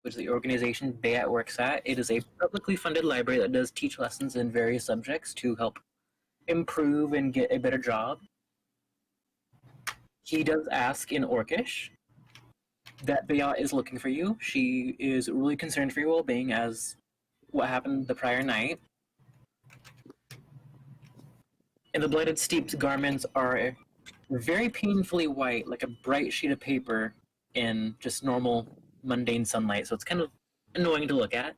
which is the organization Bayat works at. It is a publicly funded library that does teach lessons in various subjects to help improve and get a better job. He does ask in Orcish that Bayat is looking for you. She is really concerned for your well-being as what happened the prior night. And the Blighted Steep's garments are very painfully white, like a bright sheet of paper in just normal, mundane sunlight, so it's kind of annoying to look at.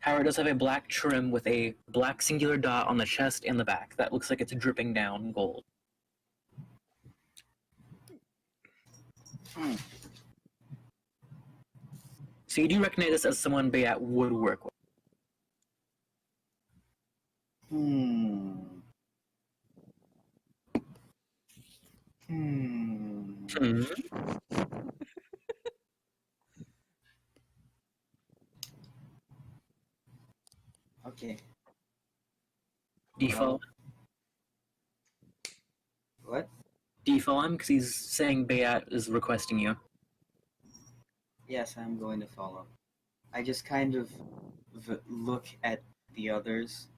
However, it does have a black trim with a black singular dot on the chest and the back. That looks like it's dripping down gold. So you do recognize this as someone Bayat would work with. Okay. Do you follow? What? Do you follow him? Because he's saying Bayat is requesting you. Yes, I'm going to follow. I just kind of look at the others,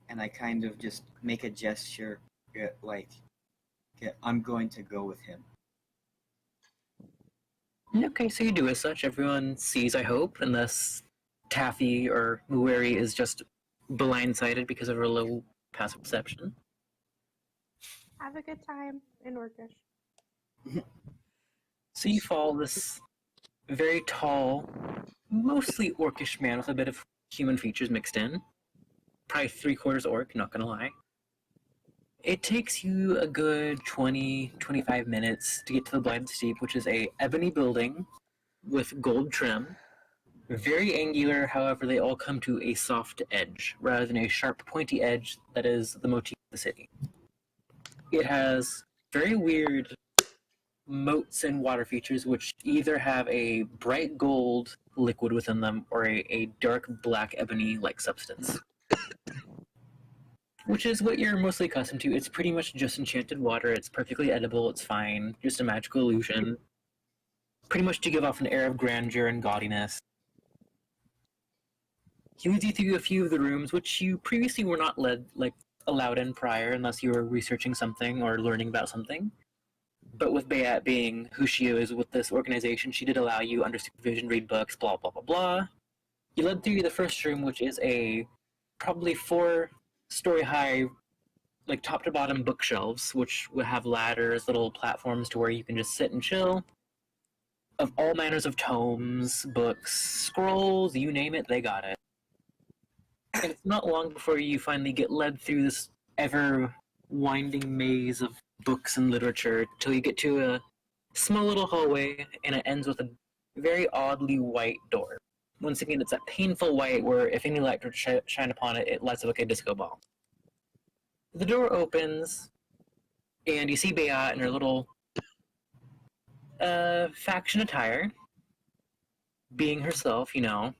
and I kind of just make a gesture, like, I'm going to go with him. Okay, so you do as such. Everyone sees, I hope, unless Taffy or Mueri is just blindsided because of her low passive perception. Have a good time in Orcish. So you follow this very tall, mostly orcish man with a bit of human features mixed in. Probably 3/4 orc, not gonna lie. It takes you a good 20-25 minutes to get to the Blighted Steep, which is a ebony building with gold trim. Very angular, however, they all come to a soft edge, rather than a sharp, pointy edge that is the motif of the city. It has very weird moats and water features, which either have a bright gold liquid within them or a dark black ebony-like substance. Which is what you're mostly accustomed to. It's pretty much just enchanted water. It's perfectly edible. It's fine. Just a magical illusion. Pretty much to give off an air of grandeur and gaudiness. He leads you through a few of the rooms, which you previously were not allowed in prior, unless you were researching something or learning about something. But with Bayat being who she is with this organization, she did allow you under supervision, read books, blah, blah, blah, blah. You led through the first room, which is a probably 4-story high, like top to bottom bookshelves, which would have ladders, little platforms to where you can just sit and chill. Of all manners of tomes, books, scrolls, you name it, they got it. And it's not long before you finally get led through this ever-winding maze of books and literature till you get to a small little hallway, and it ends with a very oddly white door. Once again, it's that painful white where if any light were to shine upon it, it lights up like a disco ball. The door opens, and you see Bayat in her little faction attire, being herself, a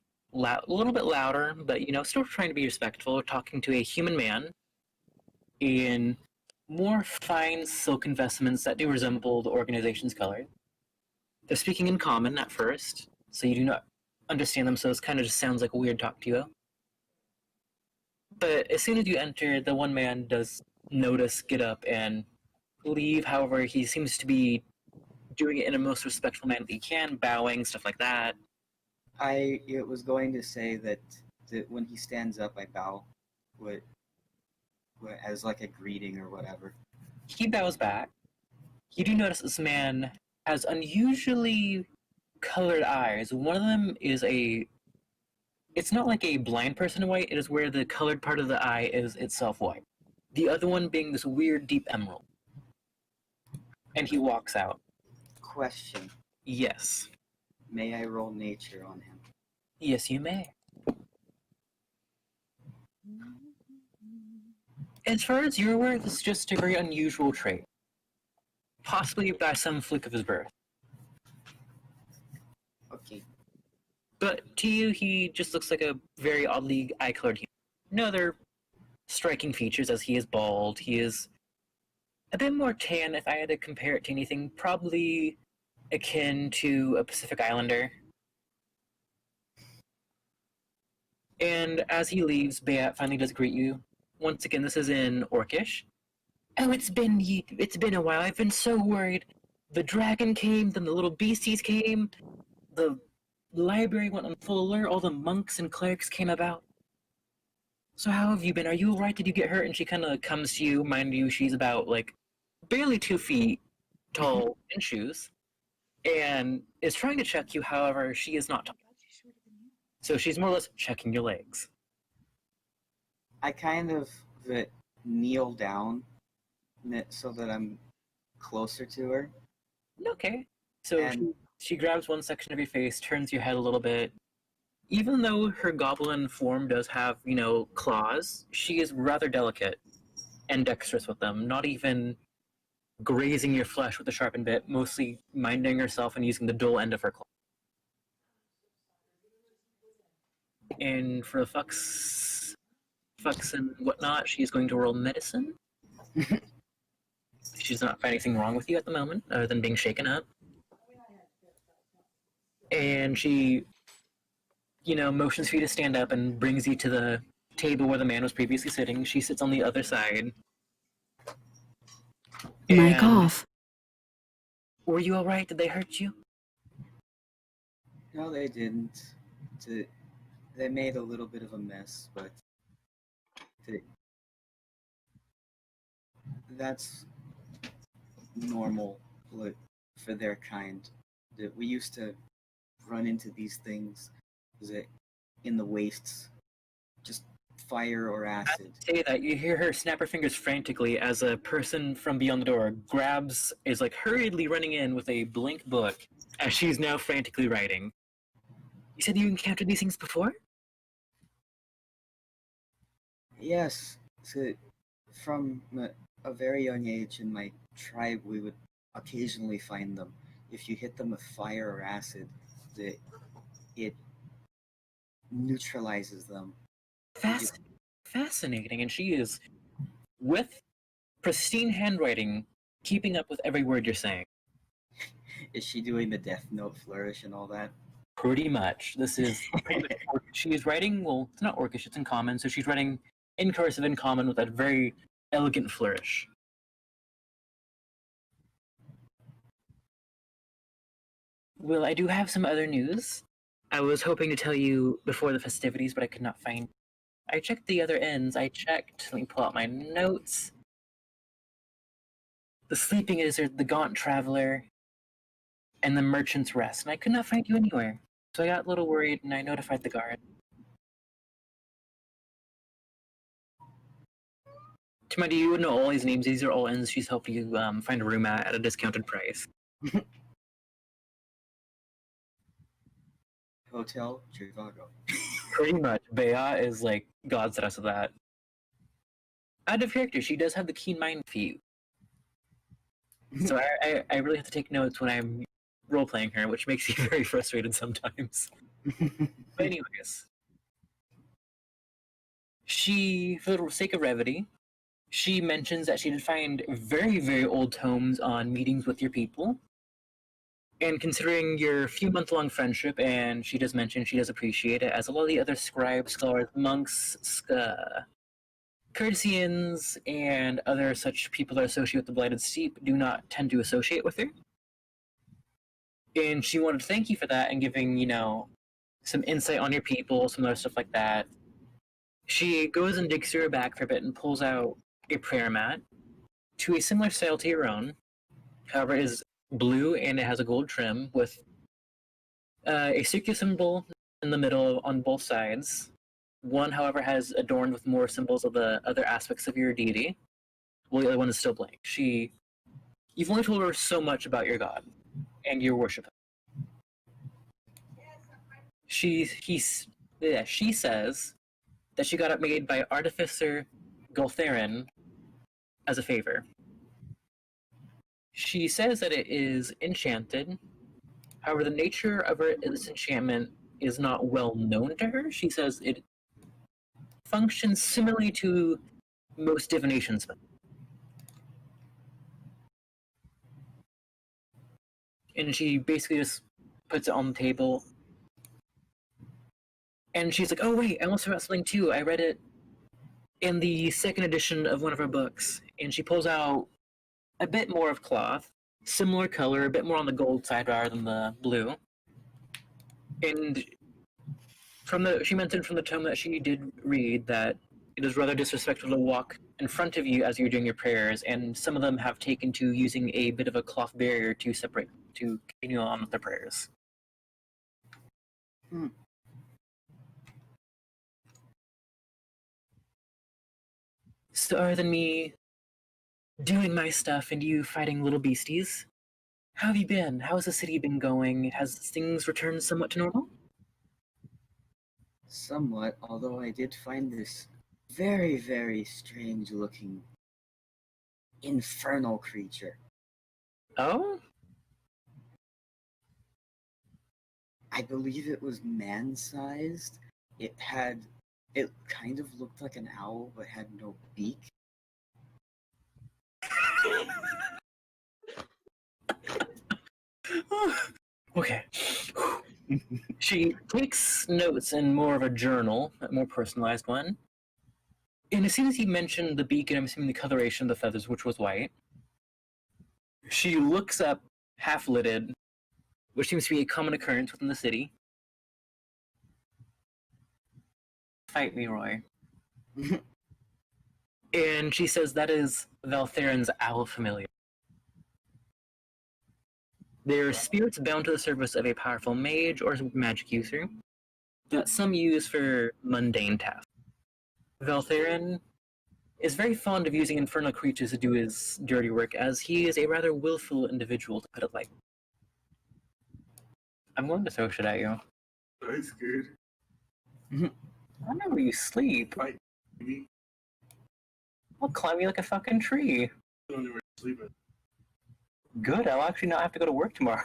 little bit louder, but, still trying to be respectful, talking to a human man in more fine silken vestments that do resemble the organization's color. They're speaking in common at first, so you do not understand them, so it kind of just sounds like a weird talk to you. But as soon as you enter, the one man does notice, get up, and leave. However, he seems to be doing it in a most respectful manner that he can, bowing, stuff like that. I was going to say that when he stands up, I bow as like a greeting or whatever. He bows back. You do notice this man has unusually colored eyes. One of them is it's not like a blind person white, it is where the colored part of the eye is itself white. The other one being this weird deep emerald. And he walks out. Question. Yes. May I roll nature on him? Yes, you may. As far as you're aware, this is just a very unusual trait. Possibly by some fluke of his birth. Okay. But to you, he just looks like a very oddly eye-colored human. No other striking features, as he is bald. He is a bit more tan, if I had to compare it to anything, probably akin to a Pacific Islander. And as he leaves, Beat finally does greet you. Once again, this is in Orcish. Oh, it's been a while. I've been so worried. The dragon came, then the little beasties came. The library went on full alert. All the monks and clerics came about. So how have you been? Are you alright? Did you get hurt? And she kind of comes to you. Mind you, she's about like barely 2 feet tall in shoes, and is trying to check you. However, she is not tall. So she's more or less checking your legs. I kind of kneel down so that I'm closer to her. Okay. So And- she grabs one section of your face, turns your head a little bit. Even though her goblin form does have, claws, she is rather delicate and dexterous with them, not even grazing your flesh with a sharpened bit, mostly minding herself and using the dull end of her claw. And for the fucks and whatnot, she's going to roll medicine. She's not finding anything wrong with you at the moment, other than being shaken up. And she, motions for you to stand up and brings you to the table where the man was previously sitting. She sits on the other side. Mic And off. were you alright? Did they hurt you? No, they didn't. They made a little bit of a mess, but that's normal for their kind. That we used to run into these things in the wastes, just fire or acid. Say that, you hear her snap her fingers frantically as a person from beyond the door is like hurriedly running in with a blank book as she's now frantically writing. You said you encountered these things before? Yes, from a very young age in my tribe, we would occasionally find them. If you hit them with fire or acid, it neutralizes them. Fascinating, and she is, with pristine handwriting, keeping up with every word you're saying. Is she doing the Death Note flourish and all that? Pretty much. This is she is writing, well, it's not Orcish, it's in common, so she's writing in cursive in common with that very elegant flourish. Well, I do have some other news. I was hoping to tell you before the festivities, but I could not find. I checked the other ends. Let me pull out my notes. The Sleeping Lizard, the Gaunt Traveler, and the Merchant's Rest, and I could not find you anywhere. So I got a little worried, and I notified the guard. To my do you would know all these names. These are all inns she's helped you find a room at a discounted price. Hotel Trivago. Pretty much. Bea is like God's the rest of that. Out of character, she does have the keen mind for you. So I really have to take notes when I'm role-playing her, which makes you very frustrated sometimes. But anyways. For the sake of brevity, she mentions that she did find very, very old tomes on meetings with your people. And considering your few-month-long friendship, and she does mention she does appreciate it, as a lot of the other scribes, scholars, monks, courtesians, and other such people that associate with the Blighted Steep do not tend to associate with her. And she wanted to thank you for that and giving, some insight on your people, some other stuff like that. She goes and digs through her bag for a bit and pulls out a prayer mat to a similar style to your own. However, it is blue and it has a gold trim with a circular symbol in the middle on both sides. One, however, has adorned with more symbols of the other aspects of your deity, while the other one is still blank. You've only told her so much about your god and your worship. She says that she got it made by Artificer Gultherin as a favor. She says that it is enchanted. However, the nature of this enchantment is not well known to her. She says it functions similarly to most divination spells. And she basically just puts it on the table. And she's like, "Oh wait, I almost forgot something too. I read it in the second edition of one of her books." And she pulls out a bit more of cloth, similar color, a bit more on the gold side rather than the blue. And she mentioned from the tome that she did read that it is rather disrespectful to walk in front of you as you're doing your prayers, and some of them have taken to using a bit of a cloth barrier to continue on with their prayers. Hmm. So other than me doing my stuff and you fighting little beasties, how have you been? How's the city been going? Has things returned somewhat to normal? Somewhat, although I did find this very, very strange looking infernal creature. Oh? I believe it was man-sized. It kind of looked like an owl, but had no beak. Okay. She takes notes in more of a journal, a more personalized one. And as soon as he mentioned the beak and I'm assuming the coloration of the feathers, which was white, she looks up, half-lidded, which seems to be a common occurrence within the city. Fight me, Roy. And she says that is Valtheron's owl familiar. They are spirits bound to the service of a powerful mage or magic user that some use for mundane tasks. Valtheron is very fond of using infernal creatures to do his dirty work, as he is a rather willful individual, to put it lightly. I'm going to throw shit at you. I'm scared. I know where you sleep. Right, maybe. I'll climb you like a fucking tree. I don't know where to sleep at. Good, I'll actually not have to go to work tomorrow.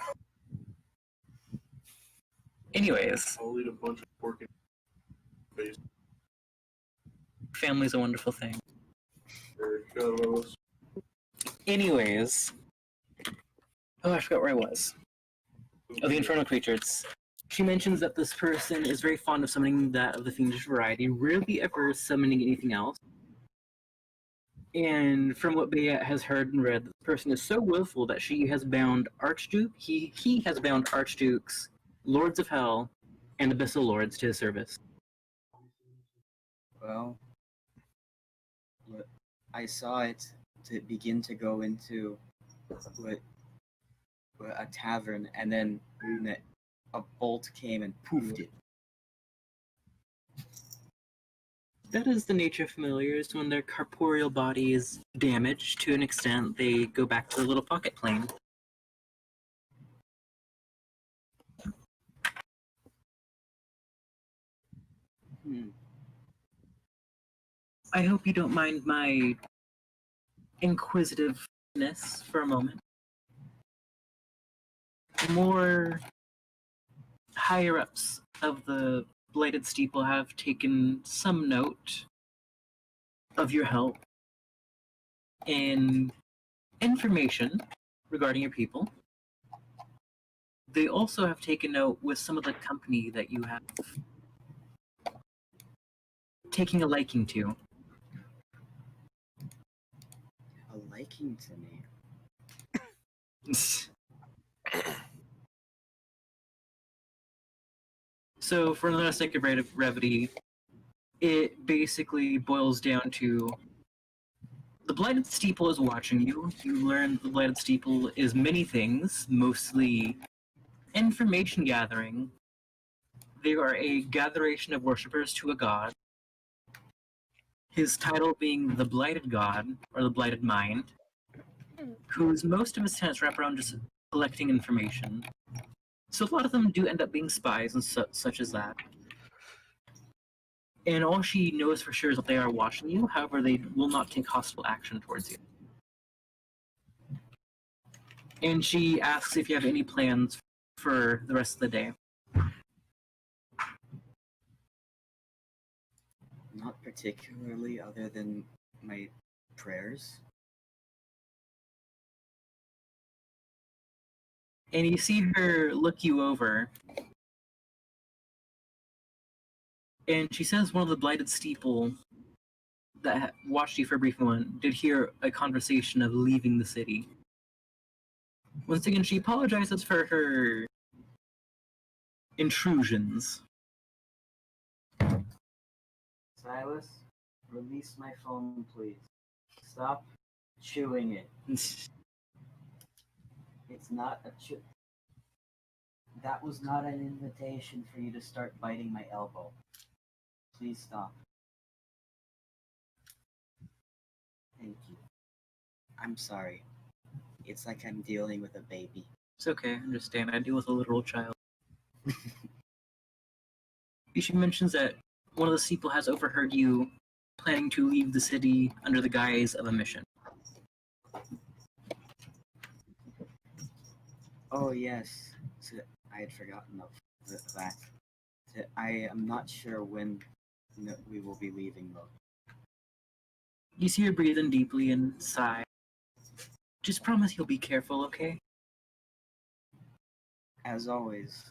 Anyways, I'll eat a bunch of pork and face. family's a wonderful thing. Or goes. Anyways. Oh, I forgot where I was. Oh, the infernal creatures. She mentions that this person is very fond of summoning that of the fiendish variety, rarely ever summoning anything else. And from what Bayat has heard and read, this person is so willful that she has bound he has bound archdukes, lords of hell, and abyssal lords to his service. Well, I saw it to begin to go into a tavern, and then a bolt came and poofed it. That is the nature of familiars. When their corporeal body is damaged to an extent, they go back to the little pocket plane. I hope you don't mind my inquisitiveness for a moment. More higher-ups of the Blighted Steeple have taken some note of your help and information regarding your people. They also have taken note with some of the company that you have taking a liking to. A liking to me. So, for the sake of brevity, it basically boils down to the Blighted Steeple is watching you. You learn the Blighted Steeple is many things, mostly information gathering. They are a gatheration of worshippers to a god. His title being the Blighted God, or the Blighted Mind, whose most of his tenets wrap around just collecting information. So a lot of them do end up being spies and such as that. And all she knows for sure is that they are watching you, however they will not take hostile action towards you. And she asks if you have any plans for the rest of the day. Not particularly, other than my prayers. And you see her look you over. And she says one of the blighted steeple that watched you for a brief moment did hear a conversation of leaving the city. Once again, she apologizes for her intrusions. Silas, release my phone, please. Stop chewing it. It's not a chew. That was not an invitation for you to start biting my elbow. Please stop. Thank you. I'm sorry. It's like I'm dealing with a baby. It's okay, I understand. I deal with a literal child. She mentions that one of the steeple has overheard you planning to leave the city under the guise of a mission. Oh, yes. So I had forgotten of that. I am not sure when we will be leaving, though. You see her breathing deeply and sigh. Just promise you'll be careful, okay? As always.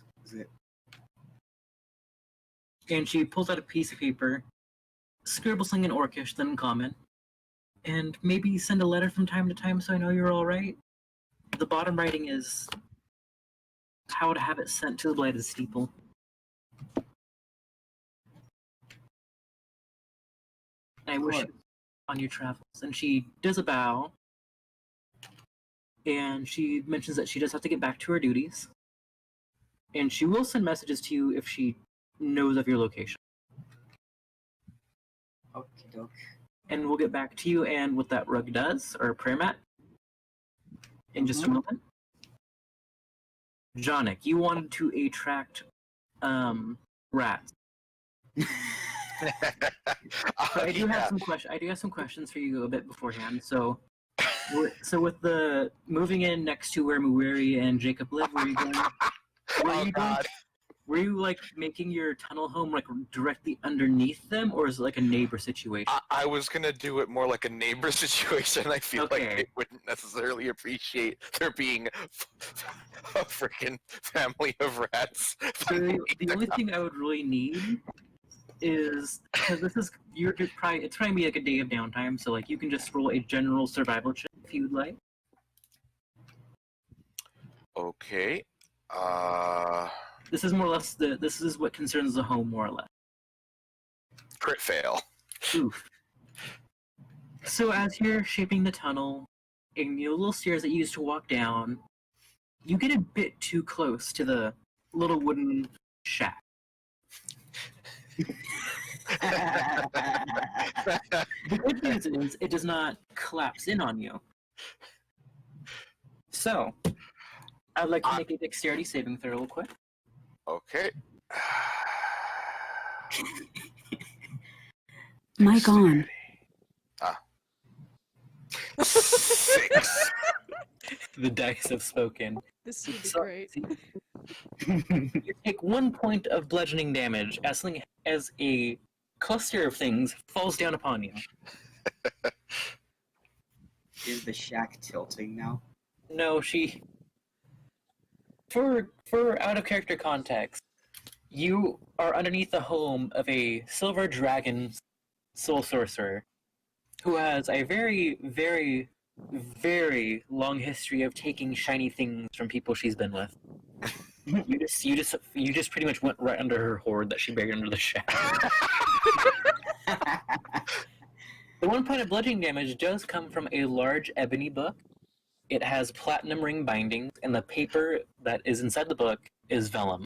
And she pulls out a piece of paper, scribbles something in Orcish, then in Common, and maybe send a letter from time to time so I know you're alright. The bottom writing is how to have it sent to the Blighted Steeple. I wish you on your travels. And she does a bow, and she mentions that she does have to get back to her duties, and she will send messages to you if she knows of your location. Okie doke. And we'll get back to you and what that rug does, or prayer mat, in just a moment. Jonic, you wanted to attract rats. I do have some questions for you a bit beforehand. So with the moving in next to where Muiri and Jacob live, where are you going? Were you like making your tunnel home like directly underneath them, or is it like a neighbor situation? I was gonna do it more like a neighbor situation. I feel like Okay. they wouldn't necessarily appreciate there being a freaking family of rats. So the only thing I would really need is, because it's probably be like a day of downtime, so like you can just roll a general survival check if you would like. Okay. This is more or less this is what concerns the home, more or less. Crit fail. Oof. So as you're shaping the tunnel, and the little stairs that you used to walk down, you get a bit too close to the little wooden shack. The good news is it does not collapse in on you. So, I'd like to make a dexterity saving throw real quick. Okay. Mic on. 6. The dice have spoken. This would be So- great. You take 1 point of bludgeoning damage as something as a cluster of things falls down upon you. Is the shack tilting now? No, she. For out of character context, you are underneath the home of a silver dragon soul sorcerer who has a very, very, very long history of taking shiny things from people she's been with. You just pretty much went right under her hoard that she buried under the shack. The 1 point of bludgeoning damage does come from a large ebony book. It has platinum ring bindings, and the paper that is inside the book is vellum.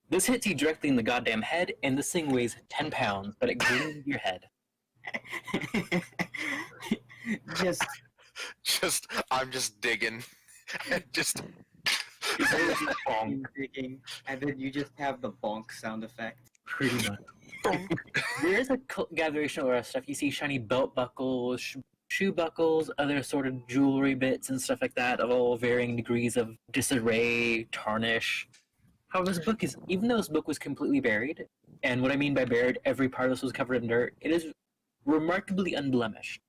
This hits you directly in the goddamn head, and this thing weighs 10 pounds, but it gleams your head. I'm just digging. Just bonk. Digging, and then you just have the bonk sound effect. Pretty much. There is a gatheration of stuff. You see shiny belt buckles, shoe buckles, other sort of jewelry bits and stuff like that of all varying degrees of disarray, tarnish. However, even though this book was completely buried, and what I mean by buried, every part of this was covered in dirt, it is remarkably unblemished.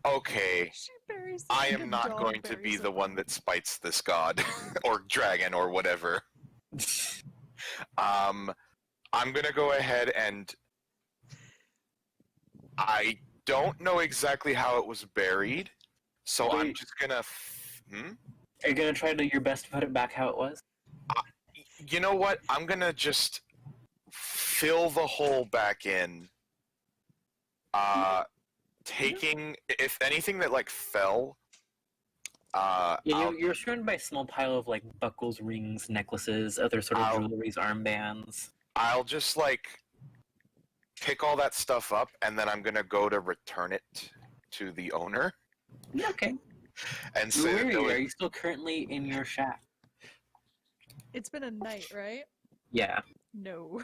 okay. She buries I the am not dog going to be buries the him. one that spites this god or dragon or whatever. I'm gonna go ahead and I don't know exactly how it was buried, so I'm Wait. just gonna. Are you gonna try to do your best to put it back how it was? You know what? I'm gonna just fill the hole back in. Taking if anything that like fell. Yeah, I'll, you're surrounded by a small pile of like buckles, rings, necklaces, other sort of I'll- jewelries, armbands. I'll just like pick all that stuff up, and then I'm gonna go to return it to the owner Okay. and say Where that are there you? was. Are you still currently in your shack? It's been a night, right? Yeah. No.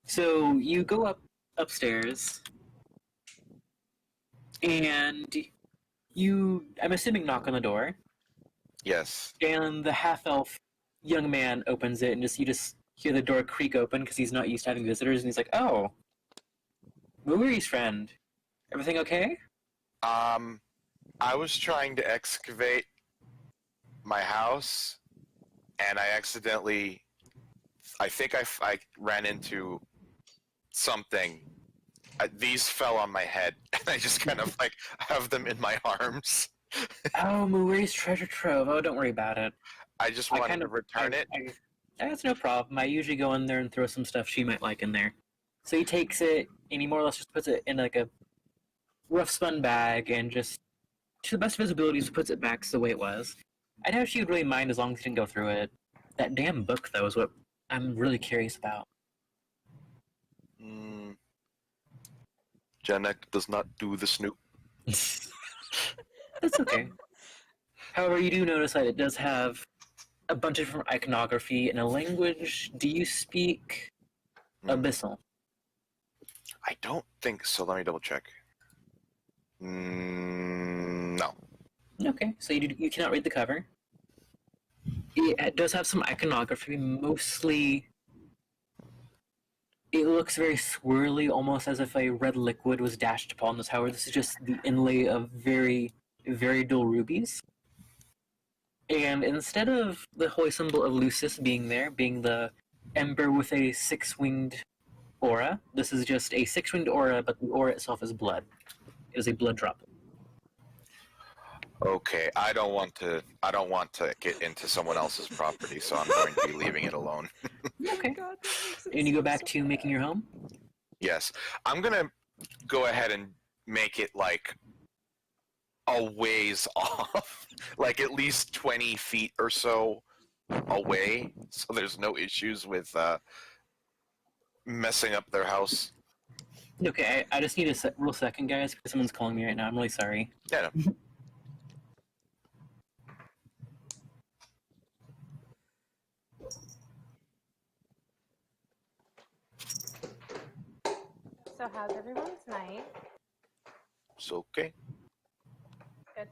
So you go upstairs, and I'm assuming, knock on the door, Yes. and the half-elf young man opens it, and you just hear the door creak open because he's not used to having visitors, and he's like, "Oh, Muiri's friend, everything okay?" I was trying to excavate my house, and I accidentally. I think I ran into something. These fell on my head, and I just kind of like have them in my arms. Oh, Muiri's treasure trove. Oh, don't worry about it. I just I wanted kind to of return it. That's no problem. I usually go in there and throw some stuff she might like in there. So he takes it and he more or less just puts it in like a rough spun bag and just, to the best of his abilities, puts it back the way it was. I doubt she would really mind as long as he didn't go through it. That damn book, though, is what I'm really curious about. Janek does not do the snoop. That's okay. However, you do notice that it does have a bunch of different iconography in a language. Do you speak Abyssal? I don't think so. Let me double check. No. Okay, so you cannot read the cover. It does have some iconography, mostly. It looks very swirly, almost as if a red liquid was dashed upon this. However, this is just the inlay of very, very dull rubies. And instead of the holy symbol of Lucis being there, being the ember with a six-winged aura, this is just a six-winged aura, but the aura itself is blood. It is a blood drop. Okay, I don't want to get into someone else's property, so I'm going to be leaving it alone. Okay. God, that makes it And you go so back to making your home? Yes. I'm gonna go ahead and make it like a ways off. Like at least 20 feet or so away, so there's no issues with messing up their house. Okay, I just need a real second, guys, because someone's calling me right now. I'm really sorry. Yeah, no. So how's everyone's night? It's okay. Good.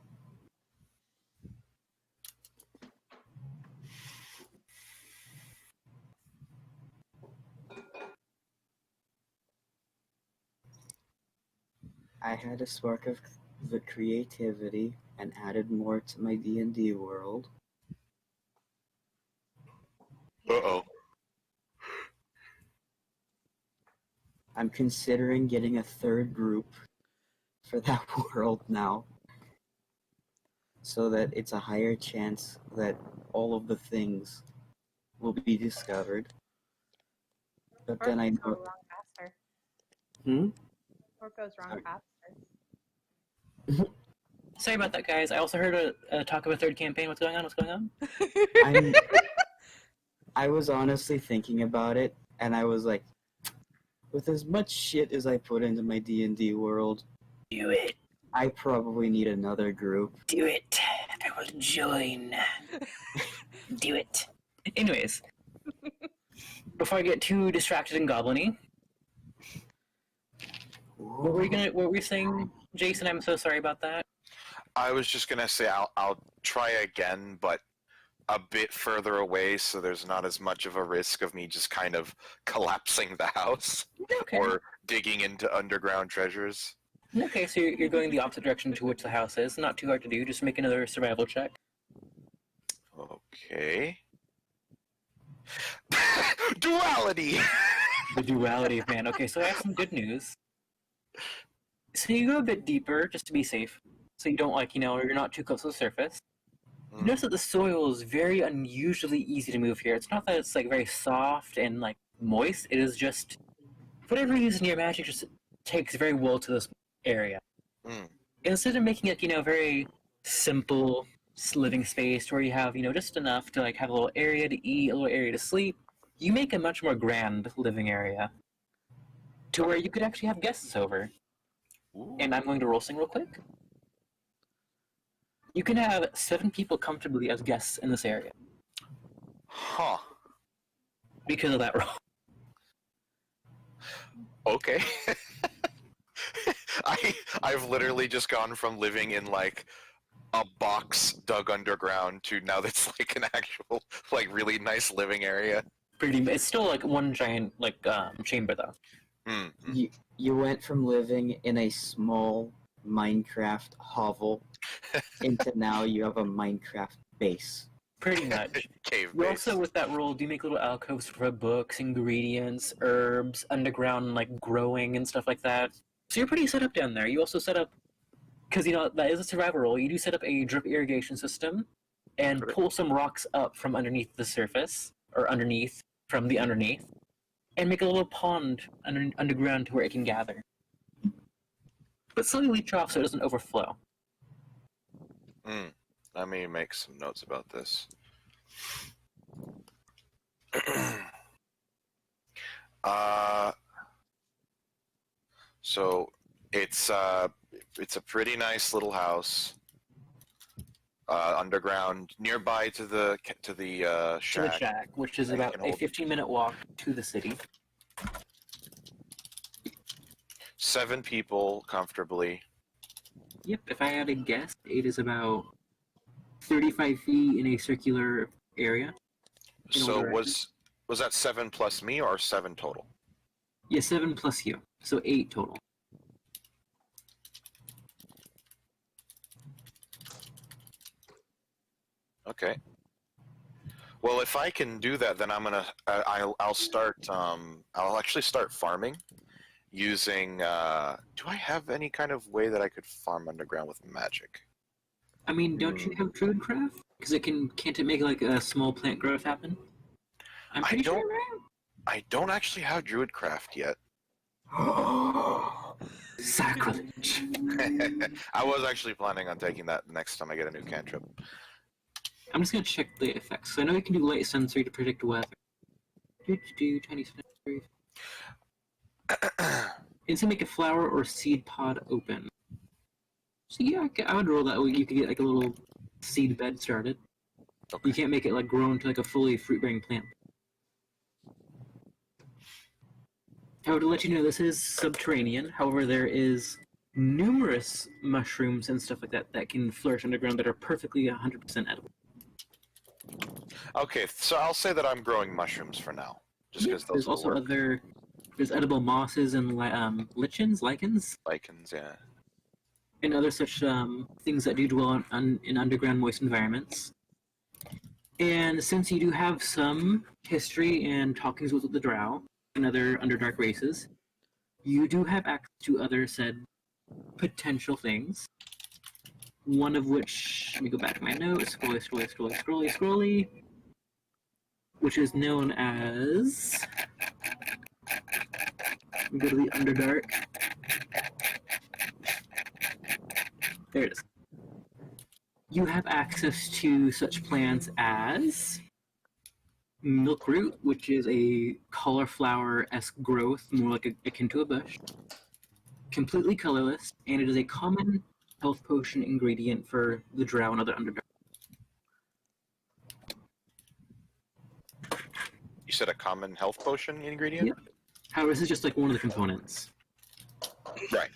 I had a spark of the creativity and added more to my D&D world. Uh-oh. I'm considering getting a third group for that world now, so that it's a higher chance that all of the things will be discovered. But then I Or go know. wrong faster. Hmm? Or goes wrong Sorry. faster. Sorry about that, guys. I also heard a talk of a third campaign. What's going on? What's going on? I was honestly thinking about it, and I was like, with as much shit as I put into my D&D world, Do it. I probably need another group. Do it. I will join. Do it. Anyways, before I get too distracted and goblin-y, what were we saying, Jason? I'm so sorry about that. I was just gonna say I'll try again, but a bit further away, so there's not as much of a risk of me just kind of collapsing the house Okay. or digging into underground treasures. Okay, so you're going the opposite direction to which the house is. Not too hard to do. Just make another survival check. Okay. Duality! The duality of man. Okay, so I have some good news. So you go a bit deeper just to be safe. So you don't you're not too close to the surface. You notice that the soil is very unusually easy to move here. It's not that it's like very soft and like moist. It is just whatever you use in your magic just takes very well to this area. Mm. Instead of making it, very simple living space where you have, just enough to like have a little area to eat, a little area to sleep, you make a much more grand living area to where you could actually have guests over. Ooh. And I'm going to roll something real quick. You can have 7 people comfortably as guests in this area Huh. because of that roll. Okay. I've literally just gone from living in like a box dug underground to now that's like an actual like really nice living area. It's still like one giant chamber though. Mm. You went from living in a small Minecraft hovel into now you have a Minecraft base. Pretty much. Cave You base. also, with that roll, do make little alcoves for books, ingredients, herbs, underground like growing and stuff like that. So you're pretty set up down there. You also set up, because that is a survival roll. You do set up a drip irrigation system, and Correct. pull some rocks up from underneath the surface, or from the underneath, and make a little pond underground to where it can gather. But slowly leach off so it doesn't overflow. Let me make some notes about this. So it's a pretty nice little house, underground, nearby to the To the shack. shack, which is That you about can a hold. 15-minute walk to the city. 7 people comfortably. Yep, if I had to guess, it is about 35 feet in a circular area. In So order, was that 7 plus me or 7 total? Yeah, 7 plus you, so 8 total. Okay. Well, if I can do that, then I'll start. I'll actually start farming using. Do I have any kind of way that I could farm underground with magic? I mean, don't you have Druidcraft? Because can't it make like a small plant growth happen? I'm I pretty don't- sure, right? I don't actually have Druidcraft yet. Sacrilege. I was actually planning on taking that next time I get a new cantrip. I'm just gonna check the effects. So I know you can do light sensory to predict weather. Tiny sensory. It's to make a flower or seed pod open. So yeah, I would roll that. You could get like a little seed bed started. Okay. You can't make it like grow into like a fully fruit-bearing plant. However, to let you know, this is subterranean. However, there is numerous mushrooms and stuff like that that can flourish underground that are perfectly 100% edible. Okay, so I'll say that I'm growing mushrooms for now, just because There's those will also work. there's edible mosses and lichens, Lichens, yeah. and other such things that do dwell in underground moist environments. And since you do have some history and talkings with the Drow and other Underdark races, you do have access to other said potential things. One of which, let me go back to my notes, scrolly, which is known as, let me go to the Underdark. There it is. You have access to such plants as milkroot, which is a cauliflower-esque growth, more like akin to a bush. Completely colorless, and it is a common health potion ingredient for the Drow and other Underdark. You said a common health potion ingredient? Yep. However, this is just like one of the components. Right.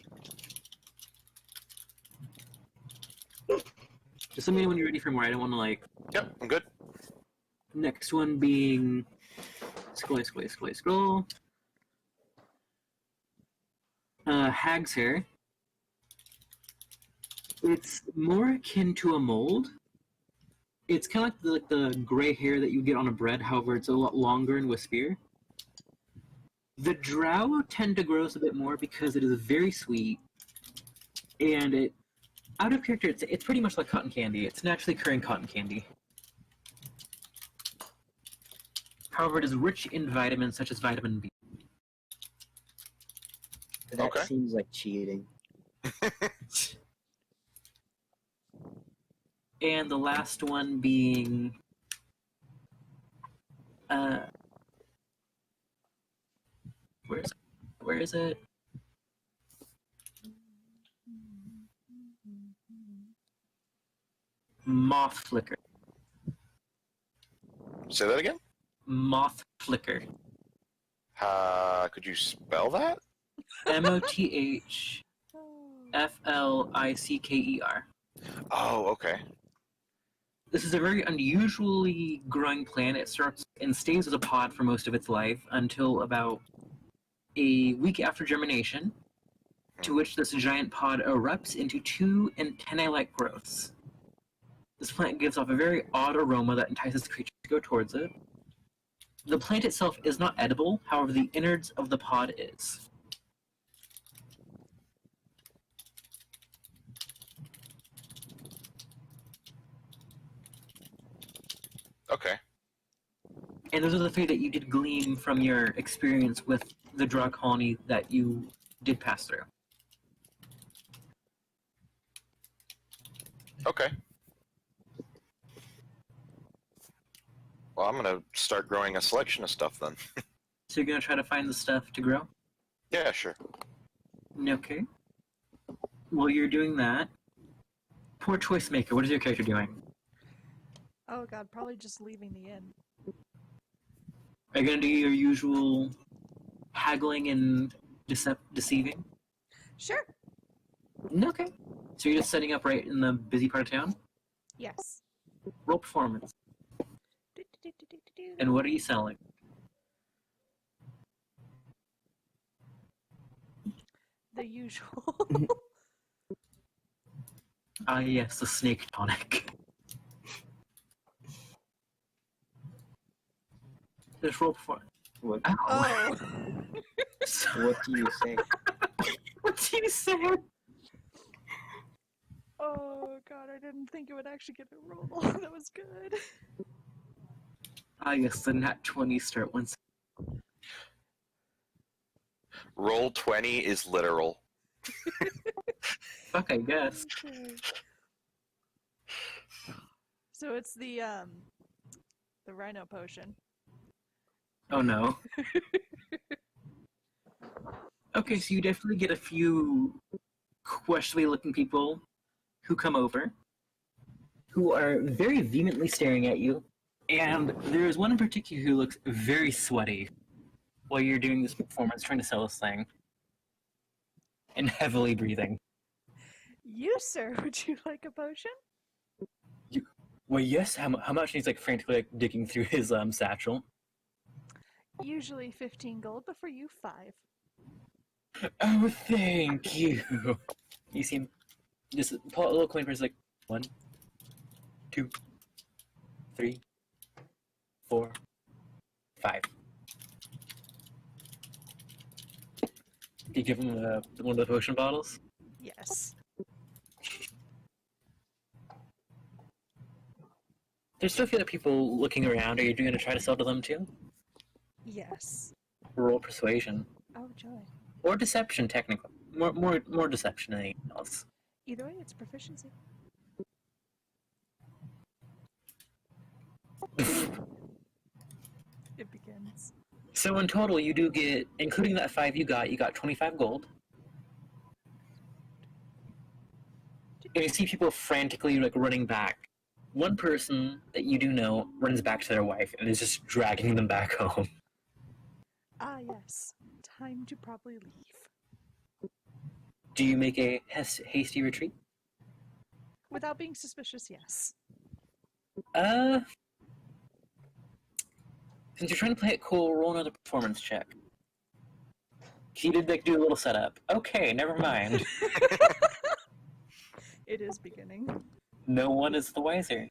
Just let me know when you're ready for more. I don't want to like. Yep, I'm good. Next one being scroll. Hag's hair. It's more akin to a mold. It's kind of like the gray hair that you get on a bread. However, it's a lot longer and wispier. The drow tend to gross a bit more because it is very sweet, and it, out of character, it's pretty much like cotton candy. It's naturally occurring cotton candy. However, it is rich in vitamins such as vitamin B. That Okay. seems like cheating. And the last one being where is it? Moth flicker. Say that again? Moth flicker. Could you spell that? MOTHFLICKER. Oh, okay. This is a very unusually growing plant. It starts and stays as a pod for most of its life until about a week after germination, to which this giant pod erupts into 2 antennae-like growths. This plant gives off a very odd aroma that entices creatures to go towards it. The plant itself is not edible, however, the innards of the pod is. Okay. And those are the 3 that you did glean from your experience with the drug colony that you did pass through. Okay. Well, I'm gonna start growing a selection of stuff then. So you're going to try to find the stuff to grow? Yeah, sure. Okay. While you're doing that, poor choice maker, what is your character doing? Oh god, probably just leaving the inn. Are you going to do your usual haggling and deceiving? Sure. Okay. So you're just setting up right in the busy part of town? Yes. Roll performance. And what are you selling? The usual. Ah, yes, the snake tonic. Just roll performance. What? Ow. Oh. What do you say? What do you say? Oh god, I didn't think it would actually get a roll. That was good. Ah, yes, the nat 20 start once. Roll 20 is literal. Fuck, I guess. Okay. So it's the rhino potion. Oh no. Okay, so you definitely get a few questionably looking people who come over, who are very vehemently staring at you, and there is one in particular who looks very sweaty while you're doing this performance, trying to sell this thing, and heavily breathing. You, sir, would you like a potion? Well, yes, how much? And he's like frantically like, digging through his satchel. Usually 15 gold, but for you, 5. Oh, thank you. You seem just pull out a little coin purse like 1, 2, 3, 4, 5. You give him one of the potion bottles. Yes. There's still a few other people looking around. Are you going to try to sell to them too? Yes. Roll persuasion Oh, joy. or deception, technically. More deception than anything else. Either way, it's proficiency. It begins. So in total, you do get, including that 5 you got 25 gold. And you see people frantically like running back. One person that you do know runs back to their wife and is just dragging them back home. Ah, yes. Time to probably leave. Do you make a hasty retreat? Without being suspicious, yes. Since you're trying to play it cool, roll another performance check. He did like do a little setup. Okay, never mind. It is beginning. No one is the wiser.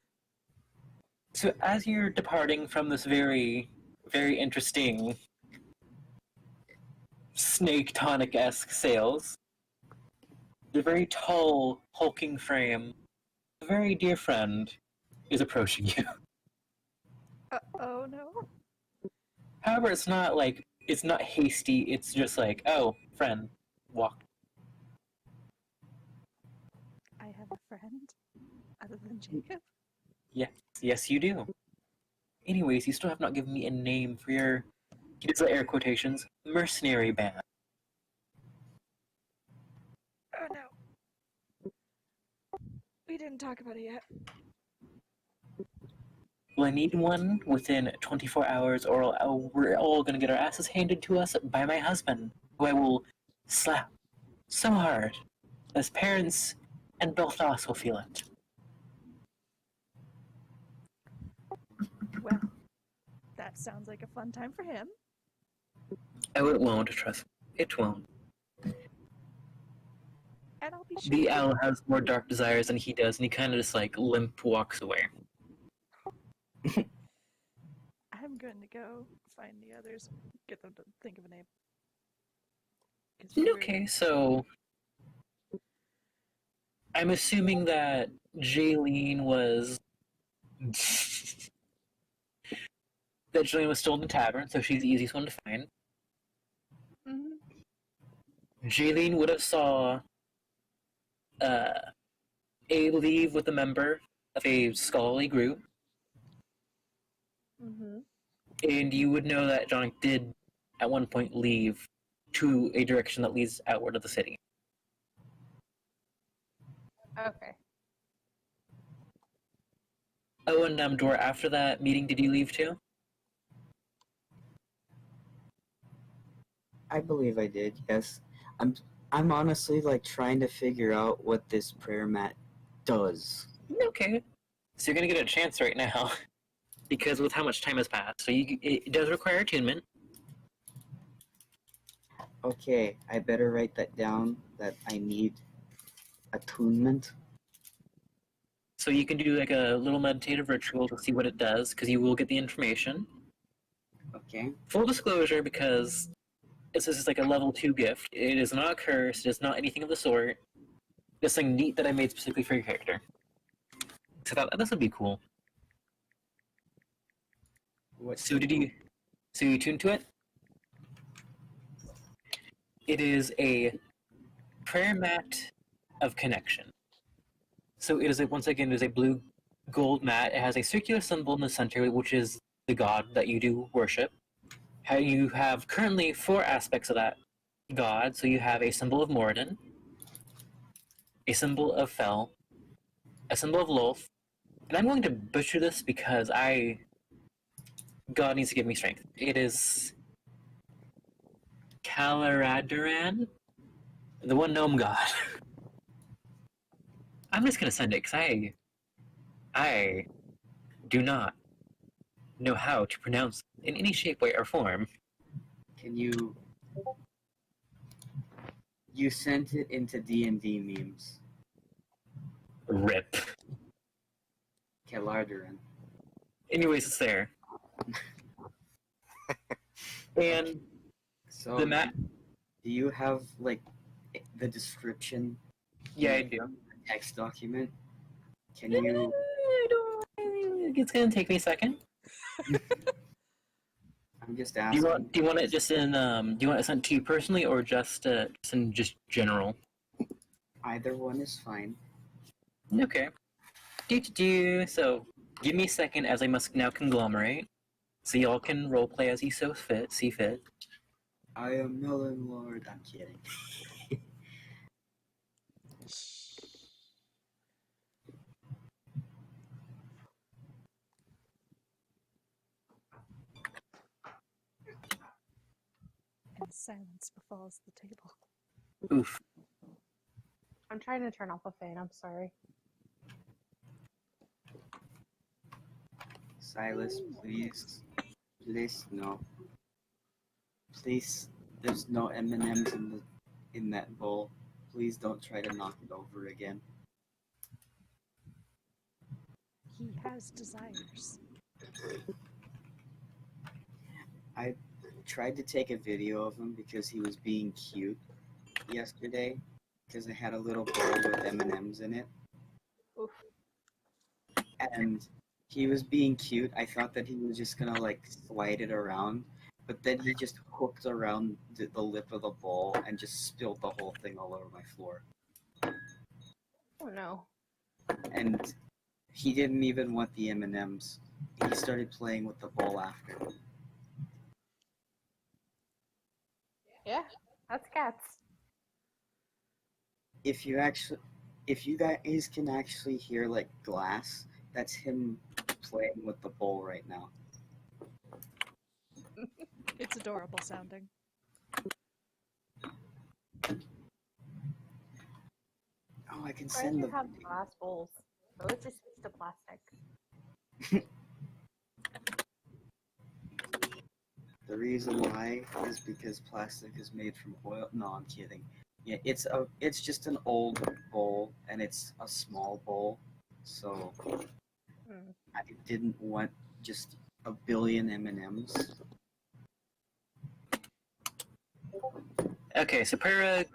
So as you're departing from this very, very interesting snake tonic-esque sails. The very tall, hulking frame, a very dear friend, is approaching you. Oh no. However, it's not hasty, it's just like, oh, friend, walk. I have a friend other than Jacob. Yes, you do. Anyways, you still have not given me a name for your, he does the air quotations, mercenary band. Oh no. We didn't talk about it yet. Well, I need one within 24 hours, or we're all gonna get our asses handed to us by my husband, who I will slap so hard, as parents and both of us will feel it. Well, that sounds like a fun time for him. Oh, it won't, trust me. It won't. And I'll be sure. The owl has more dark desires than he does, and he kind of just like limp walks away. I'm going to go find the others, get them to think of a name. 'Cause we're- Okay, so I'm assuming that Jaylene was that Jaylene was still in the tavern, so she's the easiest one to find. Mhm. Jaylene would have saw a leave with a member of a scholarly group, Mhm. and you would know that John did at one point leave to a direction that leads outward of the city. Okay. Oh, and Dora, after that meeting, did you leave too? I believe I did. Yes. I'm honestly like trying to figure out what this prayer mat does. Okay. So you're gonna get a chance right now, because with how much time has passed, so it does require attunement. Okay, I better write that down. That I need attunement. So you can do like a little meditative ritual to see what it does, because you will get the information. Okay. Full disclosure, because this is like a level 2 gift. It is not a curse. It is not anything of the sort. It's something neat that I made specifically for your character. So this would be cool. What? So you tuned to it? It is a prayer mat of connection. So it is once again, it is a blue gold mat. It has a circular symbol in the center, which is the god that you do worship. How you have currently 4 aspects of that god. So you have a symbol of Moradin, a symbol of Fel, a symbol of Lolth, and I'm going to butcher this because God needs to give me strength. It is Calaraduran, the one gnome god. I'm just gonna send it because I do not know how to pronounce in any shape, way, or form. Can you? You sent it into D&D memes. Rip. Kalardaran. Anyways, it's there. And So the map. do you have like the description Yeah, I do. text document? Can you? It's gonna take me a second. I'm just Do asking. you want it just in do you want it sent to you personally or just in just general? Either one is fine. Okay. So give me a second as I must now conglomerate. So y'all can roleplay as you see fit. I am Melon Lord. I'm kidding. And silence befalls the table. Oof. I'm trying to turn off a fan. I'm sorry. Silas, please. Please, no. Please, there's no M&Ms in that bowl. Please don't try to knock it over again. He has desires. tried to take a video of him because he was being cute yesterday. Because I had a little bowl with M&Ms in it, Oof. and he was being cute. I thought that he was just gonna like slide it around, but then he just hooked around the lip of the bowl and just spilled the whole thing all over my floor. Oh no. And he didn't even want the M&Ms. He started playing with the bowl after. Yeah, that's cats. If you guys can actually hear like glass, that's him playing with the bowl right now. It's adorable sounding. Oh, I can Why send do the you have glass bowls? So let's just switch to plastic. The reason why is because plastic is made from oil. No, I'm kidding. Yeah, it's just an old bowl, and it's a small bowl, so Hmm. I didn't want just a billion M&Ms. Okay, so prayer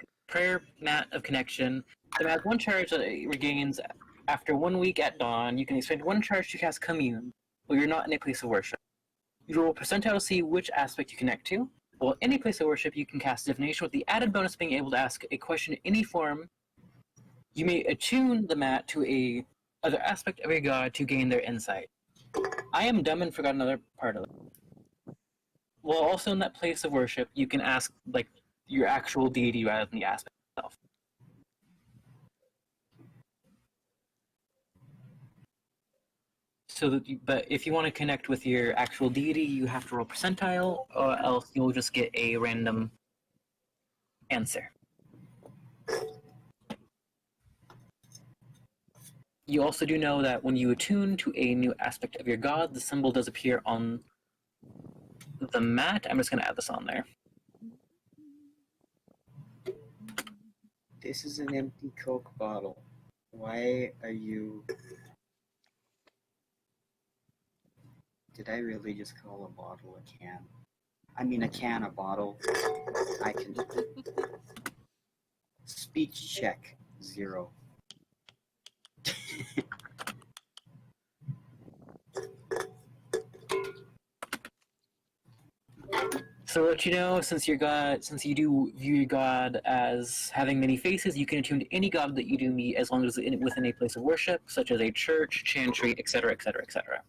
mat of connection. The mat has one charge that it regains after 1 week at dawn. You can expend one charge to cast commune, but you're not in a place of worship. You roll percentile to see which aspect you connect to. While any place of worship, you can cast divination with the added bonus of being able to ask a question in any form. You may attune the mat to a other aspect of your god to gain their insight. I am dumb and forgot another part of it. While also in that place of worship, you can ask like your actual deity rather than the aspect itself. So that, but if you want to connect with your actual deity, you have to roll percentile, or else you'll just get a random answer. You also do know that when you attune to a new aspect of your god, the symbol does appear on the mat. I'm just going to add this on there. This is an empty Coke bottle. Why are you... Did I really just call a bottle a can? I mean a can a bottle. I can... Speech check. 0. So let you know, since you do view your god as having many faces, you can attune to any god that you do meet as long as it's within a place of worship, such as a church, chantry, etc., etc., etc.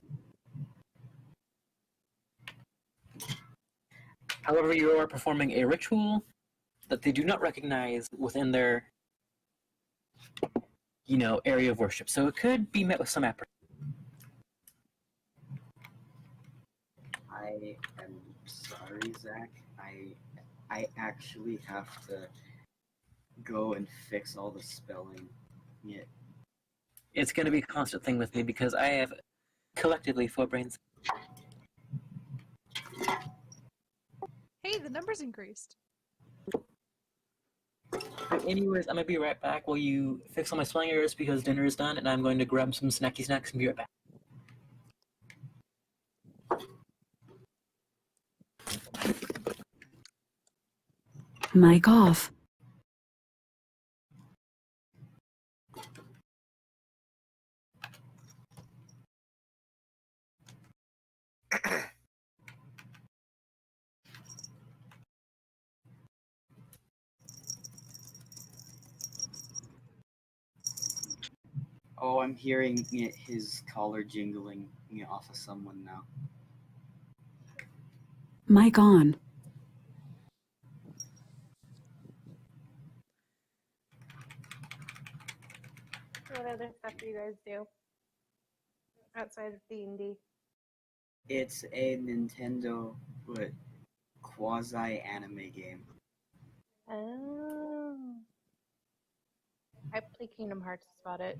However, you are performing a ritual that they do not recognize within their, area of worship. So it could be met with some apprehension. I am sorry, Zach. I actually have to go and fix all the spelling. Yeah. It's going to be a constant thing with me because I have collectively 4 brains. Hey, the numbers increased. But anyways, I'm going to be right back while you fix all my spelling errors because dinner is done, and I'm going to grab some snacky snacks and be right back. Mic off. Oh, I'm hearing his collar jingling off of someone now. Mic on. What other stuff do you guys do outside of D&D? It's a Nintendo but quasi anime game. Oh. I play Kingdom Hearts. That's about it.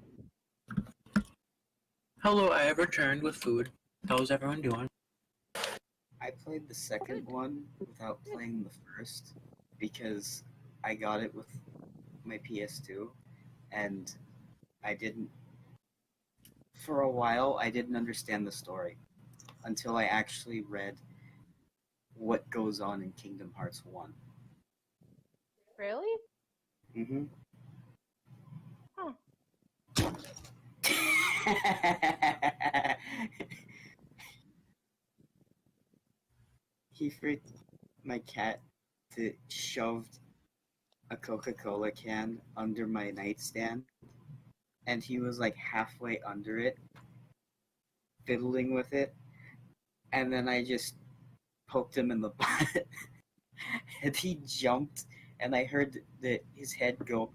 Hello, I have returned with food. How's everyone doing? I played the second one without playing the first because I got it with my PS2 and I didn't. For a while, I didn't understand the story until I actually read what goes on in Kingdom Hearts 1. Really? Mm-hmm. Huh. He freaked my cat to shoved a Coca-Cola can under my nightstand, and he was like halfway under it, fiddling with it, and then I just poked him in the butt, and he jumped, and I heard his head go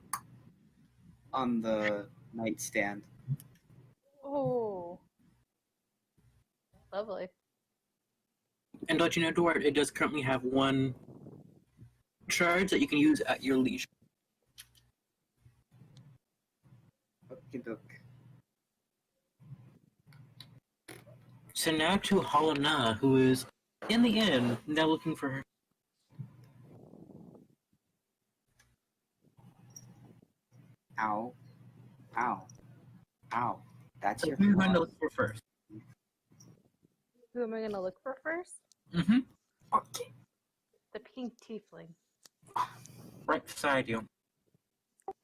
on the nightstand. Oh. Lovely. And to let you know, Dwart, it does currently have one charge that you can use at your leisure. Okie doke. So now to Helena, who is in the inn, now looking for her. Ow. Ow. Ow. That's So your who are you going to claw. look for first? Who am I gonna look for first? Mm-hmm. Okay. The pink tiefling. Right beside you.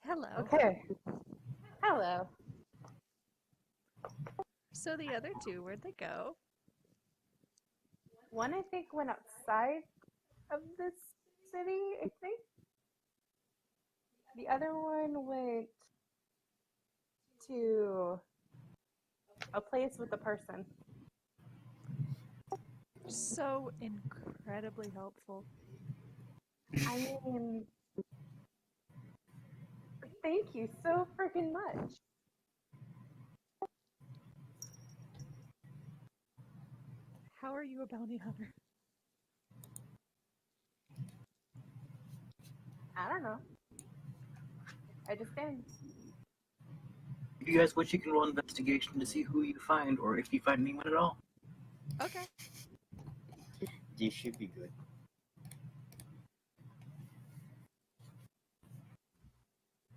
Hello. Okay. Hello. So the other two, where'd they go? One I think went outside of this city, I think. The other one went to a place with a person. So incredibly helpful. I mean, thank you so freaking much. How are you a bounty hunter? I don't know. I just am. If you guys wish, you can roll investigation to see who you find, or if you find anyone at all. Okay. You should be good.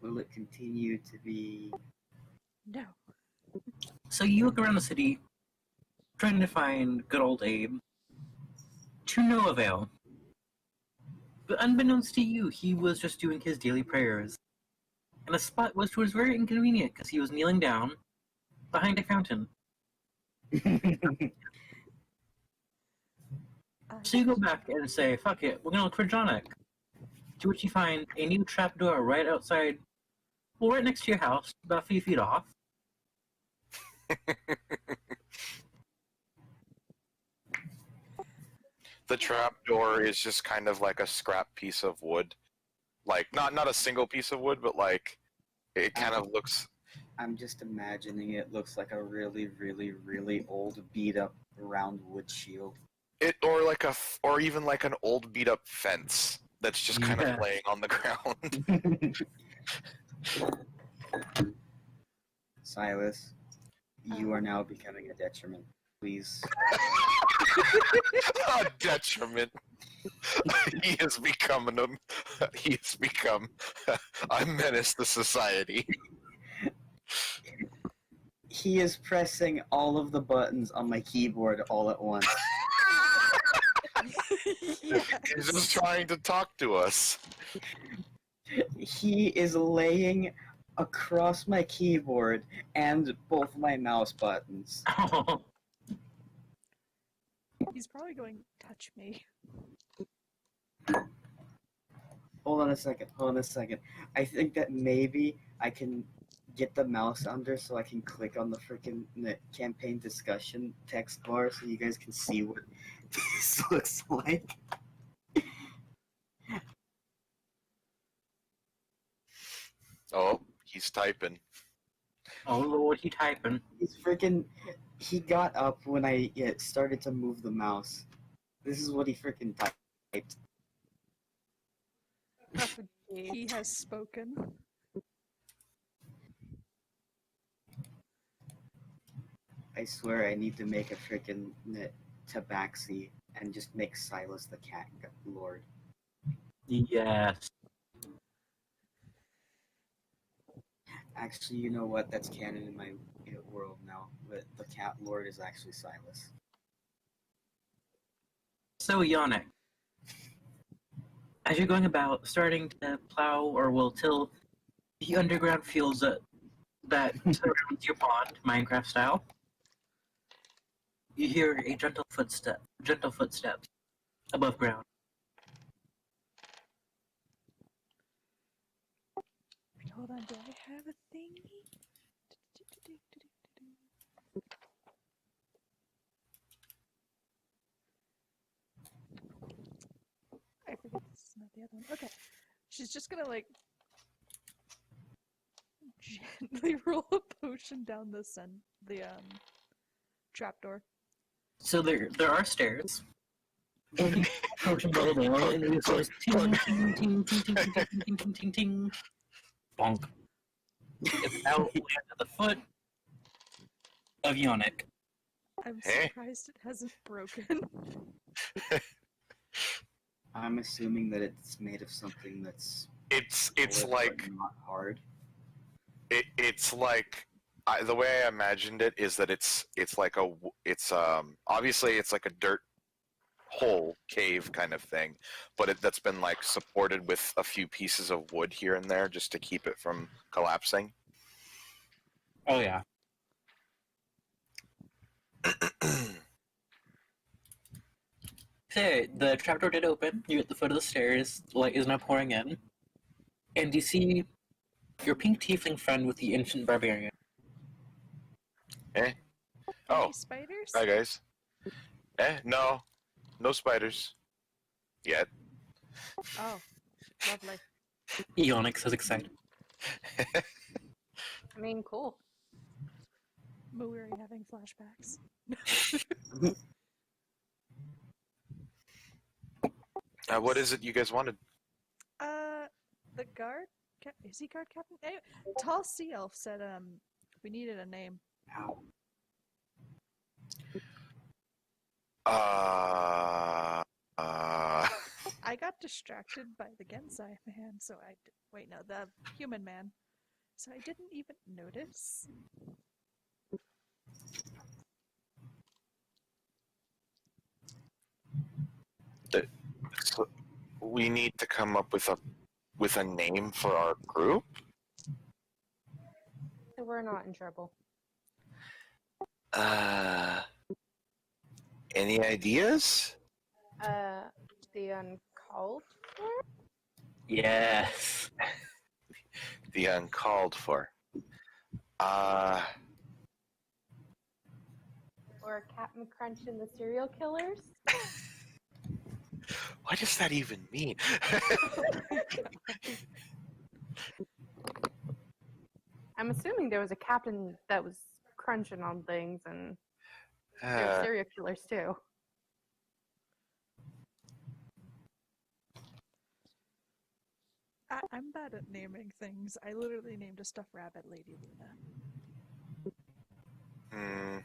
Will it continue to be... No. So you look around the city, trying to find good old Abe. To no avail. But unbeknownst to you, he was just doing his daily prayers. And the spot which was very inconvenient because he was kneeling down behind a fountain. So you go back and say, fuck it, we're gonna look for Jonik. To which you find a new trapdoor right outside, well, right next to your house, about 3 feet off. The trapdoor is just kind of like a scrap piece of wood. Like, not a single piece of wood, but like, it kind of looks... I'm just imagining it looks like a really, really, really old, beat-up, round wood shield. Or even like an old beat up fence that's just kind Yeah. of laying on the ground. Silas, you are now becoming a detriment. Please. A detriment. He has become a menace to society. He is pressing all of the buttons on my keyboard all at once. He's just trying to talk to us. He is laying across my keyboard and both my mouse buttons. He's probably going, touch me. Hold on a second. I think that maybe I can get the mouse under so I can click on the freaking campaign discussion text bar so you guys can see what this looks like. Oh, he's typing. Oh Lord, he typing. He got up when I started to move the mouse. This is what he freaking typed. Oh, geez. He has spoken. I swear I need to make a freaking tabaxi and just make Silas the cat lord. Yes. Actually, you know what? That's canon in my world now. The cat lord is actually Silas. So Yannick, As you're going about, starting to plow or will till the underground fields that surrounds your pond, Minecraft style, you hear a gentle footsteps above ground. Hold on, do I have a thingy? I forget this is not the other one. Okay. She's just gonna like gently roll a potion down the trapdoor. So there are stairs. And approaching the door, and it goes ting ting ting ting ting ting ting ting ting ting. Bonk. It's now lands at the foot of Yonic. I'm Hey. surprised it hasn't broken. I'm assuming that it's made of something that's It's solid, like but not hard. it's like the way I imagined it is that it's like obviously it's like a dirt hole cave kind of thing, but that's been like supported with a few pieces of wood here and there just to keep it from collapsing. Oh yeah. Okay, the trapdoor did open. You're at the foot of the stairs. Light is now pouring in, and you see your pink tiefling friend with the ancient barbarian. Oh, Any spiders? hi guys. No spiders yet. Oh, lovely. Yonic says excited. I mean, cool. Moiri having flashbacks. What is it you guys wanted? The guard? Is he guard captain? Anyway, Tall Sea Elf said, we needed a name. Ow. I got distracted by the Gensai man, so wait, no, the human man. So I didn't even notice. So we need to come up with a name for our group. So we're not in trouble. Any ideas? The uncalled for? Yes. The uncalled for. Or Captain Crunch and the serial killers? What does that even mean? I'm assuming there was a captain that was crunching on things, and there's serial killers too. I'm bad at naming things. I literally named a stuffed rabbit Lady Luna.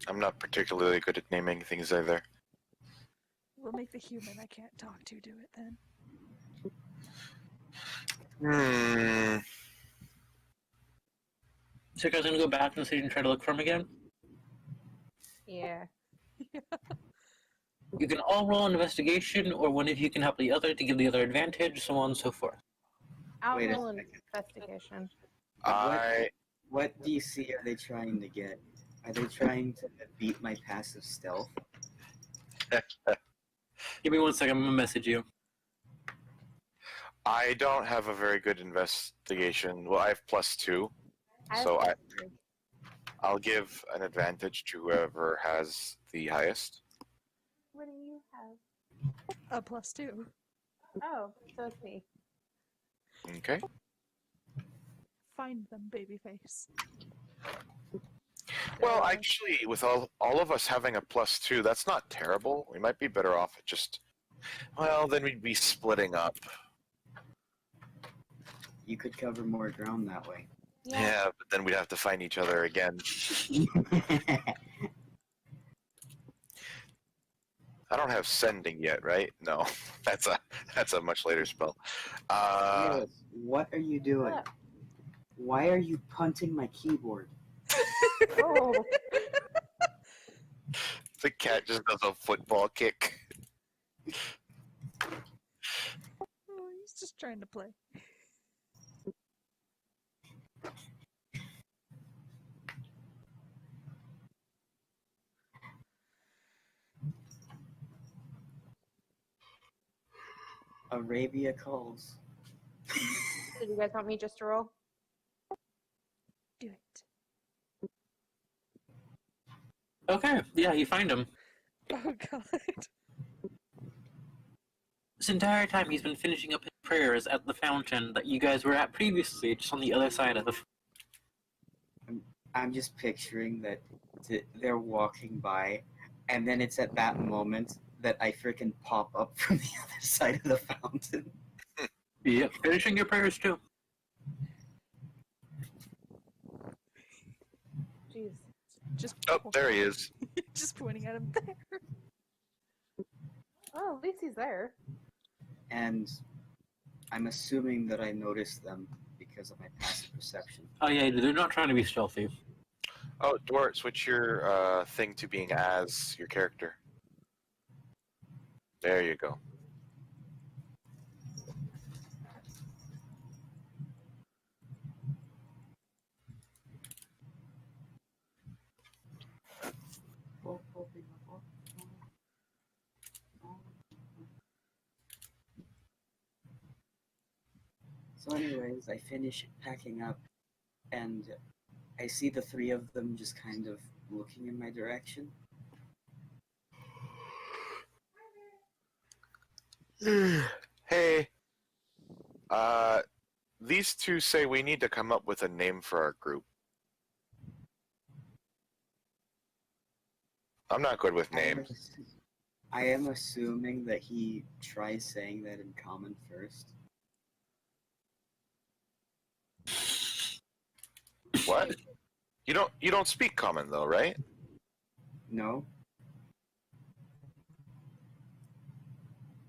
I'm not particularly good at naming things either. We'll make the human I can't talk to do it then. So you guys gonna go back in the city and try to look for him again? Yeah. You can all roll an investigation, or one of you can help the other to give the other advantage, so on and so forth. I'll Wait a roll an second. investigation. What DC are they trying to get? Are they trying to beat my passive stealth? Give me 1 second, I'm gonna message you. I don't have a very good investigation. Well, I have +2, so I'll give an advantage to whoever has the highest. What do you have? A +2. Oh, so it's me. Okay. Find them, babyface. Well, actually, with all of us having a +2, that's not terrible. We might be better off at just. Well, then we'd be splitting up. You could cover more ground that way. Yeah, but then we'd have to find each other again. I don't have sending yet, right? No, that's a much later spell. Yes, what are you doing? What? Why are you punting my keyboard? Oh, The cat just does a football kick. trying to play. Arabia calls. Did you guys want me just to roll? Do it. Okay, yeah, you find him. Oh god. This entire time he's been finishing up his prayers at the fountain that you guys were at previously, just on the other side of the. I'm just picturing that they're walking by, and then it's at that moment that I freaking pop up from the other side of the fountain. Yep, finishing your prayers too. Jeez. Just Oh, there he is. just pointing at him there. Oh, at least he's there. And I'm assuming that I noticed them because of my passive perception. Oh yeah, they're not trying to be stealthy. Oh, Dwart, switch your thing to being as your character. There you go. So anyways, I finish packing up, and I see the three of them just kind of looking in my direction. Hey, these two say we need to come up with a name for our group. I'm not good with names. I am assuming that he tries saying that in common first. What? You don't speak common though, right? No.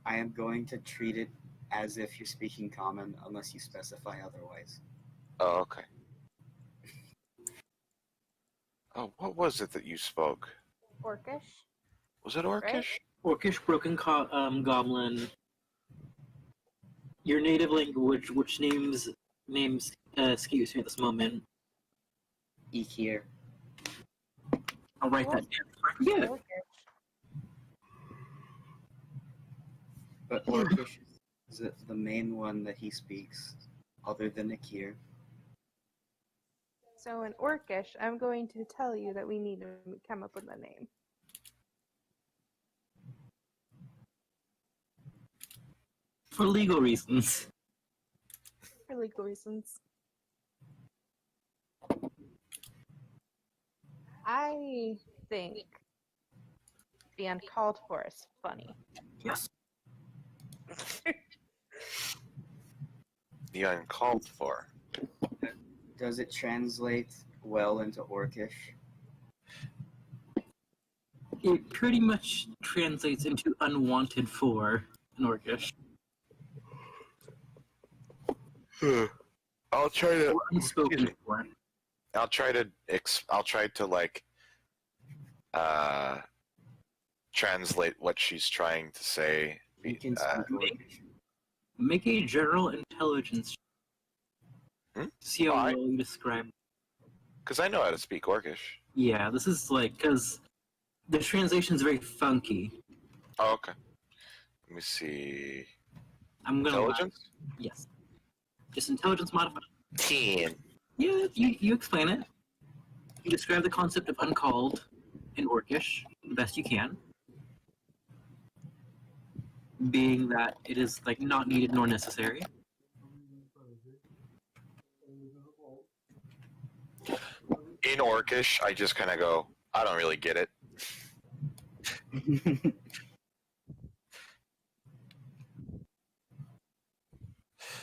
I am going to treat it as if you're speaking common unless you specify otherwise. Oh, okay. Oh, what was it that you spoke? Orcish. Was it Orcish? Right? Orcish, broken goblin. Your native language, which names escapes me at this moment. Ikir. I'll write that down. Yeah. Orcish. But Orcish is the main one that he speaks, other than Ikir. So in Orcish, I'm going to tell you that we need to come up with a name. For legal reasons. For legal reasons. I think the uncalled for is funny. Yes. The uncalled for. Does it translate well into Orcish? It pretty much translates into unwanted for in Orcish. I'll try to. Or unspoken for. I'll try to like translate what she's trying to say. You can speak Orcish. Make a general intelligence. See how Why? well you describe. Because I know how to speak Orcish. Yeah, this is like because the translation is very funky. Oh, okay. Let me see. I'm gonna lie. Intelligence? Yes. Just intelligence modified. 10. Yeah, you explain it. You describe the concept of uncalled in Orcish the best you can. Being that it is like not needed nor necessary. In Orcish, I just kind of go, I don't really get it. You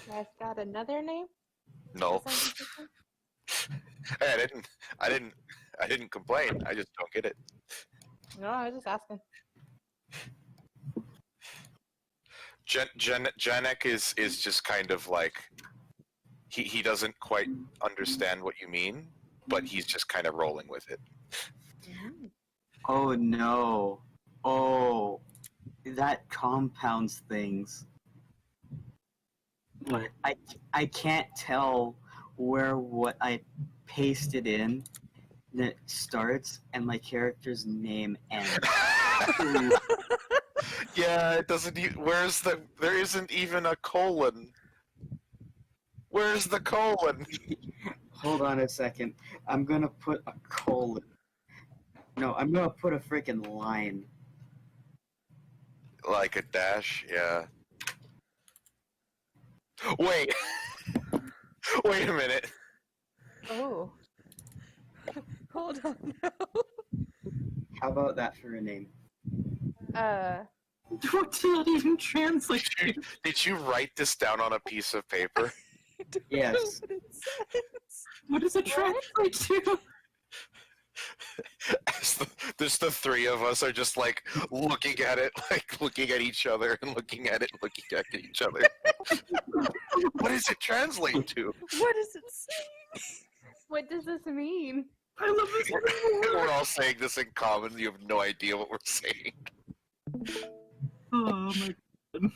guys got another name? No. for something different? Hey, I didn't complain. I just don't get it. No, I was just asking. Janek is just kind of like he doesn't quite understand what you mean, but he's just kind of rolling with it. Oh no. Oh. That compounds things. What? I can't tell where what I pasted in that starts and my character's name ends. Yeah, it doesn't. Where's the? There isn't even a colon. Where's the colon? Hold on a second. I'm gonna put a colon. No, I'm gonna put a freaking line. Like a dash, yeah. Wait. Wait a minute. Oh. Hold on now. How about that for a name? What did that even translate to? Did you write this down on a piece of paper? I don't Yes. know what it says. What does it translate to? There's the three of us are just like looking at it, like looking at each other and looking at it, and looking at each other. What does it translate to? What is it saying? What does this mean? I love this. We're all saying this in common. You have no idea what we're saying. Oh my god.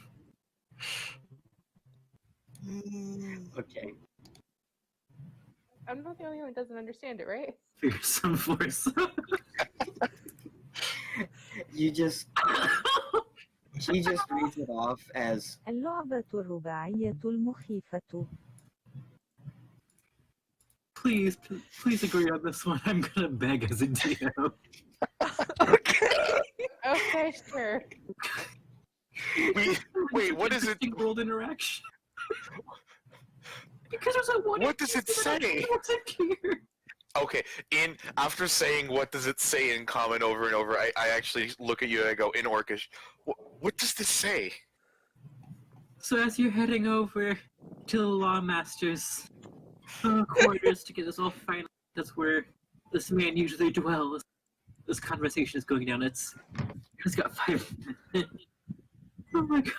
Okay. I'm not the only one who doesn't understand it, right? Fearsome force. You just she just reads it off as اللعبة الرباعية المخيفة. Please agree on this one. I'm gonna beg as a DM. Okay. Okay, sure. Wait, what is it? Interesting world interaction. Because there's a one. What does it say? What's it here? Okay, after saying what does it say in common over and over, I actually look at you and I go, in Orcish, what does this say? So as you're heading over to the Lawmaster's quarters to get this all final, that's where this man usually dwells. This conversation is going down. It's got 5 minutes. Oh my god.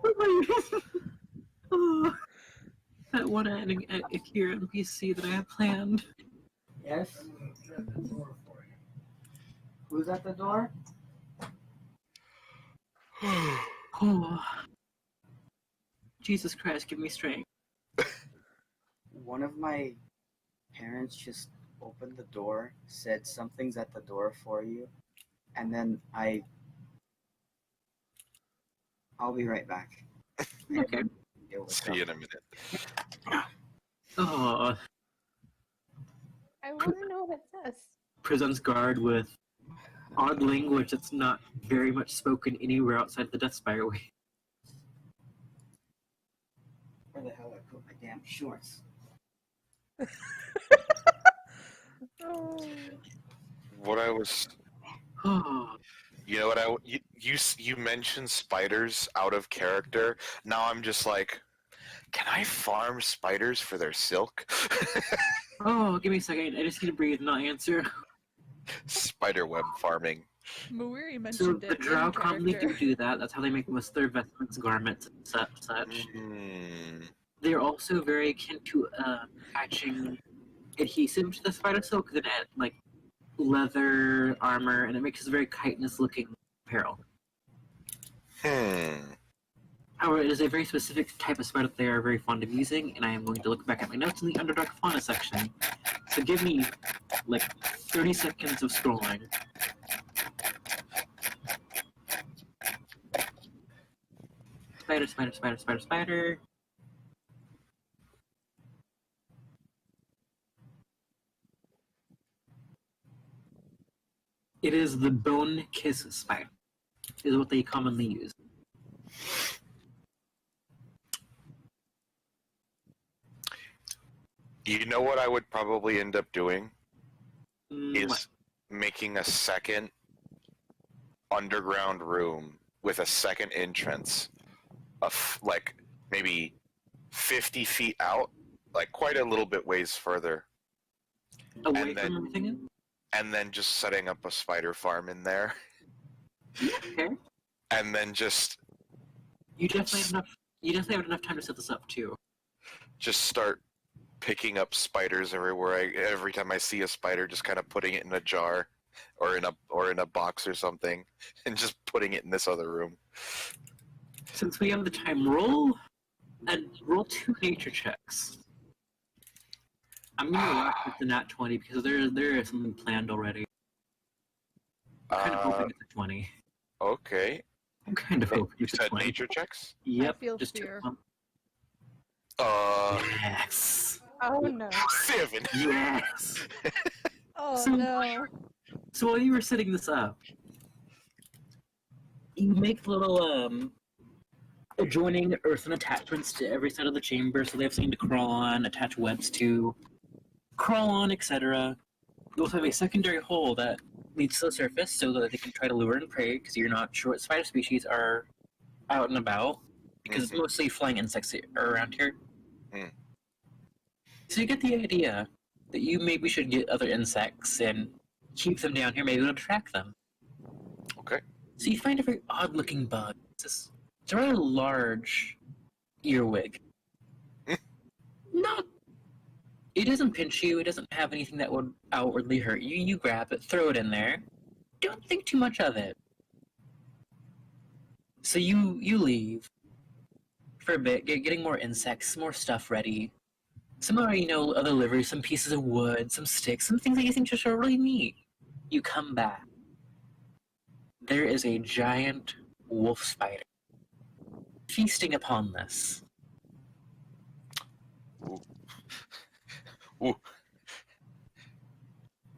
Oh my god. Oh. That one Akira NPC that I have planned. yes. Who's at the door? Oh. Jesus Christ, give me strength. One of my parents just opened the door, said something's at the door for you, and then I'll be right back. Okay. Deal with See you in a minute. Oh. I want to know what it says. Presents guard with odd language that's not very much spoken anywhere outside the Death Spire way. Where the hell I put my damn shorts? Oh. What I was, Oh. you know what you mentioned spiders out of character. Now I'm just like, can I farm spiders for their silk? Oh, give me a second. I just need to breathe and not answer. Spider web farming. Muiri So mentioned the it drow in commonly character. do that. That's how they make most of their vestments, garments, and such. Mm. They're also very akin to attaching adhesive to the spider silk that add like leather, armor, and it makes a very chitinous-looking apparel. However, it is a very specific type of spider that they are very fond of using, and I am going to look back at my notes in the Underdark Fauna section. So give me like 30 seconds of scrolling. Spider, spider, spider, spider, spider. It is the bone kiss spider, is what they commonly use. You know what I would probably end up doing What? is making a second underground room with a second entrance of like maybe 50 feet out, like quite a little bit ways further, Away and then- from everything? and then just setting up a spider farm in there, Okay. and then just You definitely have enough. You definitely have enough time to set this up too. start picking up spiders everywhere. Every time I see a spider, just kind of putting it in a jar or in a box or something, and just putting it in this other room. Since we have the time, roll 2 nature checks. I'm gonna laugh at the nat 20 because there is something planned already. I'm kind of hoping it's a 20. Okay. I'm kind of hoping You it's a said 20. nature checks? Yep, feel just fear. 2 of them. Yes. Oh no. 7. Yes. Oh So- no. So while you were setting this up, you make little adjoining earthen attachments to every side of the chamber, so they have something to crawl on, attach webs to, crawl on, etc. You also have a secondary hole that leads to the surface, so that they can try to lure and prey, because you're not sure what spider species are out and about, because it's mostly flying insects are around here. Mm. So you get the idea that you maybe should get other insects and keep them down here, maybe it'll attract them. Okay. So you find a very odd-looking bug. It's a rather large earwig. Not. It doesn't pinch you. It doesn't have anything that would outwardly hurt you. You grab it, throw it in there. Don't think too much of it. So you leave for a bit, getting more insects, more stuff ready. Some are, other liveries, some pieces of wood, some sticks, some things that you think just are really neat. You come back. There is a giant wolf spider feasting upon this. Ooh.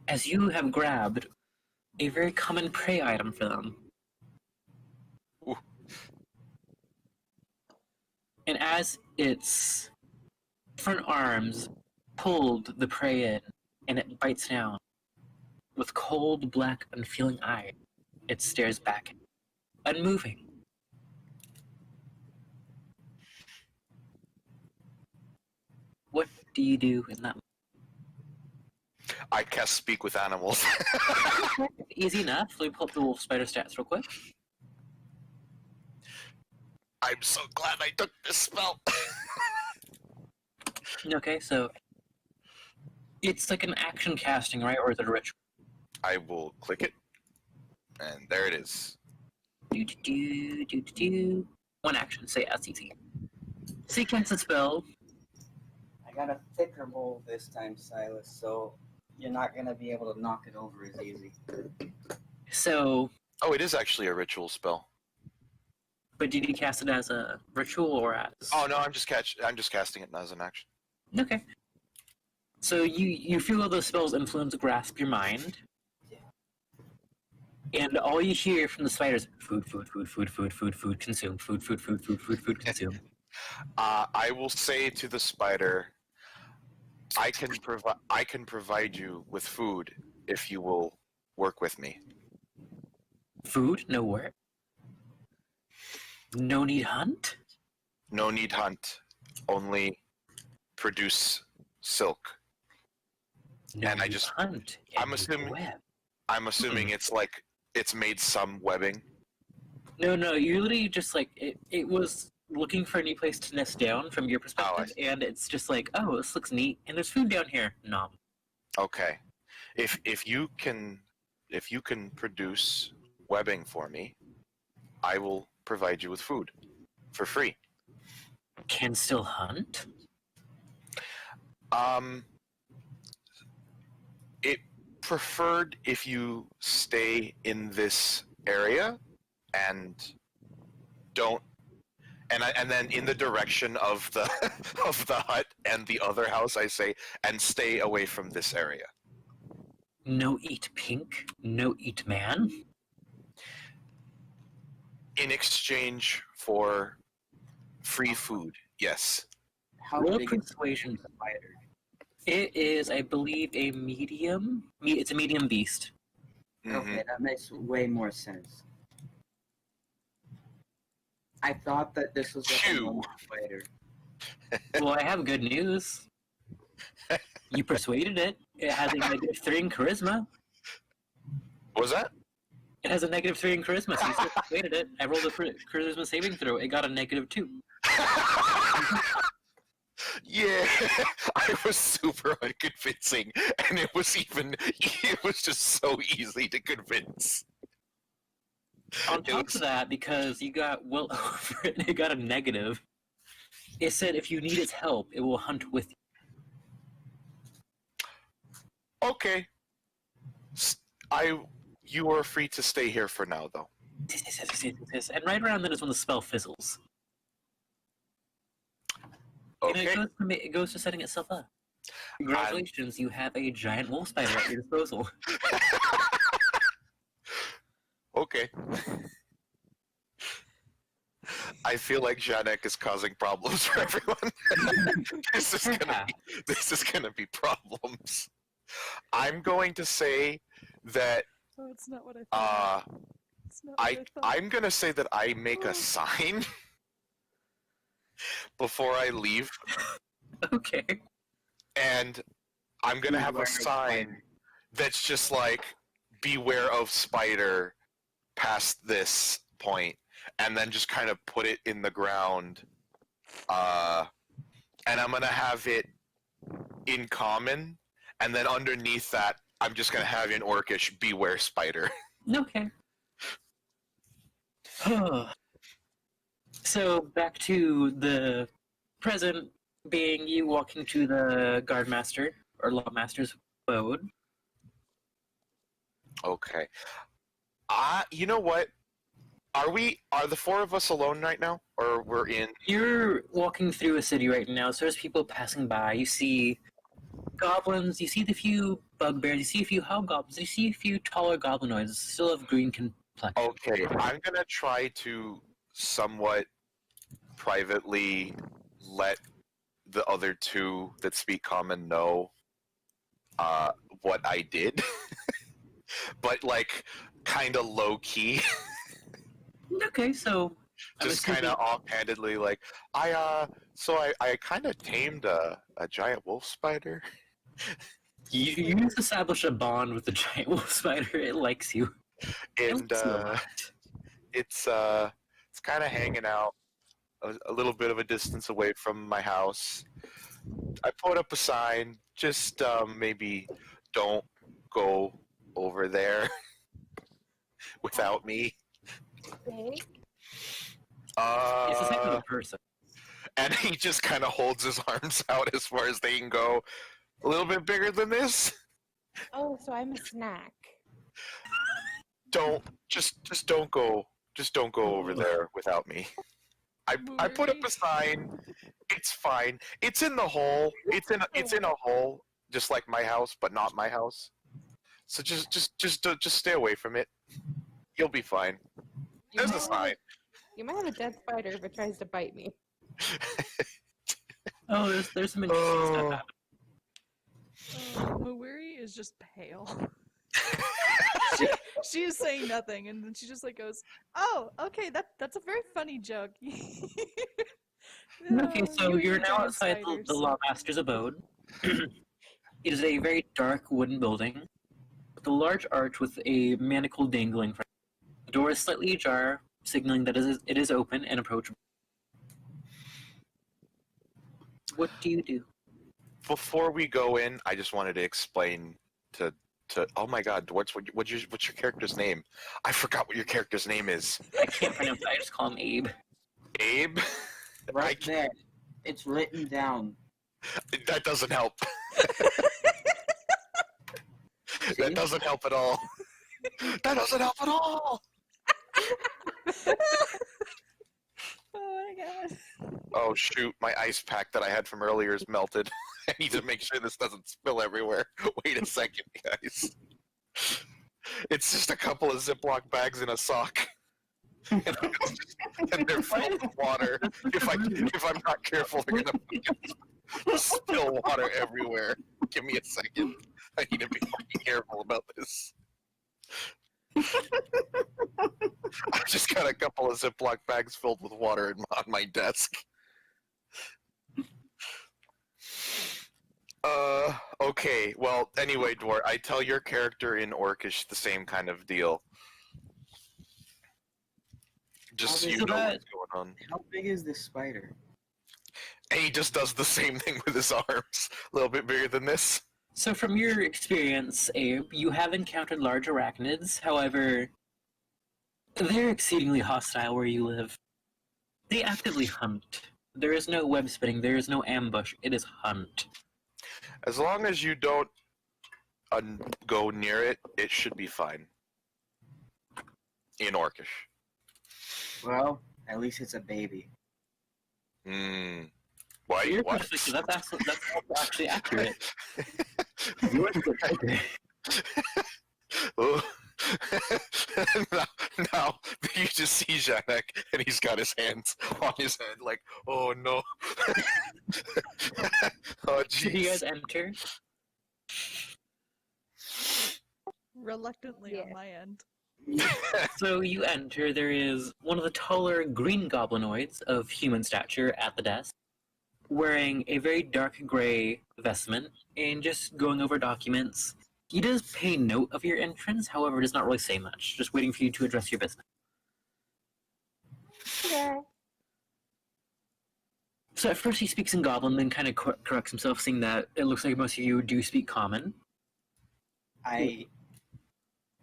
As you have grabbed a very common prey item for them. Ooh. And as its front arms pulled the prey in, and it bites down, with cold, black, unfeeling eye, it stares back, unmoving. What do you do in that I cast speak with animals. moment? Easy enough. Let me pull up the wolf spider stats real quick. I'm so glad I took this spell. Okay, so it's like an action casting, right? Or is it a ritual? I will click it, and there it is. Do. One action, say SCT. So you cast a spell. I got a thicker bowl this time, Silas, so you're not gonna be able to knock it over as easy. So, Oh, it is actually a ritual spell. but did you cast it as a ritual or as? Oh no, I'm just casting it as an action. Okay. So you feel all those spells influence grasp your mind. And all you hear from the spiders, food, consume, food, consume. I will say to the spider, I can provide you with food if you will work with me. Food, no work. No need hunt? No need hunt, only produce silk. No And I need just- hunt. I'm and assuming- web. I'm assuming it's made some webbing. No, you literally just it was looking for a new place to nest down from your perspective, and it's just like, oh, this looks neat, and there's food down here. Nom. Okay, if you can produce webbing for me, I will provide you with food for free. Can still hunt? It preferred if you stay in this area and don't, and then in the direction of the of the hut and the other house, I say, and stay away from this area. No eat pink, no eat man. In exchange for free food, yes. How Roll big is persuasion. the spider? It is, I believe, a medium. It's a medium beast. Mhm. Okay, that makes way more sense. I thought that this was like a Phew. normal spider. Well, I have good news. You persuaded it. It has a -3 in charisma. What was that? It has a -3 in charisma, so you still persuaded it. I rolled a charisma saving throw. It got a -2. Yeah, I was super unconvincing, and it was just so easy to convince. On It top was- of that, because you got well over it, and it got a negative. It said if you need its help, it will hunt with you. Okay. You are free to stay here for now, though. And right around then is when the spell fizzles. And Okay. it goes to setting itself up. Congratulations, you have a giant wolf spider at your disposal. Okay. I feel like Janek is causing problems for everyone. this is gonna be problems. I'm going to say that Oh, it's not what I thought. It's not what I thought. I'm gonna say that I make a sign before I leave, Okay. and I'm gonna have a sign that's just like beware of spider past this point, and then just kind of put it in the ground, and I'm gonna have it in common, and then underneath that I'm just gonna have in Orcish beware spider. Okay. So back to the present being you walking to the guardmaster or lawmaster's abode. Okay. You know what? Are the four of us alone right now? Or we're in You're walking through a city right now, so there's people passing by. You see goblins, you see the few bugbears, you see a few hobgoblins, you see a few taller goblinoids, still of green complexion. Okay, I'm gonna try to somewhat privately let the other two that speak common know what I did. But like kinda low key. Okay, so I'm Just kinda assuming- offhandedly like I kinda tamed a giant wolf spider. You just establish a bond with the giant wolf spider. It likes you. It And likes you a lot. it's kind of hanging out a little bit of a distance away from my house. I put up a sign, just maybe don't go over there without me. It's the same with a person. And he just kind of holds his arms out as far as they can go. A little bit bigger than this. Oh, so I'm a snack. Just don't go over there without me. I put up a sign. It's fine. It's in the hole. It's in a hole, just like my house, but not my house. So just stay away from it. You'll be fine. There's a sign. You might have a dead spider if it tries to bite me. Oh, there's some interesting stuff happening. Mawiri is just pale. she is saying nothing, and then she just like goes, "Oh, okay, that's a very funny joke." Okay, so You and you're your now giant outside spiders. the lawmaster's abode. It is a very dark wooden building with a large arch with a manacle dangling from it. The door is slightly ajar, signaling that it is open and approachable. What do you do? Before we go in, I just wanted to explain to oh my god, what's your character's name? I forgot what your character's name is. I can't pronounce it. I just call him Abe. Abe? Right there. It's written down. That doesn't help. That doesn't help at all. That doesn't help at all. Oh my god. Oh shoot, my ice pack that I had from earlier is melted. I need to make sure this doesn't spill everywhere. Wait a second, guys. It's just a couple of Ziploc bags in a sock. And they're filled with water. If I'm not careful, they're gonna fucking spill water everywhere. Give me a second. I need to be fucking careful about this. I've just got a couple of Ziploc bags filled with water on my desk. Okay. Well, anyway, Dwar, I tell your character in Orcish the same kind of deal. Just so How you big- know what's going on. How big is this spider? And he just does the same thing with his arms. A little bit bigger than this. So, from your experience, Abe, you have encountered large arachnids. However, They're exceedingly hostile where you live. They actively hunt. There is no web spinning, there is no ambush. It is hunt. As long as you don't go near it, it should be fine. In Orcish. Well, at least it's a baby. Why? Your What? perspective, that's actually accurate. Yours is accurate. Oh. now you just see Janek and he's got his hands on his head like, oh no. Oh Should you guys jeez. enter? Reluctantly on Yeah. my end. So you enter, there is one of the taller green goblinoids of human stature at the desk, wearing a very dark gray vestment and just going over documents. He does pay note of your entrance, however, does not really say much, just waiting for you to address your business. Okay. So at first he speaks in Goblin, then kind of corrects himself, saying that it looks like most of you do speak Common.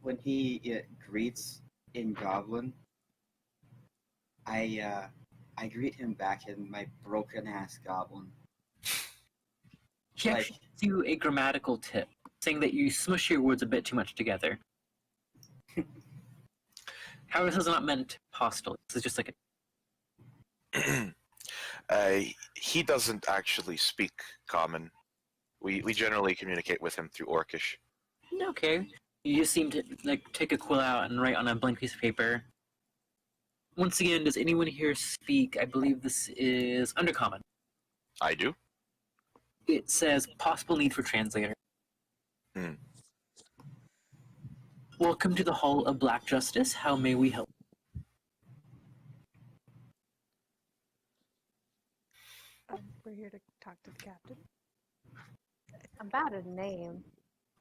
When he greets in Goblin, I greet him back in my broken ass Goblin. He actually gives you a grammatical tip, saying that you smush your words a bit too much together. However, this is not meant hostile. This is just like He doesn't actually speak Common. We generally communicate with him through Orcish. okay. You just seem to like take a quill out and write on a blank piece of paper. Once again, does anyone here speak? I believe this is Undercommon. I do. It says possible need for translator. Hmm. Welcome to the Hall of Black Justice. How may we help? We're here to talk to the captain. About a name.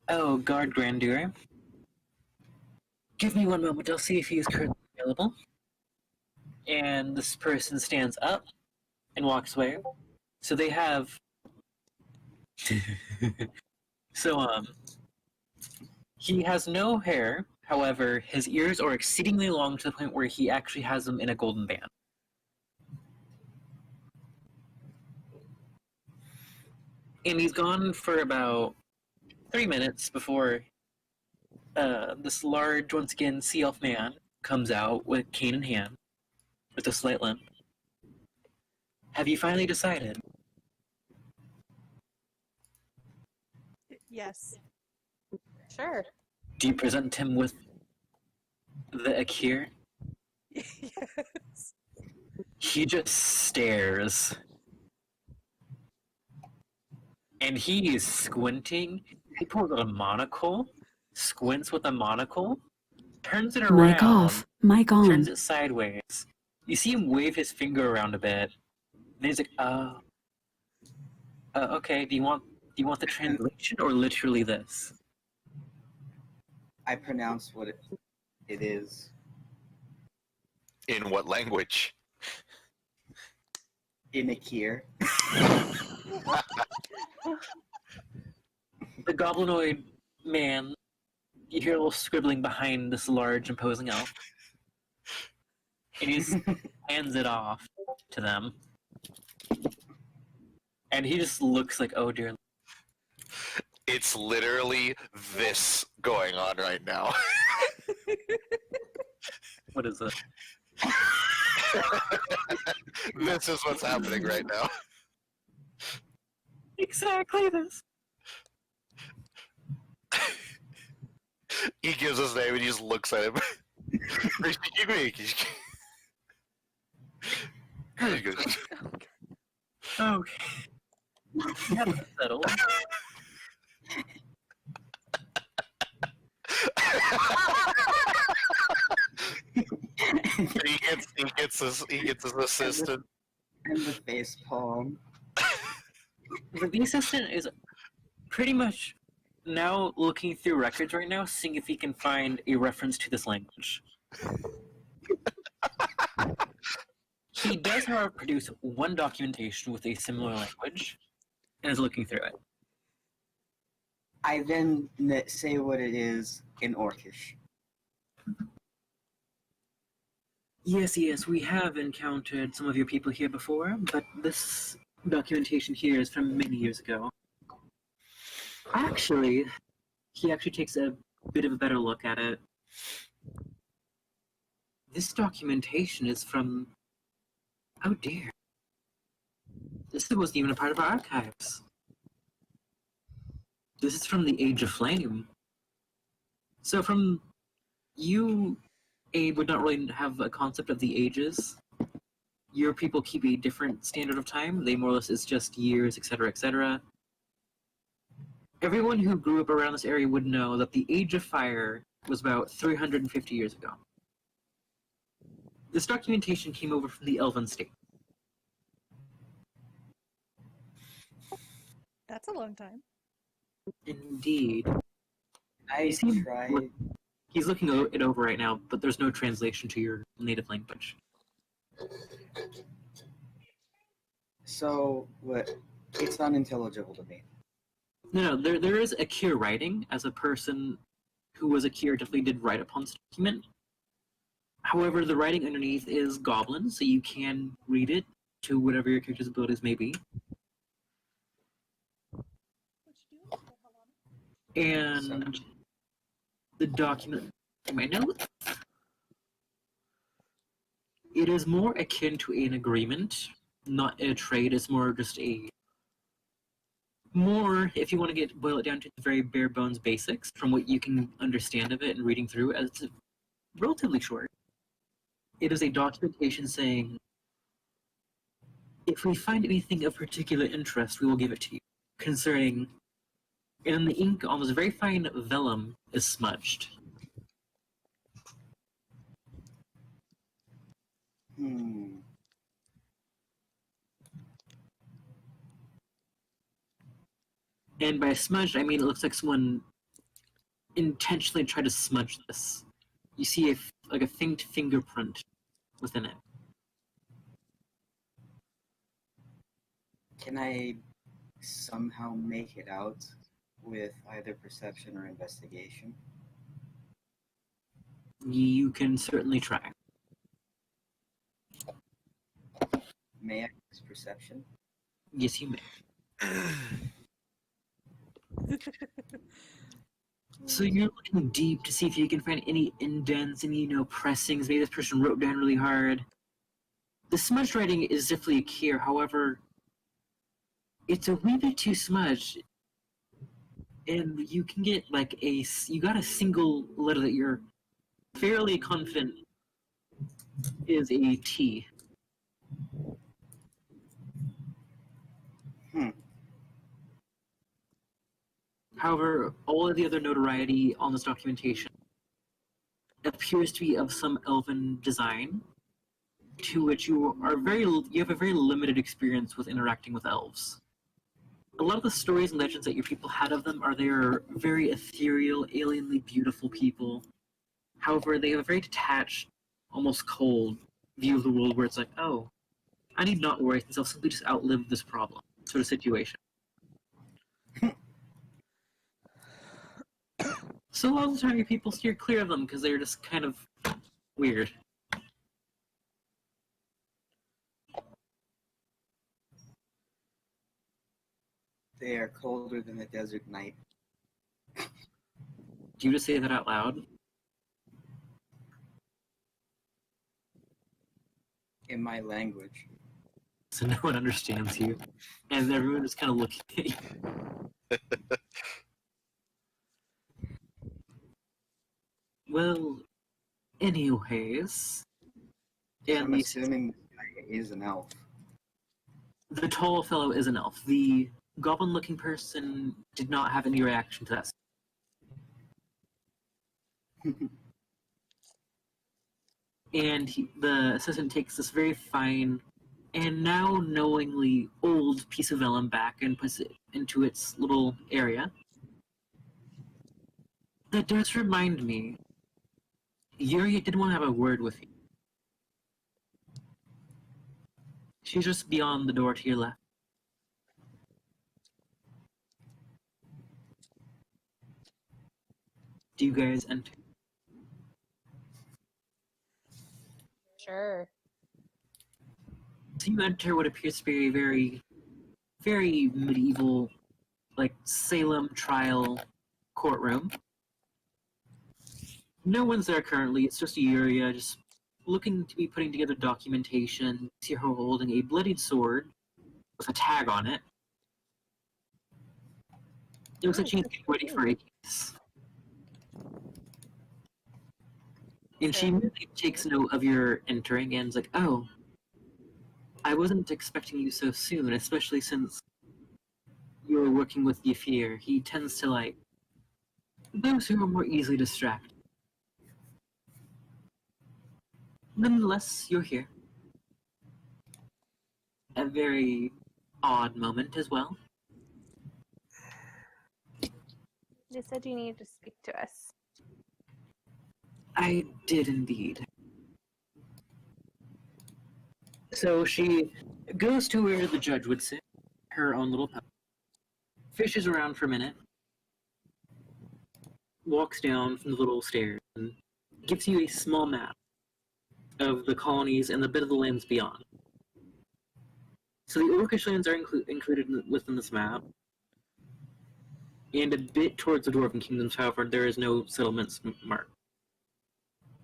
Oh, Guard Grandeur. Give me one moment. I'll see if he is currently available. And this person stands up and walks away. So they have. He has no hair. However, his ears are exceedingly long to the point where he actually has them in a golden band. And he's gone for about 3 minutes before this large, once again, sea elf man comes out with cane in hand, with a slight limp. Have you finally decided? Yes. Sure. Do you present him with the Akir? Yes. He just stares. And he is squinting. He pulls out a monocle, squints with a monocle, turns it around, Mic off. Mic on. turns it sideways. You see him wave his finger around a bit. And he's like, okay, do you want the translation or literally this? I pronounce what it is. In what language? In Akir. The goblinoid man, you hear a little scribbling behind this large, imposing elf. And he just hands it off to them. And he just looks like, oh dear. It's literally this going on right now. What is it? This is what's happening right now. Exactly this. He gives his name and he just looks at him. He goes, Okay. You have to settle. he gets his assistant. And the face palm. The assistant is pretty much now looking through records right now, seeing if he can find a reference to this language. He does, however, produce one documentation with a similar language, and is looking through it. I then say what it is in Orcish. Yes, we have encountered some of your people here before, but this documentation here is from many years ago. Actually, he actually takes a bit of a better look at it. This documentation is from... Oh dear. This wasn't even a part of our archives. This is from the Age of Flame. So from... You, Abe, would not really have a concept of the ages. Your people keep a different standard of time. They more or less is just years, etc., etc. Everyone who grew up around this area would know that the Age of Fire was about 350 years ago. This documentation came over from the Elven state. That's a long time. Indeed. I seem- tried. He's looking it over right now, but there's no translation to your native language. So what? It's unintelligible to me. No, there is a Kier writing. As a person who was a Kier, definitely did write upon this document. However, the writing underneath is Goblin, so you can read it to whatever your character's abilities may be. And the document, in my notes, it is more akin to an agreement, not a trade. It's more just a more, if you want to boil it down to the very bare bones basics, from what you can understand of it and reading through, as it's relatively short. It is a documentation saying, if we find anything of particular interest, we will give it to you. Concerning, and the ink on this very fine vellum is smudged. And by smudged, I mean it looks like someone intentionally tried to smudge this. You see like a faint fingerprint within it. Can I somehow make it out with either perception or investigation? You can certainly try. May I use perception? Yes, you may. So you're looking deep to see if you can find any indents, any, pressings. Maybe this person wrote down really hard. The smudged writing is definitely a Kier, however, it's a wee bit too smudged. And you can get you got a single letter that you're fairly confident is a T. However, all of the other notoriety on this documentation appears to be of some elven design, to which you have a very limited experience with interacting with elves. A lot of the stories and legends that your people had of them are they're very ethereal, alienly beautiful people. However, they have a very detached, almost cold view of the world where it's like, oh, I need not worry since I'll simply just outlive this problem sort of situation. So a lot of the time your people steer clear of them because they're just kind of weird. They are colder than the desert night. Do you just say that out loud? In my language. So no one understands you. And everyone is kind of looking at you. Well, anyways. I'm assuming this guy is an elf. The tall fellow is an elf. The goblin-looking person did not have any reaction to that. And the assistant takes this very fine and now knowingly old piece of vellum back and puts it into its little area. That does remind me, Yuri did want to have a word with you. She's just beyond the door to your left. Do you guys enter? sure. So you enter what appears to be a very, very medieval, like Salem trial courtroom. No one's there currently. It's just Yuria, just looking to be putting together documentation. You see her holding a bloodied sword with a tag on it. It looks like she's getting ready for a case. And she immediately takes note of your entering and is like, oh, I wasn't expecting you so soon, especially since you were working with Yafir. He tends to like those who are more easily distracted. Nonetheless, you're here. A very odd moment as well. They said you needed to speak to us. I did indeed. So she goes to where the judge would sit, her own little pub, fishes around for a minute, walks down from the little stairs, and gives you a small map of the colonies and a bit of the lands beyond. So the Orcish lands are included within this map, and a bit towards the Dwarven Kingdoms, however, there is no settlements marked.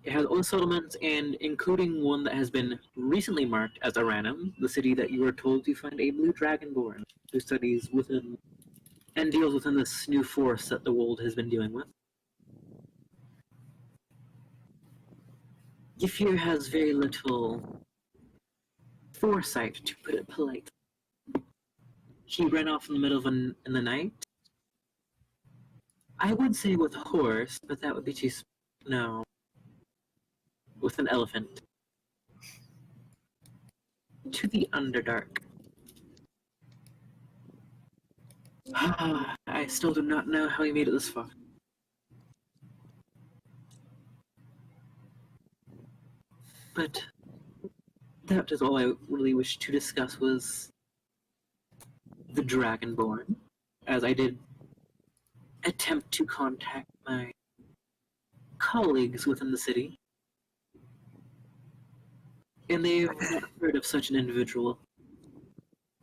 It has all the settlements, and including one that has been recently marked as Aranum, the city that you were told to find a blue dragonborn who studies within and deals within this new force that the world has been dealing with. Yafir has very little foresight, to put it politely. He ran off in the middle of in the night. I would say with a horse, but that would be too no. With an elephant. To the Underdark. I still do not know how he made it this far. But that is all I really wish to discuss was the Dragonborn, as I did attempt to contact my colleagues within the city. And they have not heard of such an individual,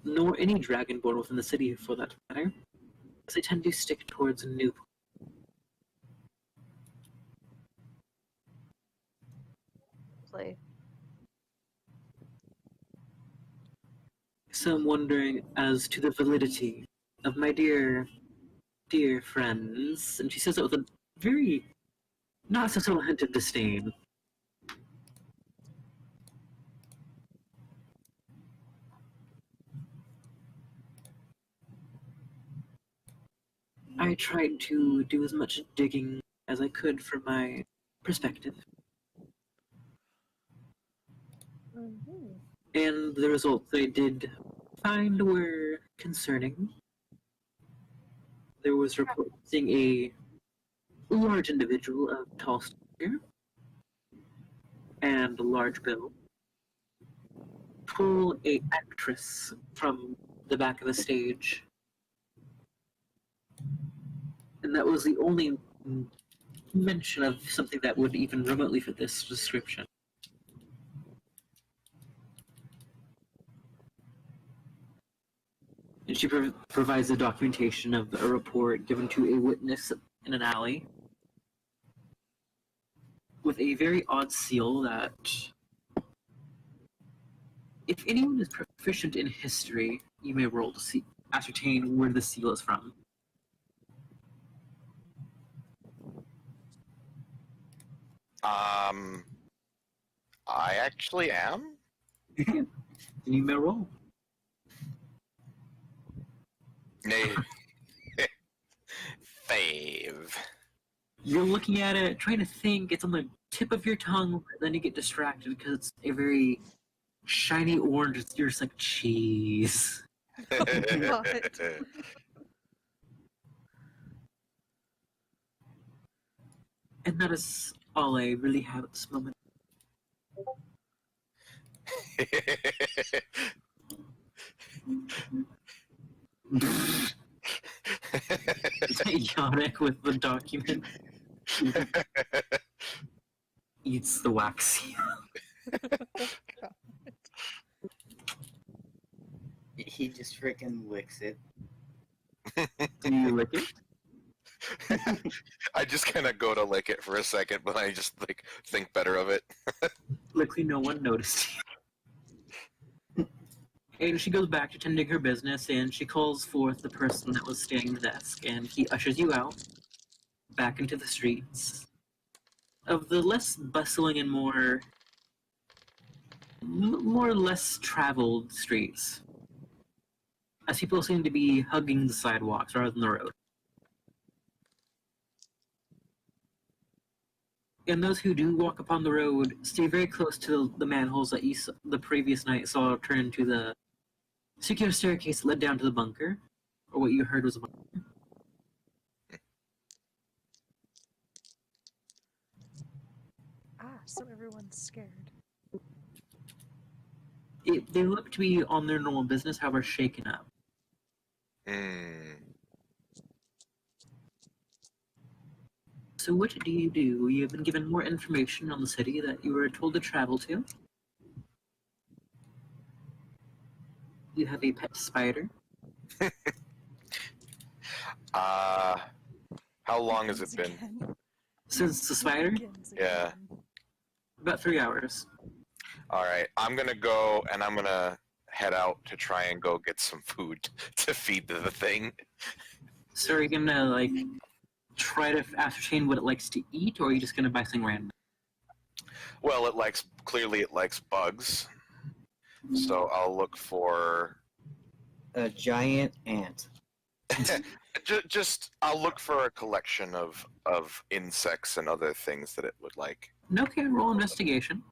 nor any Dragonborn within the city for that matter, as they tend to stick towards new. Play. So I'm wondering as to the validity of my dear friends, and she says it with a very not so subtle hint of disdain. I tried to do as much digging as I could from my perspective. Mm-hmm. And the results I did find were concerning. There was reports seeing a large individual of tall stature and a large build pull a actress from the back of the stage. And that was the only mention of something that would even remotely fit this description. And she provides the documentation of a report given to a witness in an alley with a very odd seal that, if anyone is proficient in history, you may roll to ascertain where the seal is from. I actually am. You may roll. Nay. Fave. You're looking at it, trying to think, it's on the tip of your tongue, then you get distracted because it's a very shiny orange. You're just like, cheese. What? And that is all I really have at this moment. Yannick with the document eats the wax seal. He just freaking licks it. Do you lick it? I just kind of go to lick it for a second, but I just like think better of it. Luckily, no one noticed. And she goes back to tending her business, and she calls forth the person that was standing at the desk, and he ushers you out, back into the streets of the less bustling and more less traveled streets, as people seem to be hugging the sidewalks rather than the road. And those who do walk upon the road stay very close to the manholes that you the previous night saw turn into the secure staircase that led down to the bunker, or what you heard was a bunker. Ah, so everyone's scared. They look to be on their normal business, however shaken up. Hmm. So what do? You have been given more information on the city that you were told to travel to. You have a pet spider. How long has it Begins been? again. Since the spider? Begins Yeah. again. About 3 hours. All right, I'm gonna go and I'm gonna head out to try and go get some food to feed the thing. So are you gonna like try to ascertain what it likes to eat, or are you just gonna buy something random? Well, it likes bugs, so I'll look for A giant ant. just I'll look for a collection of insects and other things that it would like. Okay, roll investigation.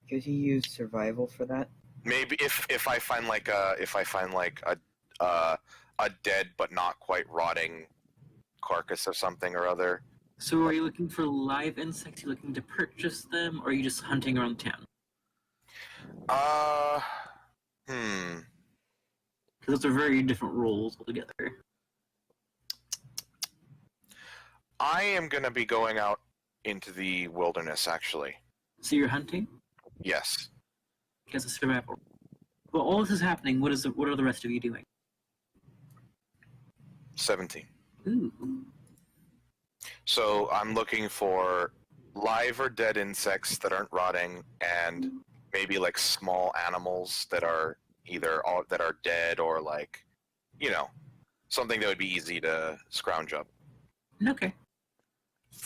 Could you use survival for that? Maybe if I find like a dead but not quite rotting carcass of something or other. So are you looking for live insects? Are you looking to purchase them, or are you just hunting around town? Because those are very different roles altogether. I am gonna be going out into the wilderness actually. So you're hunting? Yes. Because of survival. Well, all this is happening. What are the rest of you doing? 17. Ooh. So I'm looking for live or dead insects that aren't rotting, and maybe like small animals that are that are dead or like, something that would be easy to scrounge up. Okay.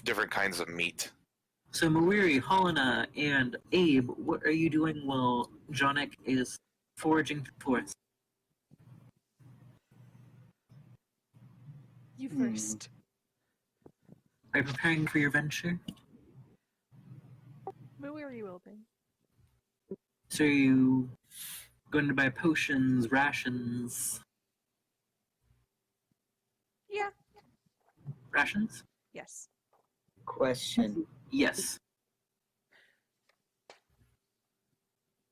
Different kinds of meat. So Mawiri, Helena, and Abe, what are you doing while Jonik is foraging through the forest? You first. Are you preparing for your venture? Where you will be. So are you going to buy potions, rations? Yeah. Rations? Yes. Question. Yes.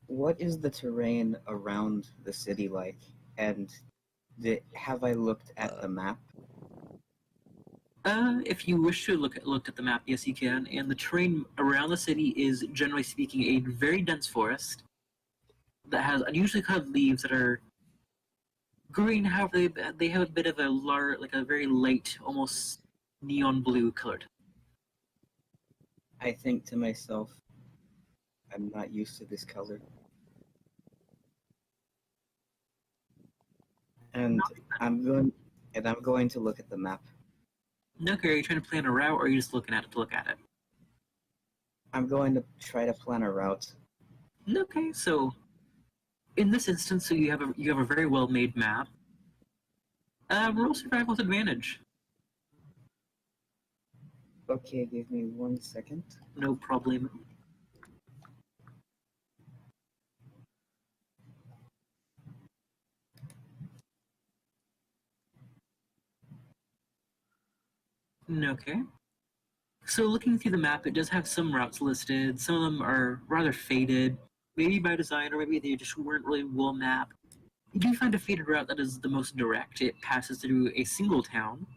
What is the terrain around the city like? And have I looked at the map? If you wish to look at the map, yes, you can. And the terrain around the city is, generally speaking, a very dense forest that has unusually colored leaves that are green. However, they have a bit of a very light, almost neon blue colored. I think to myself, I'm not used to this color. And I'm going to look at the map. Okay, are you trying to plan a route, or are you just looking at it to look at it? I'm going to try to plan a route. Okay, so in this instance, so you have a very well made map. Roll survival with advantage. Okay, give me 1 second. No problem. Okay. So looking through the map, it does have some routes listed. Some of them are rather faded, maybe by design, or maybe they just weren't really well mapped. You do find a faded route that is the most direct. It passes through a single town,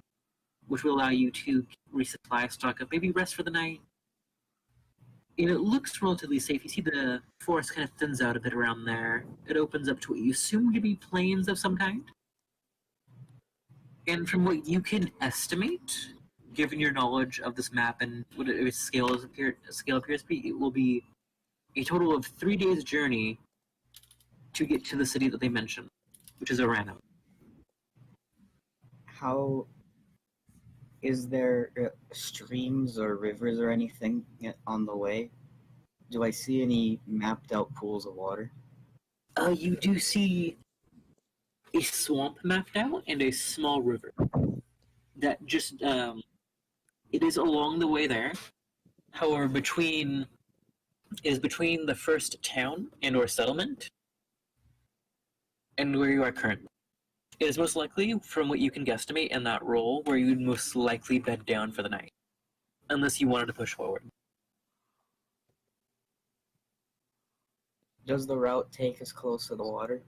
which will allow you to resupply, stock up, maybe rest for the night. And it looks relatively safe. You see the forest kind of thins out a bit around there. It opens up to what you assume to be plains of some kind. And from what you can estimate, given your knowledge of this map and what its scale appears to be, it will be a total of 3 days' journey to get to the city that they mentioned, which is Orano. How is there streams or rivers or anything on the way? Do I see any mapped out pools of water? You do see a swamp mapped out and a small river that just it is along the way there. However, between the first town and or settlement and where you are currently. It is most likely, from what you can guesstimate in that role, where you would most likely bed down for the night, unless you wanted to push forward. Does the route take us close to the water?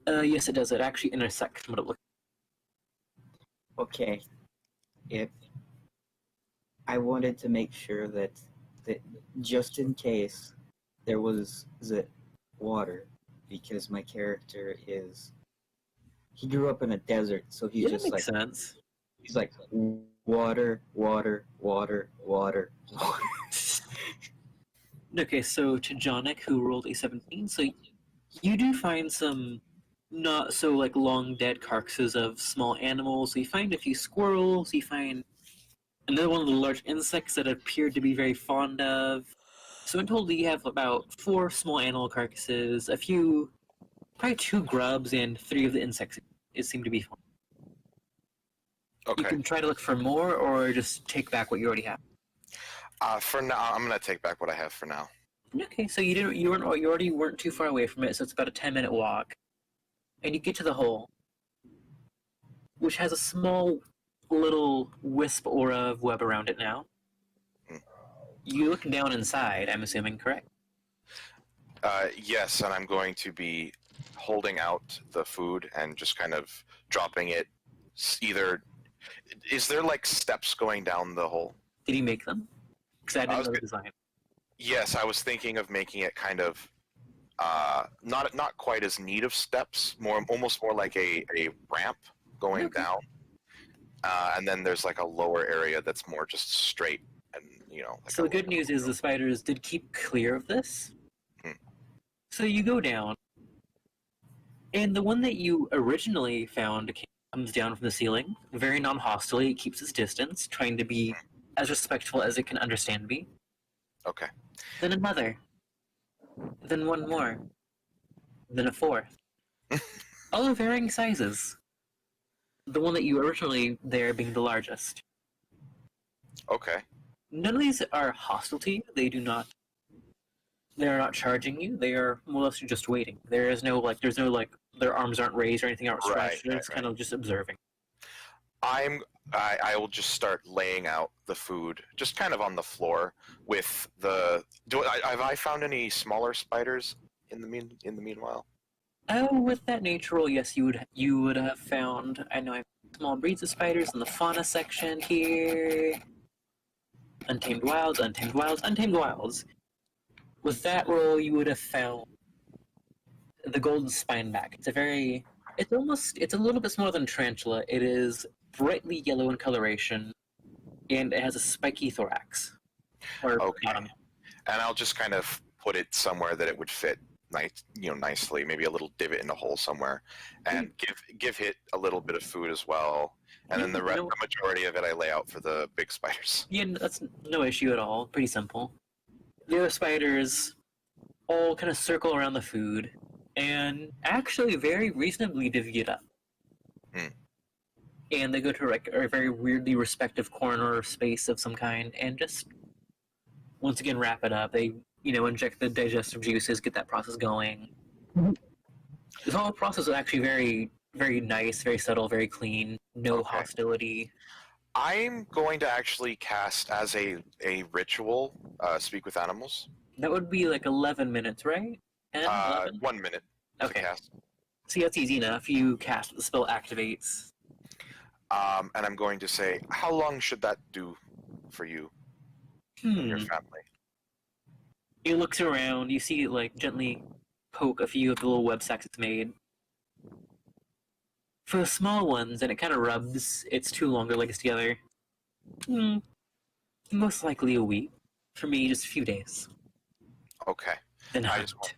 Yes, it does. It actually intersects from what it looks. Okay. If I wanted to make sure that just in case there was the water, because my character he grew up in a desert, so he's Yeah, just that like makes sense. he's like water, water, water, water, water. Okay, so to Jonic, who rolled a 17, so you do find some not so like long dead carcasses of small animals. So you find a few squirrels. You find another one of the large insects that appeared to be very fond of. So in total, you have about 4 small animal carcasses, a few, probably 2 grubs, and 3 of the insects. It seemed to be fun. You Okay. can try to look for more, or just take back what you already have. For now, I'm gonna take back what I have for now. Okay, so you already weren't too far away from it, so it's about a 10-minute walk, and you get to the hole, which has a small little wisp aura of web around it now. Hmm. You look down inside, I'm assuming, correct? Yes, and I'm going to be holding out the food and just kind of dropping it. Either is there like steps going down the hole? Did he make them? Because I I didn't was know the good. design. Yes, I was thinking of making it kind of not quite as neat of steps, almost more like a ramp going Okay. down, and then there's like a lower area that's more just straight and Like So the good news is the spiders did keep clear of this. Hmm. So you go down, and the one that you originally found comes down from the ceiling, very non-hostily. It keeps its distance, trying to be as respectful as it can understand be. Okay. Then another. Then one more. Then a fourth. All of varying sizes. The one that you originally there being the largest. Okay. None of these are hostile to you. They are not charging you. They are more or less just waiting. There's no their arms aren't raised or anything outstretched. Right, It's kind of just observing. I will just start laying out the food, just kind of on the floor with the. Have I found any smaller spiders in the meanwhile? Oh, with that nature roll, yes, you would have found. I know I have small breeds of spiders in the fauna section here. Untamed wilds, untamed wilds, untamed wilds. With that roll, you would have found the golden spineback. It's a little bit smaller than tarantula. It is brightly yellow in coloration, and it has a spiky thorax. Or Okay. bottom. And I'll just kind of put it somewhere that it would fit nicely, maybe a little divot in a hole somewhere, and give it a little bit of food as well. And then the majority of it I lay out for the big spiders. Yeah, that's no issue at all. Pretty simple. The other spiders all kind of circle around the food and actually very reasonably divvy it up. Hmm. And they go to a very weirdly respective corner or space of some kind and just once again wrap it up. They, inject the digestive juices, get that process going. This whole process is actually very, very nice, very subtle, very clean, no Okay. hostility. I'm going to actually cast as a ritual, speak with animals. That would be like 11 minutes, right? 10, 11? 1 minute to Okay. cast. See, that's easy enough. You cast it, the spell activates. And I'm going to say, how long should that do for you and your family? It looks around. You see it like gently poke a few of the little web sacks it's made. For the small ones, and it kind of rubs its two longer legs together. Most likely a week. For me, just a few days. Okay. Then I hunt.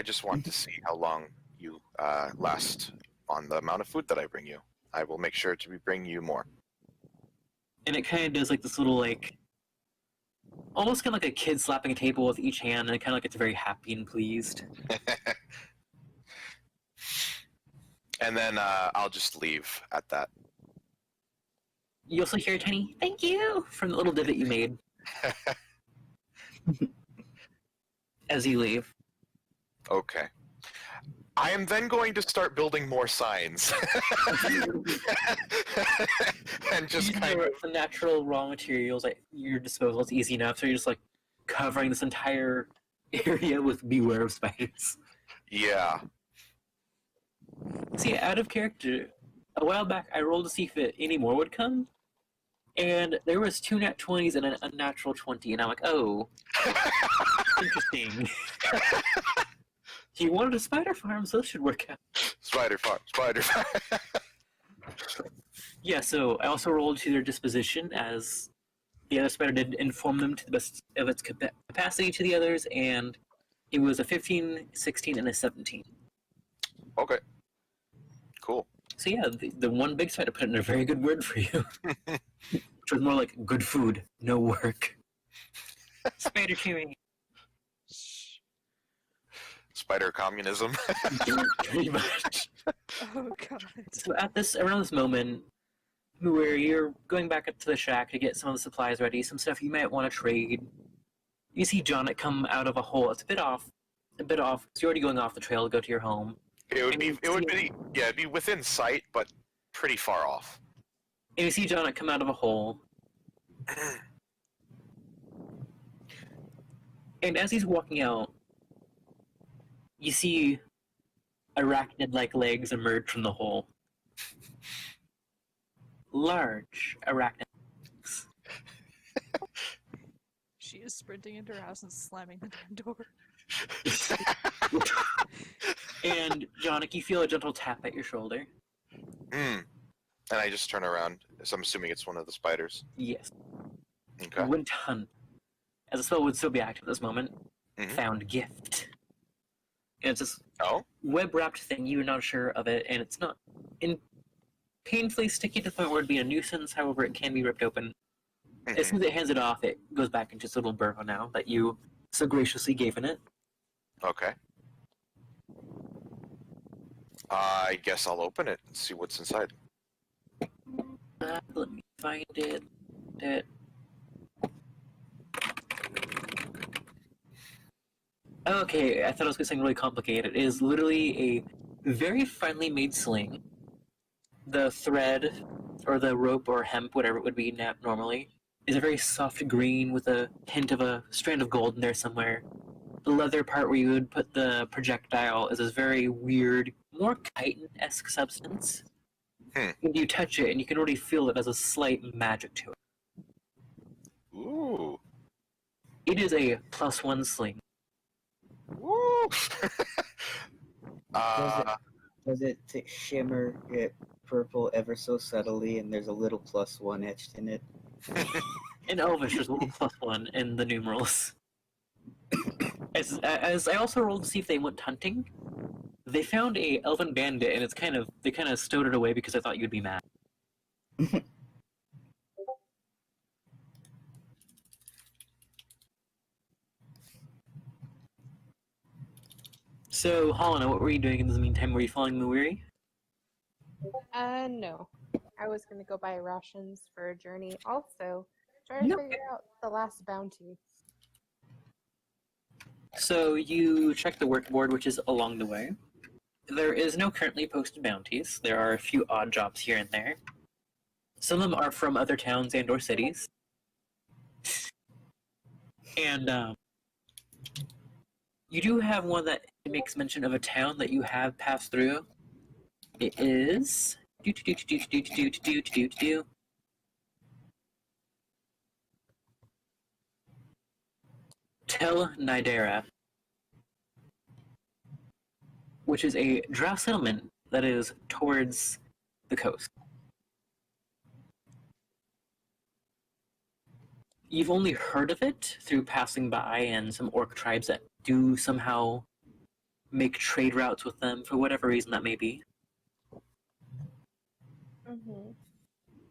just want to see how long you last on the amount of food that I bring you. I will make sure to bring you more. And it kind of does like this little like, almost kind of like a kid slapping a table with each hand, and it kind of like gets very happy and pleased. And then I'll just leave at that. You also hear a tiny "thank you" from the little divot you made as you leave. Okay. I am then going to start building more signs. And just Using kind of... the natural raw materials at your disposal, it's easy enough. So you're just like covering this entire area with beware of spiders. Yeah. See, out of character, a while back I rolled to see if any more would come, and there was 2 nat 20s and an unnatural 20, and I'm like, oh, interesting. He wanted a spider farm, so this should work out. Spider farm. Yeah, so I also rolled to their disposition, as the other spider did inform them to the best of its capacity to the others, and it was a 15, 16, and a 17. Okay. Cool. So yeah, the one big spider put in a very good word for you. Which was more like good food, no work. Spider chewing. Spider communism. Pretty much. Oh god. So around this moment, where you're going back up to the shack to get some of the supplies ready, some stuff you might want to trade, you see Jonnet come out of a hole. It's a bit off. So you're already going off the trail to go to your home. It'd be within sight, but pretty far off. And you see Jonnet come out of a hole. And as he's walking out, you see arachnid-like legs emerge from the hole. Large arachnid legs. She is sprinting into her house and slamming the damn door. And, Jonik, you feel a gentle tap at your shoulder. And I just turn around, so I'm assuming it's one of the spiders. Yes. Okay. Wouldn't hunt, as the spell would still be active at this moment. Mhm. Found gift. And it's this Oh? web-wrapped thing, you're not sure of it, and it's not painfully sticky to the point where it'd be a nuisance, however it can be ripped open. As soon as it hands it off, it goes back into its little burrow now that you so graciously gave in it. Okay. I guess I'll open it and see what's inside. Let me find it. Okay, I thought it was going to something really complicated. It is literally a very finely made sling. The thread, or the rope or hemp, whatever it would be normally, is a very soft green with a hint of a strand of gold in there somewhere. The leather part where you would put the projectile is this very weird, more chitin-esque substance. And you touch it, and you can already feel it has a slight magic to it. Ooh. It is a +1 sling. Ooh. Does it shimmer it purple ever so subtly, and there's a little +1 etched in it? In Elvish, there's a little +1 in the numerals. As I also rolled to see if they went hunting, they found a elven bandit, and they kind of stowed it away because I thought you'd be mad. So, Helena, what were you doing in the meantime? Were you following Muiri? No. I was gonna go buy rations for a journey. Also, trying to figure out the last bounty. So you check the workboard, which is along the way. There is no currently posted bounties. There are a few odd jobs here and there. Some of them are from other towns and or cities. And you do have one that makes mention of a town that you have passed through. It is Tel Nidera, which is a drow settlement that is towards the coast. You've only heard of it through passing by and some orc tribes that do somehow make trade routes with them for whatever reason that may be.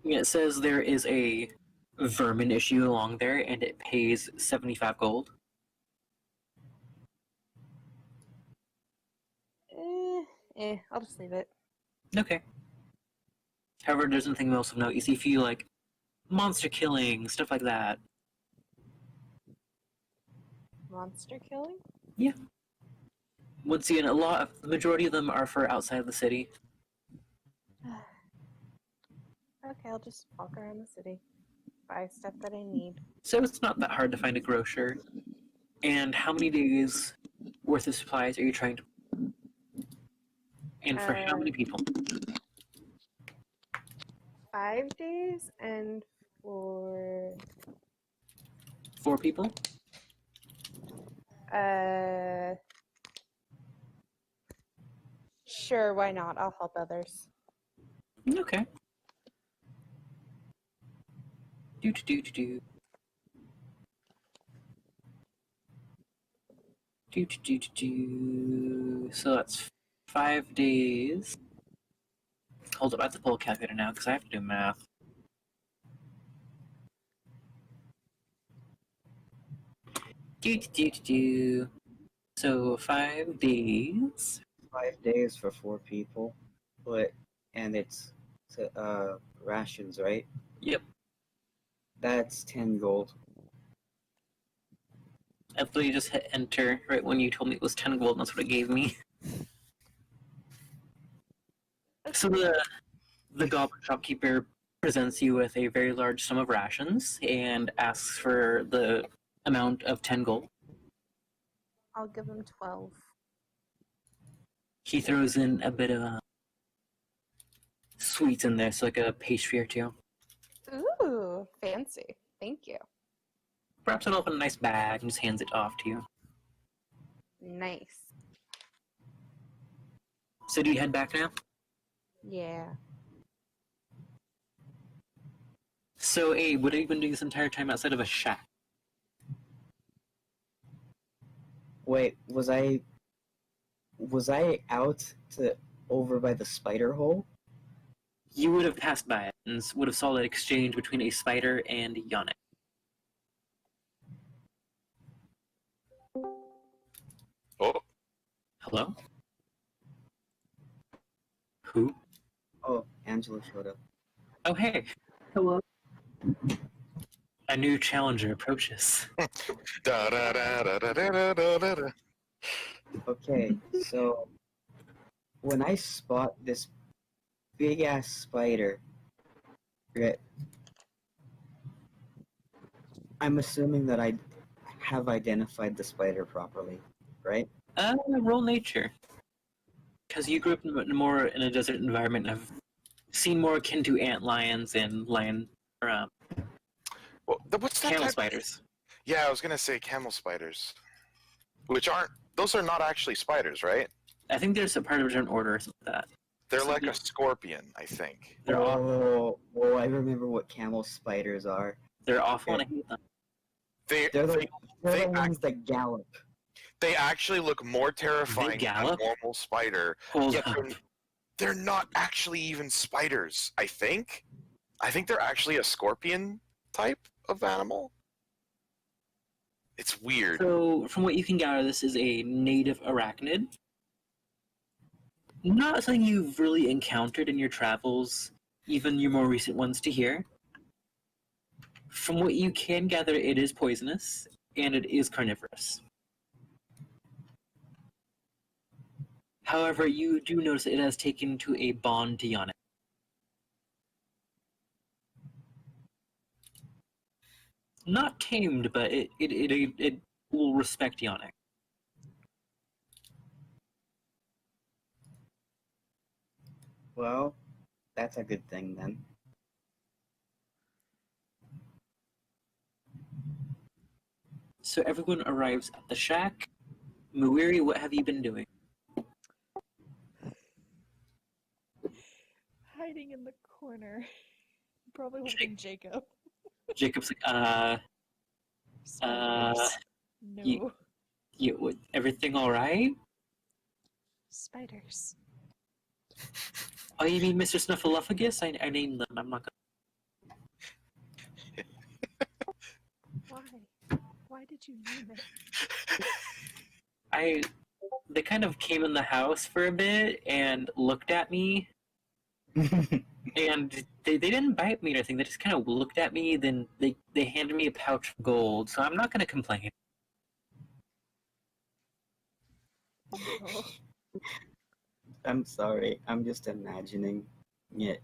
It says there is a vermin issue along there and it pays 75 gold. I'll just leave it. Okay. However, there's nothing else of note. You see a few, like, monster killing, stuff like that. Monster killing? Once again, the majority of them are for outside of the city. Okay, I'll just walk around the city. Buy stuff that I need. So it's not that hard to find a grocer. And how many days worth of supplies are you trying to... And for how many people? 5 days and for 4 people? Sure, why not? I'll help others. Okay. Do. So that's 5 days. Hold up, I have to pull a calculator now because I have to do math. Do. So 5 days. 5 days for 4 people, and it's rations, right? Yep. That's 10 gold. I literally just hit enter right when you told me it was 10 gold, and that's what it gave me. So the goblin shopkeeper presents you with a very large sum of rations and asks for the amount of 10 gold. I'll give him 12. He throws in a bit of sweets in there, so like a pastry or two. Ooh, fancy. Thank you. Wraps it up in a nice bag and just hands it off to you. Nice. So do you head back now? Yeah. So Abe, what have you been doing this entire time outside of a shack? Wait, was I out to over by the spider hole? You would have passed by it and would have saw that exchange between a spider and Yannick. Oh, Hello? Who? Oh, Angela showed up. Oh, hey. Hello. A new challenger approaches. da da da da da da da da da. Okay, so when I spot this big ass spider, right, I'm assuming that I have identified the spider properly, right? Roll nature. Because you grew up more in a desert environment and have seen more akin to ant lions and Well, what's that camel type- spiders. Yeah, I was gonna say camel spiders, which aren't. Those are not actually spiders, right? I think there's a part of a different order or something like that. They're like a scorpion, I think. They're awful. Oh, I remember what camel spiders are. They're awful and I hate them. They They're the they ones that gallop. they actually look more terrifying than a gallop? normal spider. Hold Yet up. they're not actually even spiders. I think they're actually a scorpion type of animal. It's weird. So, from what you can gather, this is a native arachnid. Not something you've really encountered in your travels, even your more recent ones to here. From what you can gather, it is poisonous, and it is carnivorous. However, you do notice it has taken to a bond to Yannick. Not tamed, but it will respect Yannick. Well, that's a good thing then. So everyone arrives at the shack. Muiri, what have you been doing? Hiding in the corner. Probably holding Jacob. Jacob's like, Spiders. No. everything all right? Spiders. Oh, you mean Mr. Snuffleupagus? I named them. I'm not Why? Why did you name it? They kind of came in the house for a bit and looked at me, and they didn't bite me or anything. They just kind of looked at me. Then they handed me a pouch of gold. So I'm not gonna complain. Oh. I'm sorry. I'm just imagining it.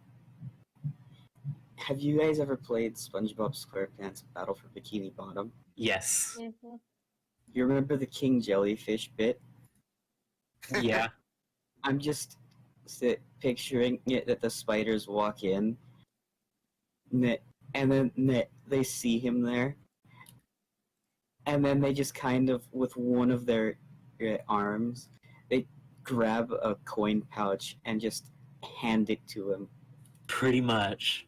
Have you guys ever played SpongeBob SquarePants Battle for Bikini Bottom? Yes. You remember the King Jellyfish bit? Yeah. I'm just picturing it that the spiders walk in, and then they see him there, and then they just kind of, with one of their arms, they grab a coin pouch and just hand it to him. Pretty much.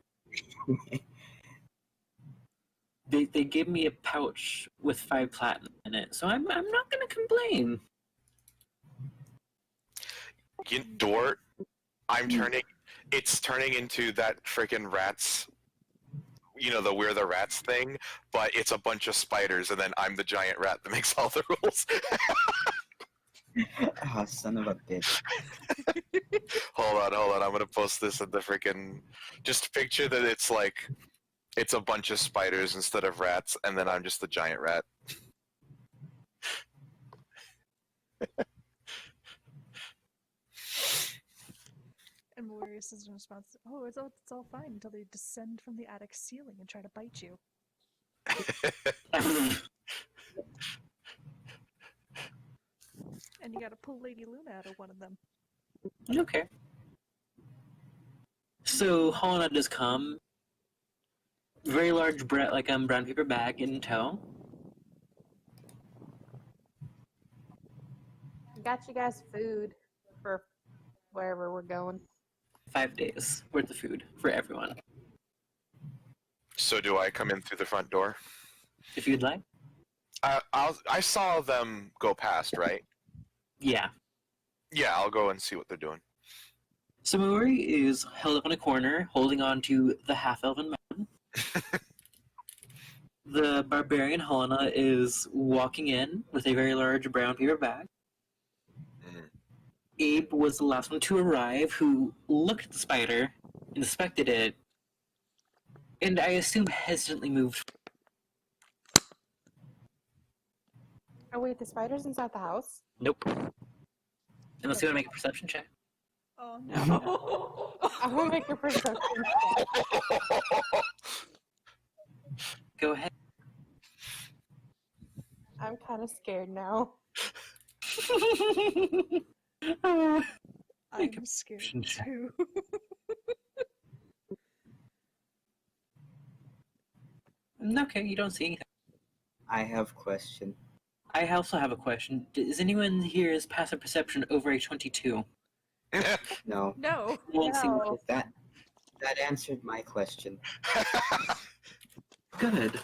They gave me a pouch with 5 platinum in it, so I'm not gonna complain. Dort, it's turning into that freaking rats, the We're the Rats thing, but it's a bunch of spiders, and then I'm the giant rat that makes all the rules. Ah, son of a bitch. Hold on, I'm gonna post this in the freaking, just picture that it's a bunch of spiders instead of rats, and then I'm just the giant rat. And Malarius is in response, oh, it's all fine until they descend from the attic ceiling and try to bite you. And you gotta pull Lady Luna out of one of them. Okay. So Hollow Knight does come. Very large brown paper bag in tow. Got you guys food for wherever we're going. 5 days worth of food for everyone, So do I come in through the front door? if you'd like. I saw them go past, right? Yeah. Yeah, I'll go and see what they're doing. So Muiri is held up in a corner, holding on to the half-elven man. The barbarian Helena is walking in with a very large brown paper bag. Mhm. Abe was the last one to arrive, who looked at the spider, inspected it, and I assume hesitantly moved. Oh wait, the spider's inside the house? Nope. Unless you want to make a perception check. Oh no. I'm gonna make a perception check. Go ahead. I'm kind of scared now. I'm scared perception check. too. Okay, you don't see anything. I have question. I also have a question. Is anyone here's passive perception over a 22? No, No. Won't see No. that answered my question. Good.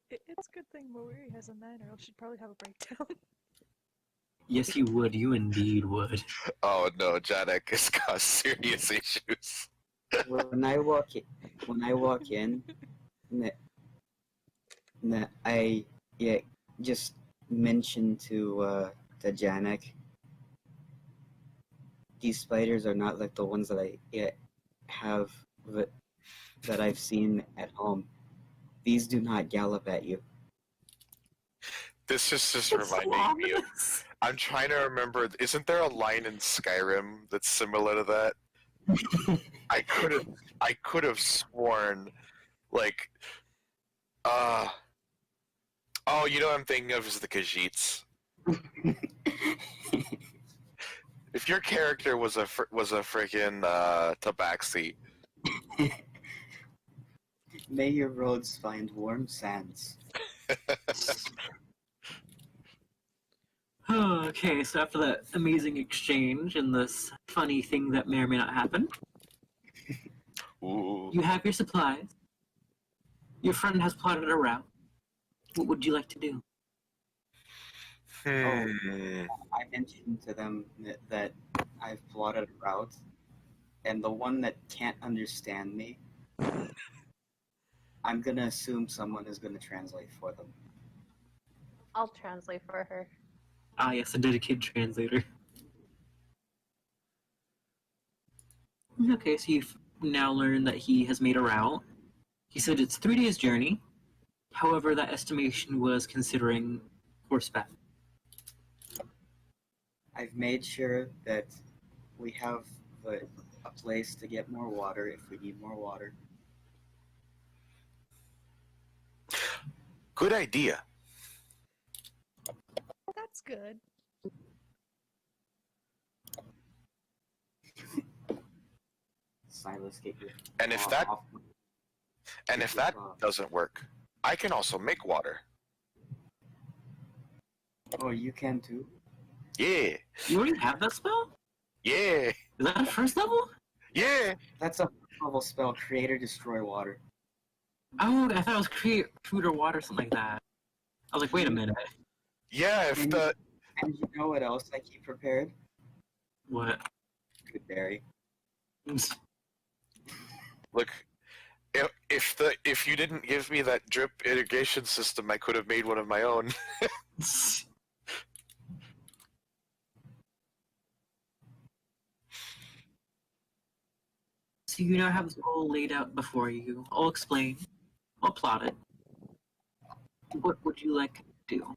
It's a good thing Maori has a 9 or else she'd probably have a breakdown. Yes, you would. You indeed would. Oh no, Janek has got serious issues. When I walk in, I just mention to Janek, these spiders are not like the ones that I have that I've seen at home. These do not gallop at you. This is just reminding me of. I'm trying to remember. Isn't there a line in Skyrim that's similar to that? I could have sworn, like, oh, you know what I'm thinking of is the Khajiits. If your character was a freaking tabaxi, May your roads find warm sands. Okay, so after that amazing exchange and this funny thing that may or may not happen, Ooh. you have your supplies. Your friend has plotted a route. What would you like to do? Hmm. I mentioned to them that I've plotted a route, and the one that can't understand me, I'm gonna assume someone is gonna translate for them. I'll translate for her. Ah, yes, a dedicated translator. Okay, so you've now learned that he has made a route. He said it's 3 days' journey. However, that estimation was considering horseback. I've made sure that we have a place to get more water if we need more water. Good idea. That's good. Silas, get your And if paw that off. and if that doesn't work, I can also make water. Oh, you can too. Yeah. You already have that spell? Yeah. Is that a first level? Yeah. That's a level spell. Create or destroy water. Oh, I thought it was create food or water, something like that. I was like, wait a minute. Yeah, if the And you know what else I keep prepared? What? Good berry. look if you didn't give me that drip irrigation system, I could have made one of my own. So you now have this all laid out before you. I'll explain. I'll plot it. What would you like to do?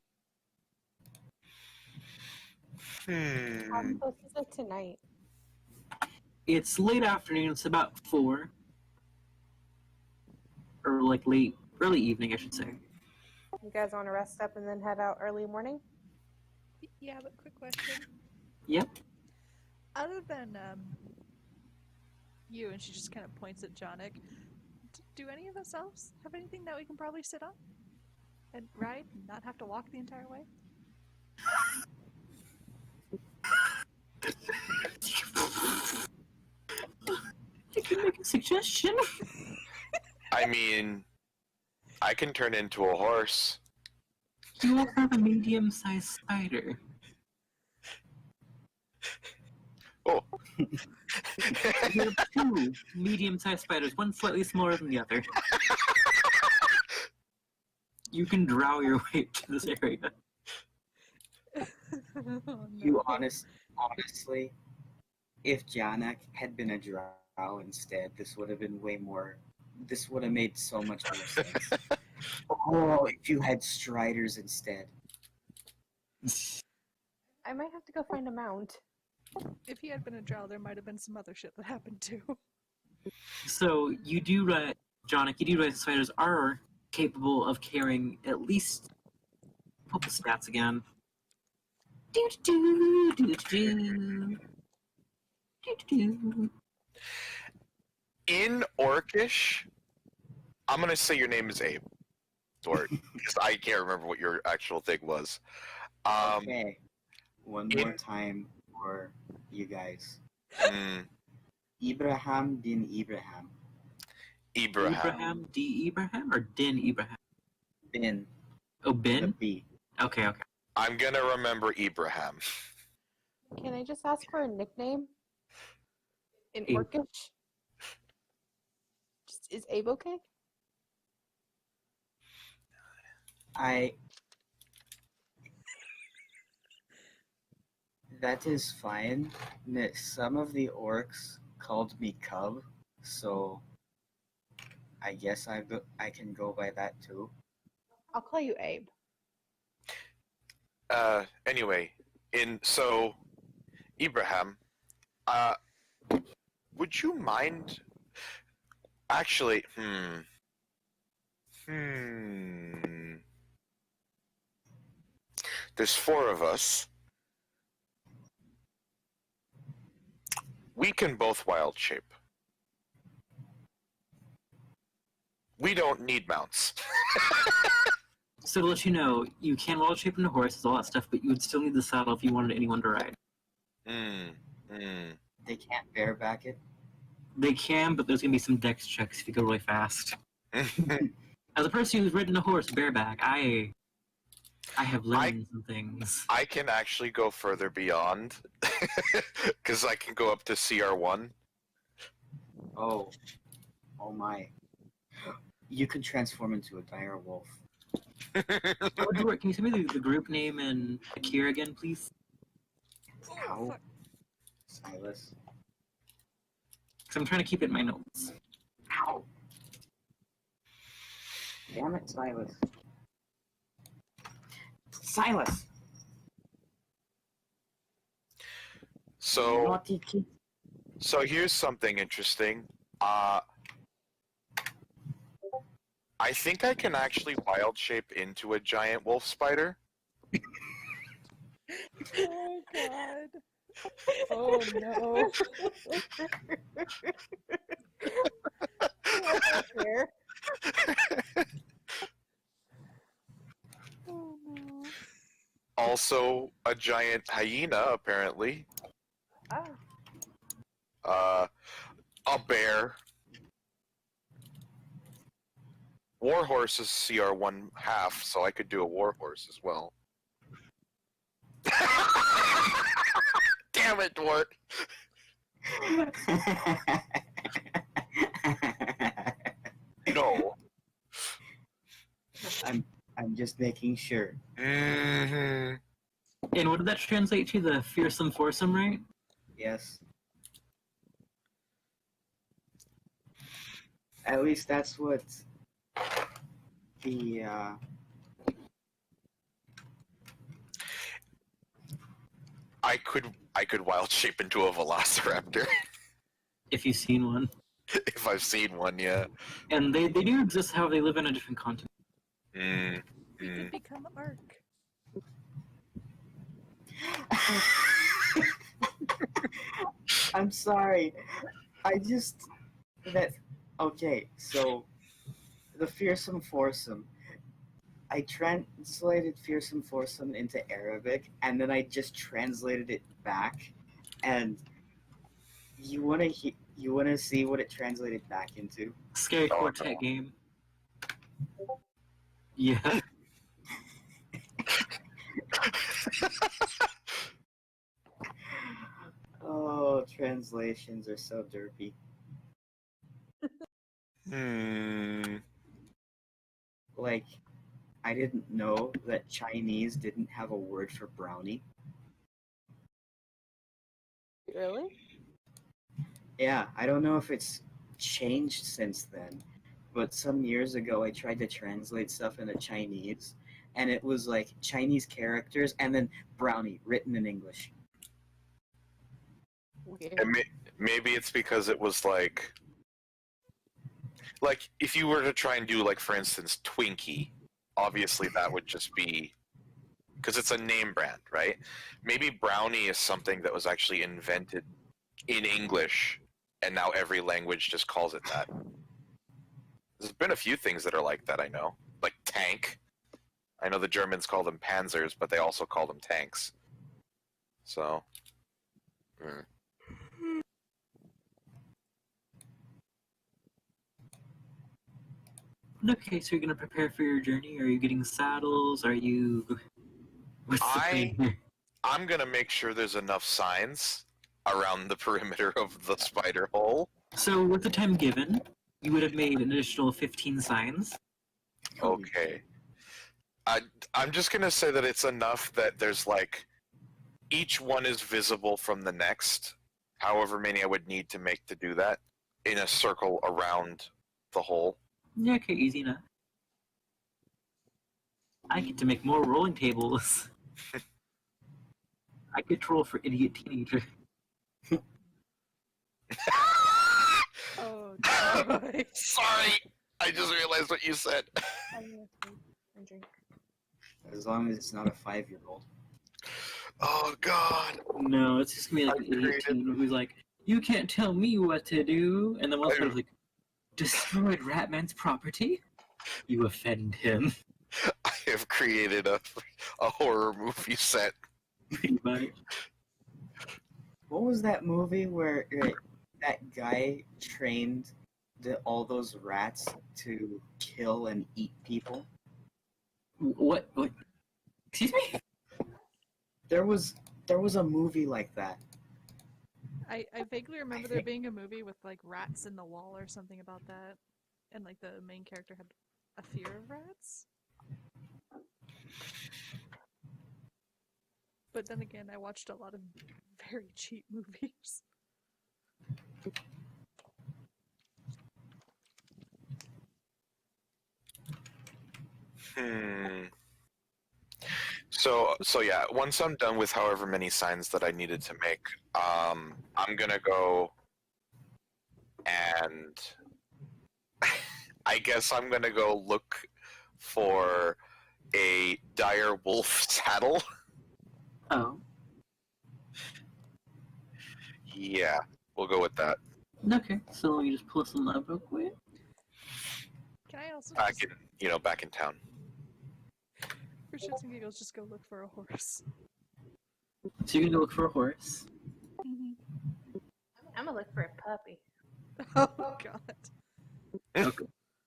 Hmm. This is it tonight. It's late afternoon. It's about 4. Or like early evening, I should say. You guys want to rest up and then head out early morning? Yeah, but quick question. Yep. Other than you, and she just kind of points at Jonik, do any of us else have anything that we can probably sit on and ride and not have to walk the entire way? I can make a suggestion. I mean, I can turn into a horse. You also have a medium-sized spider. Oh. You have 2 medium-sized spiders, one slightly smaller than the other. You can drow your way to this area. You honestly, if Janak had been a drow instead, this would have been way more. This would have made so much more sense. Oh, if you had striders instead. I might have to go find a mount. If he had been a drow, there might have been some other shit that happened too. So you do realize, Jonik, you do realize the spiders are capable of carrying at least. Pull the stats again. In Orcish, I'm gonna say your name is Abe. Or because I can't remember what your actual thing was. Okay. One more time for you guys. Ibrahim din Ibrahim. Ibrahim. D. Ibrahim or Din Ibrahim? Bin. Oh, The Bin? B. Okay. I'm gonna remember Ibrahim. Can I just ask for a nickname? In Abe. Orcish? Is Abe okay? That is fine. Some of the orcs called me Cub, so I guess I can go by that too. I'll call you Abe. Anyway, so Ibrahim, would you mind actually there's 4 of us. We can both wild shape. We don't need mounts. So to let you know, you can wild shape into horses, all that stuff, but you would still need the saddle if you wanted anyone to ride. They can't bareback it. They can, but there's gonna be some dex checks if you go really fast. As a person who's ridden a horse bareback, I have learned some things. I can actually go further beyond, because I can go up to CR1. Oh my! You can transform into a dire wolf. Oh, Dort, can you tell me the group name and Akira again, please? How? Silas. Because I'm trying to keep it in my notes. Ow! Damn it, Silas. Silas! So, Naughty kid. so here's something interesting. I think I can actually wild shape into a giant wolf spider. Oh god. Oh no. Fair. Oh no. Also, a giant hyena, apparently. Oh. A bear. Warhorse is CR1 half, so I could do a warhorse as well. Damn it, Dwart! No. I'm just making sure. Mm-hmm. And what did that translate to? The fearsome foursome, right? Yes. At least that's what the I could wild shape into a velociraptor If you've seen one. if I've seen one, yeah. And they do exist, however, they live in a different continent. You could become Ark. I'm sorry. I just okay, so the fearsome foursome. I translated fearsome foursome into Arabic and then I just translated it back and you want to see what it translated back into? Scary Oh, Quartet no. game. Yeah. Oh, translations are so derpy. Like, I didn't know that Chinese didn't have a word for brownie. Really? Yeah, I don't know if it's changed since then, but some years ago I tried to translate stuff into Chinese, and it was like Chinese characters and then brownie written in English. Weird. And maybe it's because it was like if you were to try and do, like, for instance, Twinkie, obviously that would just be because it's a name brand, right? Maybe brownie is something that was actually invented in English and now every language just calls it that. There's been a few things that are like that, I know. Like tank. I know the Germans call them panzers, but they also call them tanks. So, Okay, so you're gonna prepare for your journey? Are you getting saddles? Are you... What's the plan here? I'm gonna make sure there's enough signs around the perimeter of the spider hole. So with the time given, you would have made an additional 15 signs. Okay. I'm just gonna say that it's enough that there's like each one is visible from the next, however many I would need to make to do that, in a circle around the hole. Yeah, okay, easy enough. I get to make more rolling tables. I get to roll for idiot teenager. Oh no. Sorry, I just realized what you said. Drink. As long as it's not a 5-year-old. Oh God. No, it's just gonna be like an idiot Upgraded. teen who's like, you can't tell me what to do. And then one sort of like, destroyed Ratman's property? You offend him. I have created a horror movie set. Pretty much. What was that movie where that guy trained all those rats to kill and eat people? What? Excuse me? There was a movie like that. I vaguely remember there being a movie with like rats in the wall or something about that, and like the main character had a fear of rats. But then again, I watched a lot of very cheap movies. So yeah, once I'm done with however many signs that I needed to make, I'm gonna go and I guess I'm gonna go look for a dire wolf saddle. Oh. Yeah, we'll go with that. Okay, so let me just pull some up real quick. Can I also Back just, in, back in town. for shits and giggles, just go look for a horse? So you're gonna go look for a horse. Mhm. I'm gonna look for a puppy. Oh god.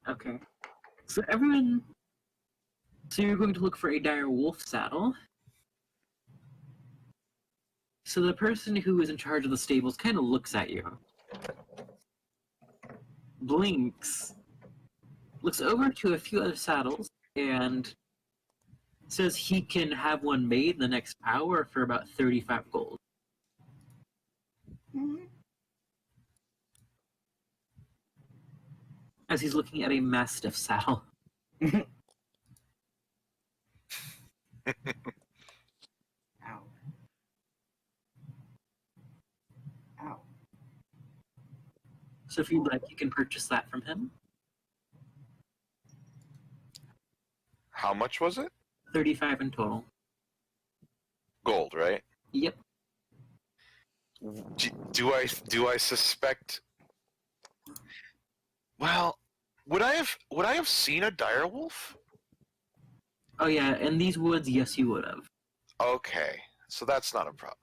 Okay. So everyone. So you're going to look for a dire wolf saddle. So the person who is in charge of the stables kind of looks at you, blinks, looks over to a few other saddles, and says he can have one made in the next hour for about 35 gold. As he's looking at a mastiff saddle. Ow. Ow. So if you'd like, you can purchase that from him. How much was it? 35 in total. Gold, right? Yep. Do I suspect? Well, would I have seen a dire wolf? Oh yeah, in these woods, yes, you would have. Okay, so that's not a problem.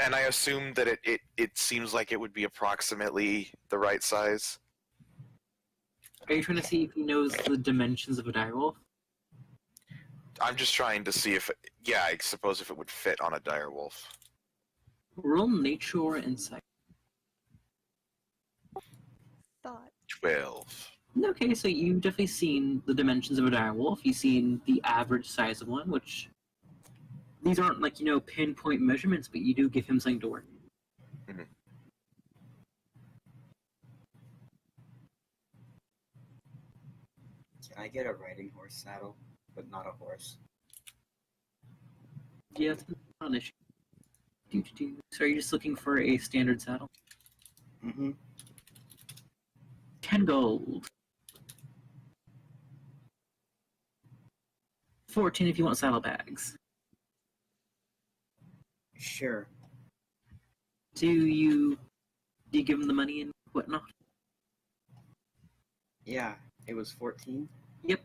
And I assume that it seems like it would be approximately the right size. Are you trying to see if he knows the dimensions of a direwolf? I'm just trying to see if, yeah, I suppose if it would fit on a dire wolf. Roll nature or insight. Thought. 12. Okay, so you've definitely seen the dimensions of a direwolf. You've seen the average size of one, which these aren't like, pinpoint measurements, but you do give him something to work. Mhm. Can I get a riding horse saddle, but not a horse? Yeah, it's not an issue. So are you just looking for a standard saddle? Mm-hmm. 10 gold. 14 if you want saddlebags. Sure. Do you give him the money and whatnot? Yeah, it was 14. Yep.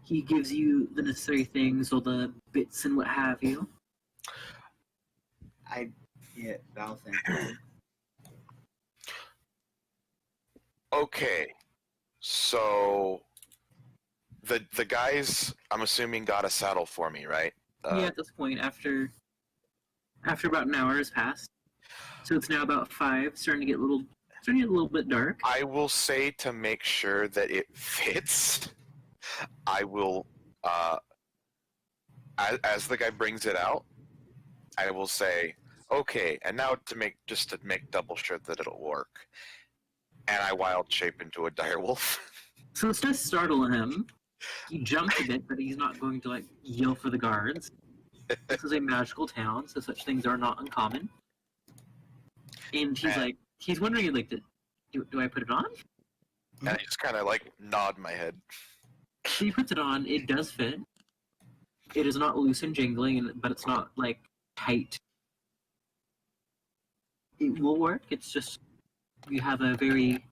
He gives you the necessary things, all the bits and what have you. Val, thank you. Okay, so the guys, I'm assuming, got a saddle for me, right? Yeah, at this point, after about an hour has passed, so it's now about 5, starting to get a little bit dark. I will say, to make sure that it fits, I will, as the guy brings it out, I will say, okay, and now to make double sure that it'll work, and I wild shape into a dire wolf. So this does startle him. He jumps a bit, but he's not going to yell for the guards. This is a magical town, so such things are not uncommon. And he's wondering, do I put it on? And I just kind of nod my head. So he puts it on. It does fit. It is not loose and jingling, but it's not tight. It will work. It's just you have a very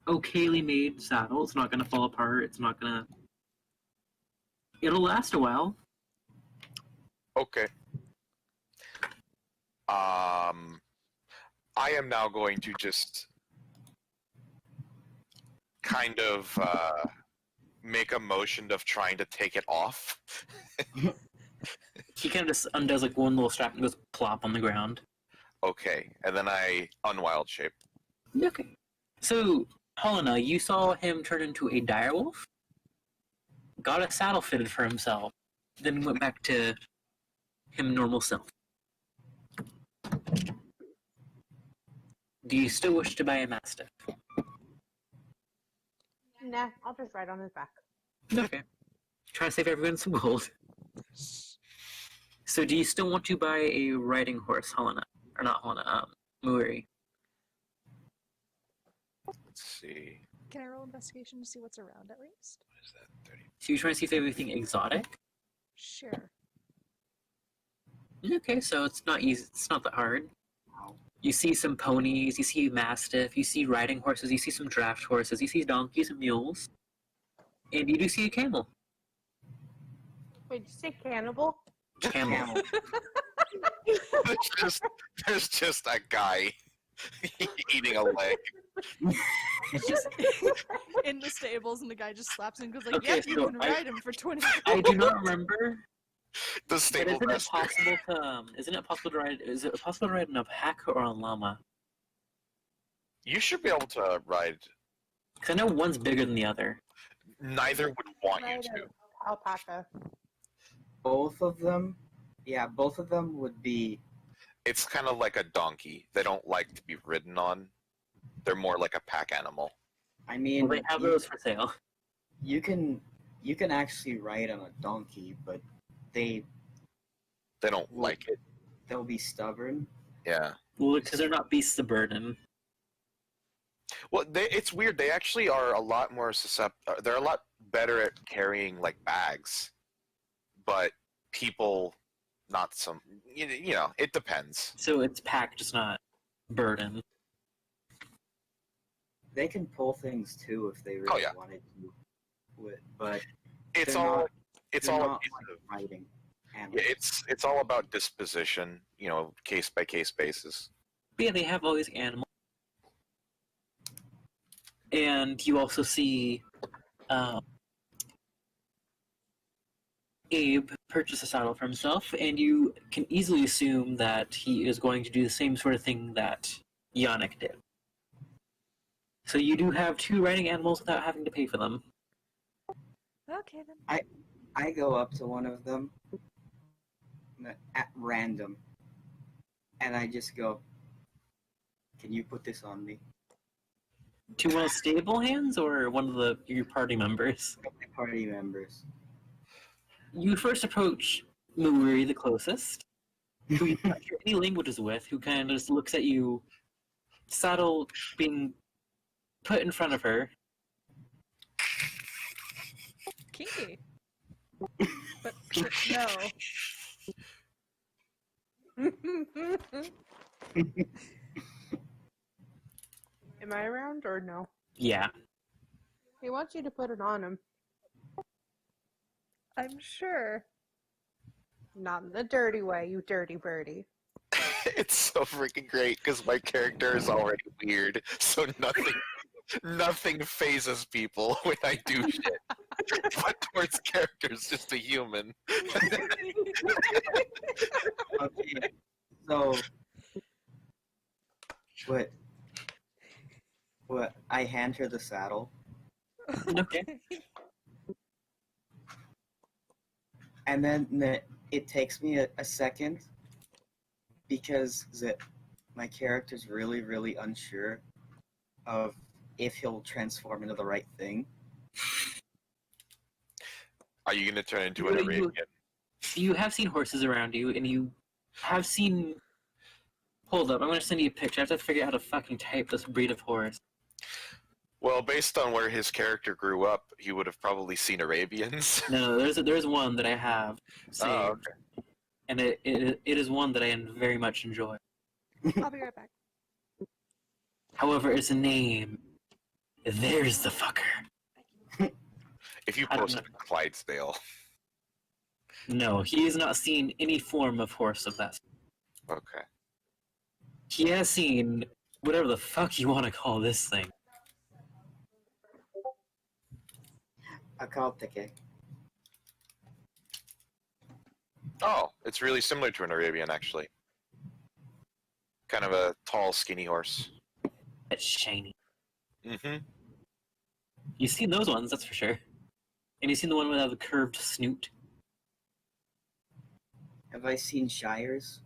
okayly made saddle. It's not going to fall apart. It's not going to. It'll last a while. Okay. I am now going to just kind of make a motion of trying to take it off. He kind of just undoes like one little strap and goes plop on the ground. Okay, and then I unwild shape. Okay. So, Helena, you saw him turn into a direwolf, got a saddle fitted for himself, then went back to him normal self. Do you still wish to buy a mastiff? Nah, I'll just ride on his back. Okay. Trying to save everyone some gold. So do you still want to buy a riding horse, Helena? Or not Helena, Muri? Let's see. Can I roll investigation to see what's around at least? What is that? 30. So you're trying to see if they have anything exotic? Sure. Okay, so it's not easy. It's not that hard. You see some ponies, you see mastiff, you see riding horses, you see some draft horses, you see donkeys and mules, and you do see a camel. Wait, did you say cannibal? Camel. There's just a guy eating a leg. It's just in the stables, and the guy just slaps him and goes like, Okay, "Yep, you so can ride him for 20." I do not remember. The But stable isn't it master. possible to? Isn't it possible to ride? Is it possible to ride an alpaca or a llama? You should be able to ride. Because I know one's bigger than the other. Neither would want you Ride to. an alpaca. Both of them, yeah, both of them would be. It's kind of like a donkey. They don't like to be ridden on. They're more like a pack animal. I mean, Well, they have those for sale. you can actually ride on a donkey, but they They don't like it. they'll be stubborn. Yeah. Well, because they're not beasts of burden. Well, it's weird. They actually are a lot more susceptible. They're a lot better at carrying like bags, but people, not some. You know, it depends. So it's pack, just not burden. They can pull things too if they really Oh, yeah. wanted to. But It's they're all. not- It's they're all. not like riding animals. Yeah, it's all about disposition. You know, case by case basis. But yeah, they have all these animals. And you also see Abe purchase a saddle for himself, and you can easily assume that he is going to do the same sort of thing that Yannick did. So you do have two riding animals without having to pay for them. Okay then. I go up to one of them at random, and I just go, "Can you put this on me?" To one of the stable hands or one of your party members? My party members. You first approach Muri, the closest, who you don't hear any languages with, who kind of just looks at you, saddle being put in front of her. Kinky. But no. Am I around or no? Yeah. He wants you to put it on him. I'm sure. Not in the dirty way, you dirty birdie. It's so freaking great because my character is already weird, so nothing phases people when I do shit. But towards characters, just a human. Okay, so what? I hand her the saddle, Okay. and then it takes me a second because my character's really, really unsure of if he'll transform into the right thing. Are you gonna turn into an Well, you- Arabian? You have seen horses around you, and you have seen. Hold up, I'm gonna send you a picture. I have to figure out how to fucking type this breed of horse. Well, based on where his character grew up, he would have probably seen Arabians. No, there's one that I have saved, Oh, okay. and it is one that I very much enjoy. I'll be right back. However, its name There's the fucker. If you I don't post know. Clydesdale. No, he has not seen any form of horse of that. Okay. He has seen whatever the fuck you want to call this thing. Akalteke. Oh, it's really similar to an Arabian, actually. Kind of a tall, skinny horse. That's shiny. Mm-hmm. You've seen those ones, that's for sure. And you've seen the one with the curved snoot. Have I seen Shires?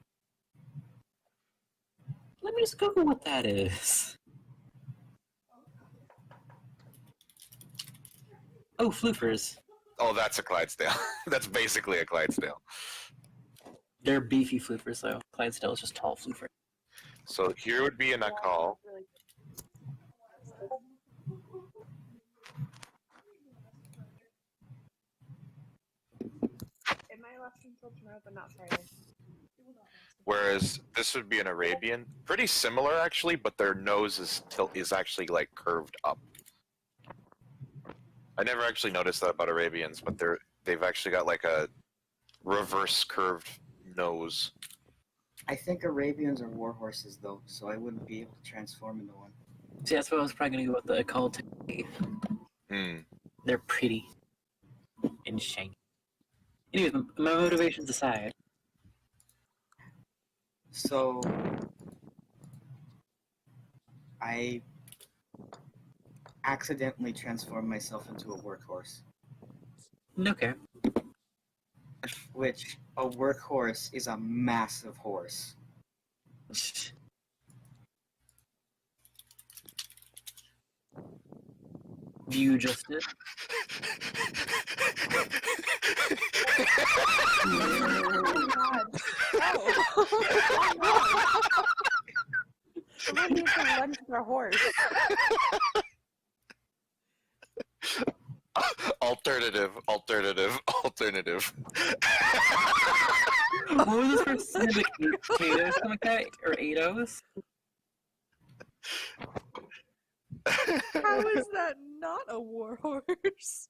Let me just Google what that is. Oh, floofers. Oh, that's a Clydesdale. That's basically a Clydesdale. They're beefy floofers, though. Clydesdale is just tall floofer. So here would be a Nakal. It might last until tomorrow, but not Friday. Whereas this would be an Arabian. Pretty similar, actually, but their nose is actually, like, curved up. I never actually noticed that about Arabians, but they've actually got, like, a reverse curved nose. I think Arabians are war horses, though, so I wouldn't be able to transform into one. See, that's what I was probably going to go with the occult. Hmm. They're pretty and shiny. Anyways, my motivations aside. So, I accidentally transformed myself into a workhorse, Okay. which a workhorse is a massive horse. You just did. Oh god. Oh. Someone needs to lunge their horse. Alternative. What was this first name? Potatoes, something like that? Or Ados? How is that not a war horse?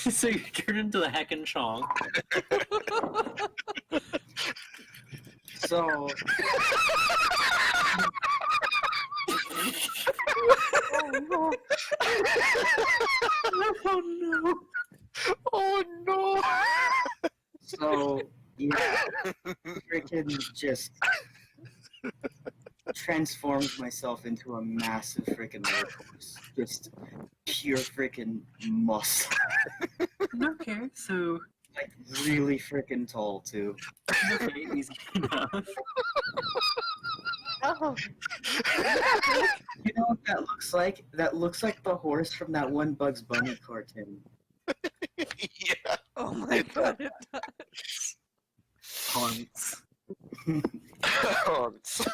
So you turn into the Heck and Chong. So, Oh no. Oh no. Oh no! so yeah, freaking just transformed myself into a massive freaking workhorse. Just pure freaking muscle. Okay, so Like, really freaking tall, too. okay, easy enough. Oh. You know what that looks like? That looks like the horse from that one Bugs Bunny cartoon. Yeah. Oh my god, it does. Haunts. Haunts.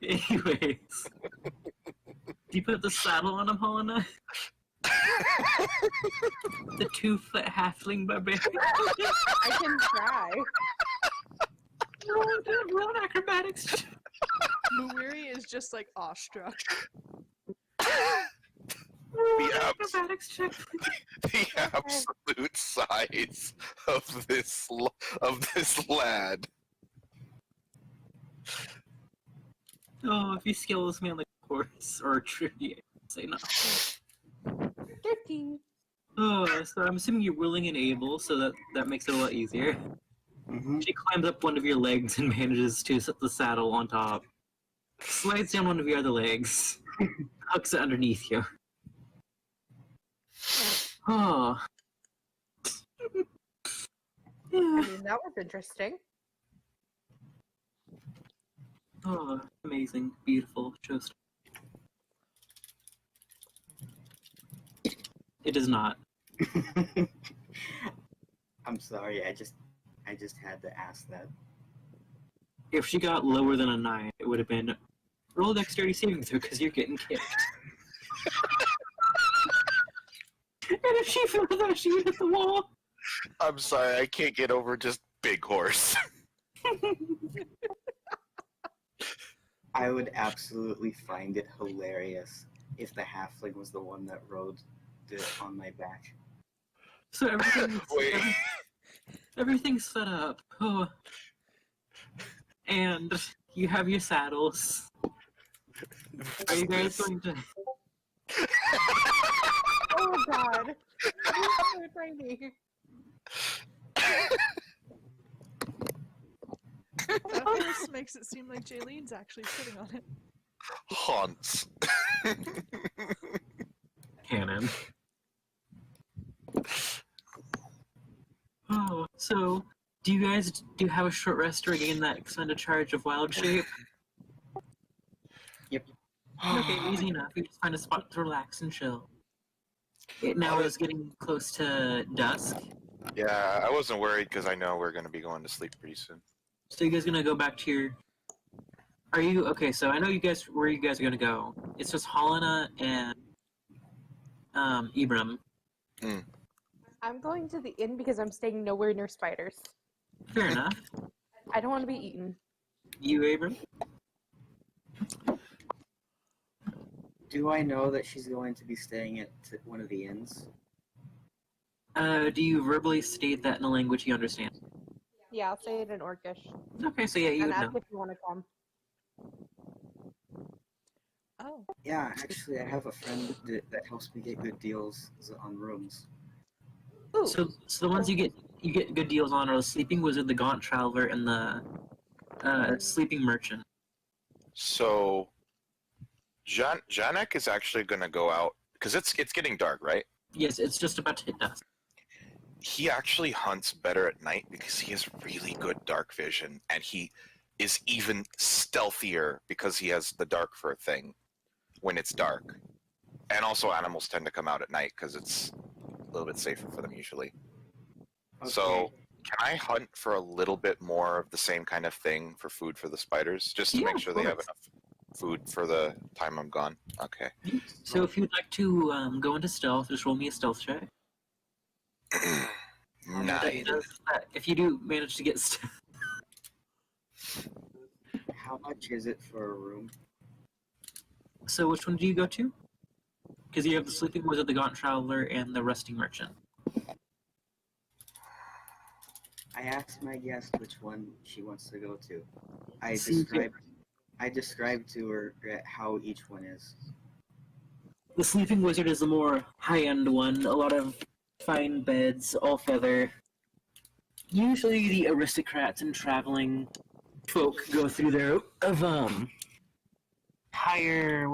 Anyways. Do you put the saddle on him, Helena? The 2-foot halfling barbarian. I can try. Roll an acrobatics. Muiri is just like awestruck. Roll an abs- acrobatics check. The absolute size of this lad. Oh, if he skills me on the horse or a tree, I'd say no. 15. Oh, so I'm assuming you're willing and able, so that makes it a lot easier. Mm-hmm. She climbs up one of your legs and manages to set the saddle on top. Slides down one of your other legs. Hooks it underneath you. Oh. I mean, that was interesting. Oh, amazing, beautiful, just. It is not. I'm sorry, I just had to ask that. If she got lower than a 9, it would have been roll dexterity saving throw because you're getting kicked. And if she fell that, she would hit the wall. I'm sorry, I can't get over just big horse. I would absolutely find it hilarious if the halfling was the one that rode it on my back. So Wait. everything's set up. Oh. And you have your saddles. Are you guys going to? Oh god. Don't betray me. That horse makes it seem like Jaylene's actually sitting on it. Haunts. Cannon. Oh, so do you guys have a short rest to regain that extended charge of wild shape? Yep. Okay, easy enough. You just find a spot to relax and chill. It now is getting close to dusk, Yeah, I wasn't worried because I know we're gonna be going to sleep pretty soon. so you guys gonna go back to your. Are you okay? So I know you guys where you guys are gonna go. It's just Helena and Ibram. I'm going to the inn because I'm staying nowhere near spiders. Fair enough. I don't want to be eaten. You, Abram? Do I know that she's going to be staying at one of the inns? Do you verbally state that in a language you understand? Yeah, I'll say it in Orcish. Okay, so yeah, you And would ask know. if you want to come. Oh, Yeah, actually, I have a friend that helps me get good deals on rooms. Ooh. So the ones you get good deals on are the Sleeping Wizard, the Gaunt Traveler, and the Sleeping Merchant. So, Janek is actually gonna go out because it's getting dark, right? Yes, it's just about to hit dusk. He actually hunts better at night because he has really good dark vision, and he is even stealthier because he has the dark fur thing when it's dark. And also, animals tend to come out at night because it's a little bit safer for them usually. So, Okay. can I hunt for a little bit more of the same kind of thing for food for the spiders, just to Yeah, make of sure they have course. enough food for the time I'm gone? Okay. So if you'd like to go into stealth, just roll me a stealth check. Nine. If you do manage to get How much is it for a room? So which one do you go to? Because you have the Sleeping Wizard, the Gaunt Traveler, and the Resting Merchant. I asked my guest which one she wants to go to. I See, described to her how each one is. The Sleeping Wizard is the more high-end one. A lot of fine beds, all feather. Usually the aristocrats and traveling folk go through there of higher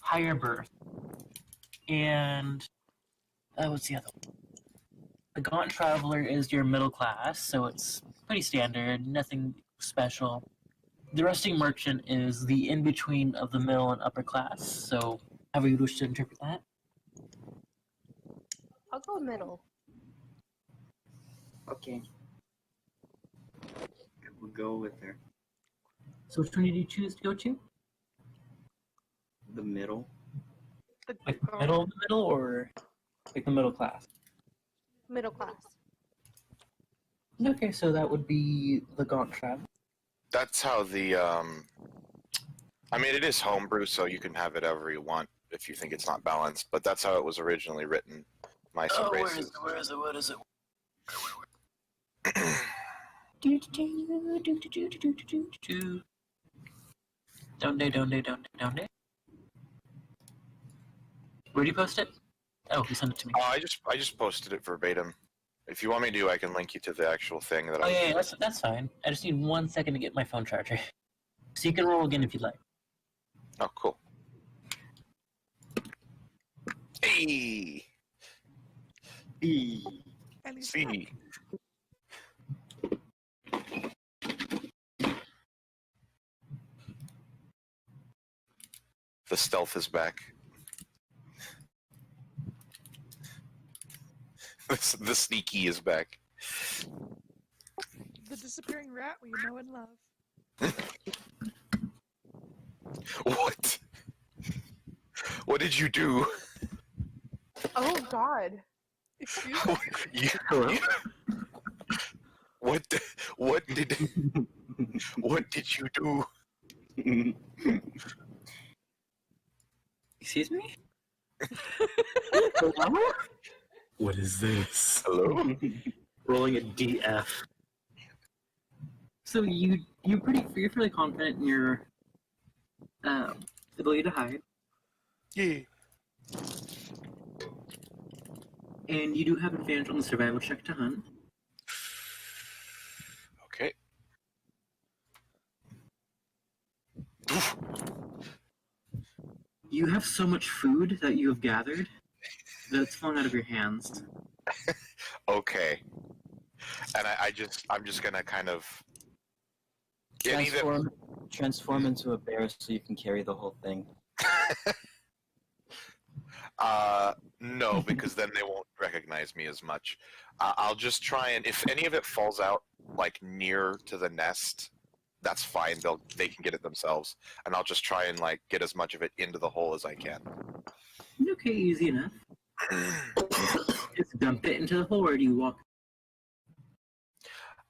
higher birth. And what's the other one? The Gaunt Traveler is your middle class, so it's pretty standard, nothing special. The Resting Merchant is the in-between of the middle and upper class, so however you wish to interpret that. I'll go middle. Okay. I will go with her. So which one did you choose to go to? The middle. Like the middle of the middle, or like the middle class? Middle class. Okay, so that would be the Gaunt Traveler. That's how the I mean, it is homebrew, so you can have it however you want if you think it's not balanced. But that's how it was originally written. Mice and races. Where is it? What is it? Don't they. Where do you post it? Oh, he sent it to me. Oh, I just posted it verbatim. If you want me to, I can link you to the actual thing that Oh I. yeah, that's fine. I just need 1 second to get my phone charger. So you can roll again if you'd like. Oh, cool. Hey, B. at least see. The stealth is back. The sneaky is back. the disappearing rat we know and love. What? What did you do? Oh god. Excuse me? You, Hello? what did you do? Excuse me? Hello? What is this? Hello? Rolling a DF. So you're fairly confident in your ability to hide, Yeah. and you do have advantage on the survival check to hunt. Okay. You have so much food that you have gathered that it's falling out of your hands. Okay. And I'm just gonna kind of any that Transform into a bear so you can carry the whole thing. no, because then they won't recognize me as much. I'll just try and if any of it falls out like near to the nest, that's fine. They can get it themselves, and I'll just try and like get as much of it into the hole as I can. Okay, easy enough. Just dump it into the hole, or do you walk?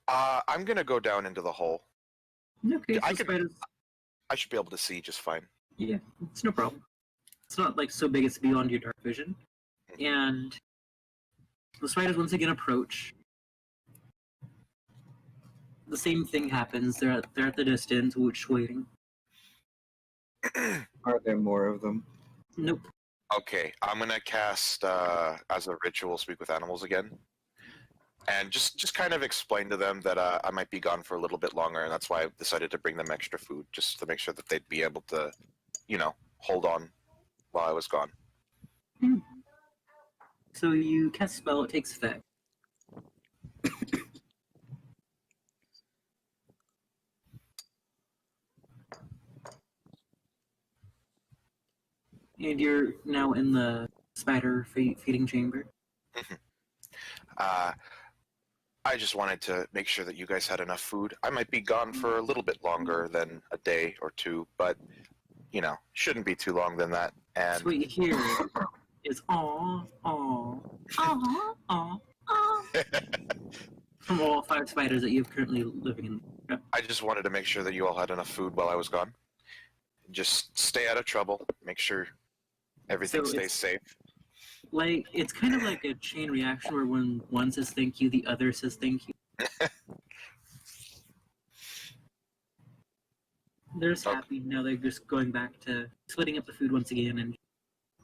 I'm gonna go down into the hole. Okay, so I could- spiders. I should be able to see just fine. Yeah, it's no problem. It's not like so big it's beyond your dark vision. And the spiders once again approach. The same thing happens. They're at the distance, which waiting. Are there more of them? Nope. Okay, I'm gonna cast as a ritual speak with animals again, and just kind of explain to them that I might be gone for a little bit longer, and that's why I decided to bring them extra food, just to make sure that they'd be able to, hold on while I was gone. So you cast a spell, it takes effect. And you're now in the spider feeding chamber. I just wanted to make sure that you guys had enough food. I might be gone for a little bit longer than a day or two, but shouldn't be too long than that. And So what you hear is aw, aw, aw, aw, aw, from all 5 spiders that you have currently living in. Yep. I just wanted to make sure that you all had enough food while I was gone. Just stay out of trouble. Make sure everything So stays it's- safe. Like, it's kind of like a chain reaction where when one says thank you, the other says thank you. They're just Okay. happy. Now they're just going back to splitting up the food once again and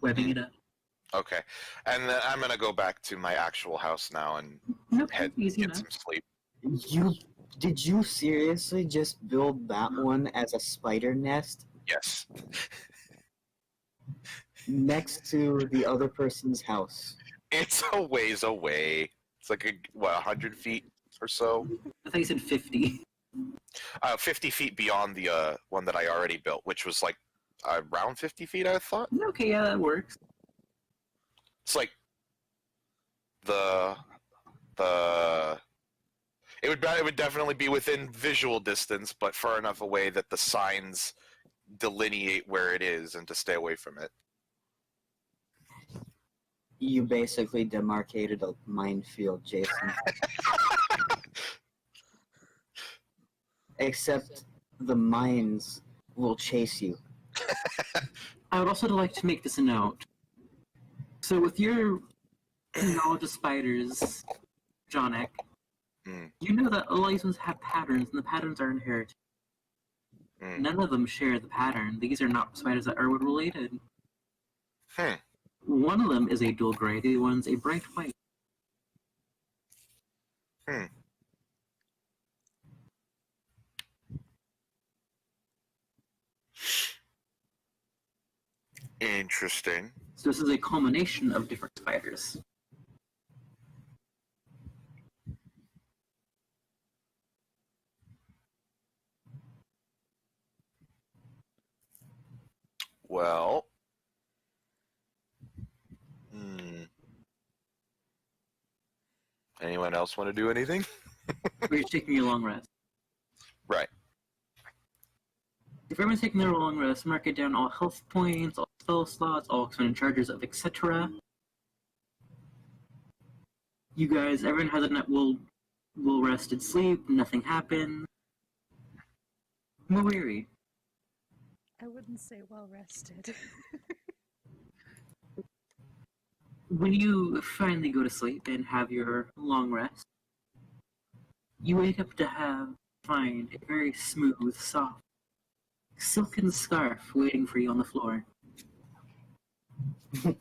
webbing it up. Okay, and then I'm gonna go back to my actual house now and Okay, head easy get enough. some sleep. Did you seriously just build that one as a spider nest Yes. next to the other person's house? It's a ways away. It's like 100 feet or so. I thought you said 50. 50 feet beyond the one that I already built, which was like around 50 feet, I thought. Okay, yeah, that works. It's like it would definitely be within visual distance, but far enough away that the signs delineate where it is and to stay away from it. You basically demarcated a minefield, Jason. Except the mines will chase you. I would also like to make this a note. So with your knowledge of spiders, Jonik, you know that all these ones have patterns, and the patterns are inherited. None of them share the pattern. These are not spiders that are related. One of them is a dull gray, the other one's a bright white. Interesting. So this is a culmination of different spiders. Well, anyone else want to do anything? We're taking a long rest. Right. If everyone's taking their long rest, mark it down all health points, all spell slots, all expended charges of etc. You guys, everyone has a night will rested sleep, nothing happened. I'm weary. I wouldn't say well rested. When you finally go to sleep and have your long rest, you wake up to find a very smooth, soft, silken scarf waiting for you on the floor. Does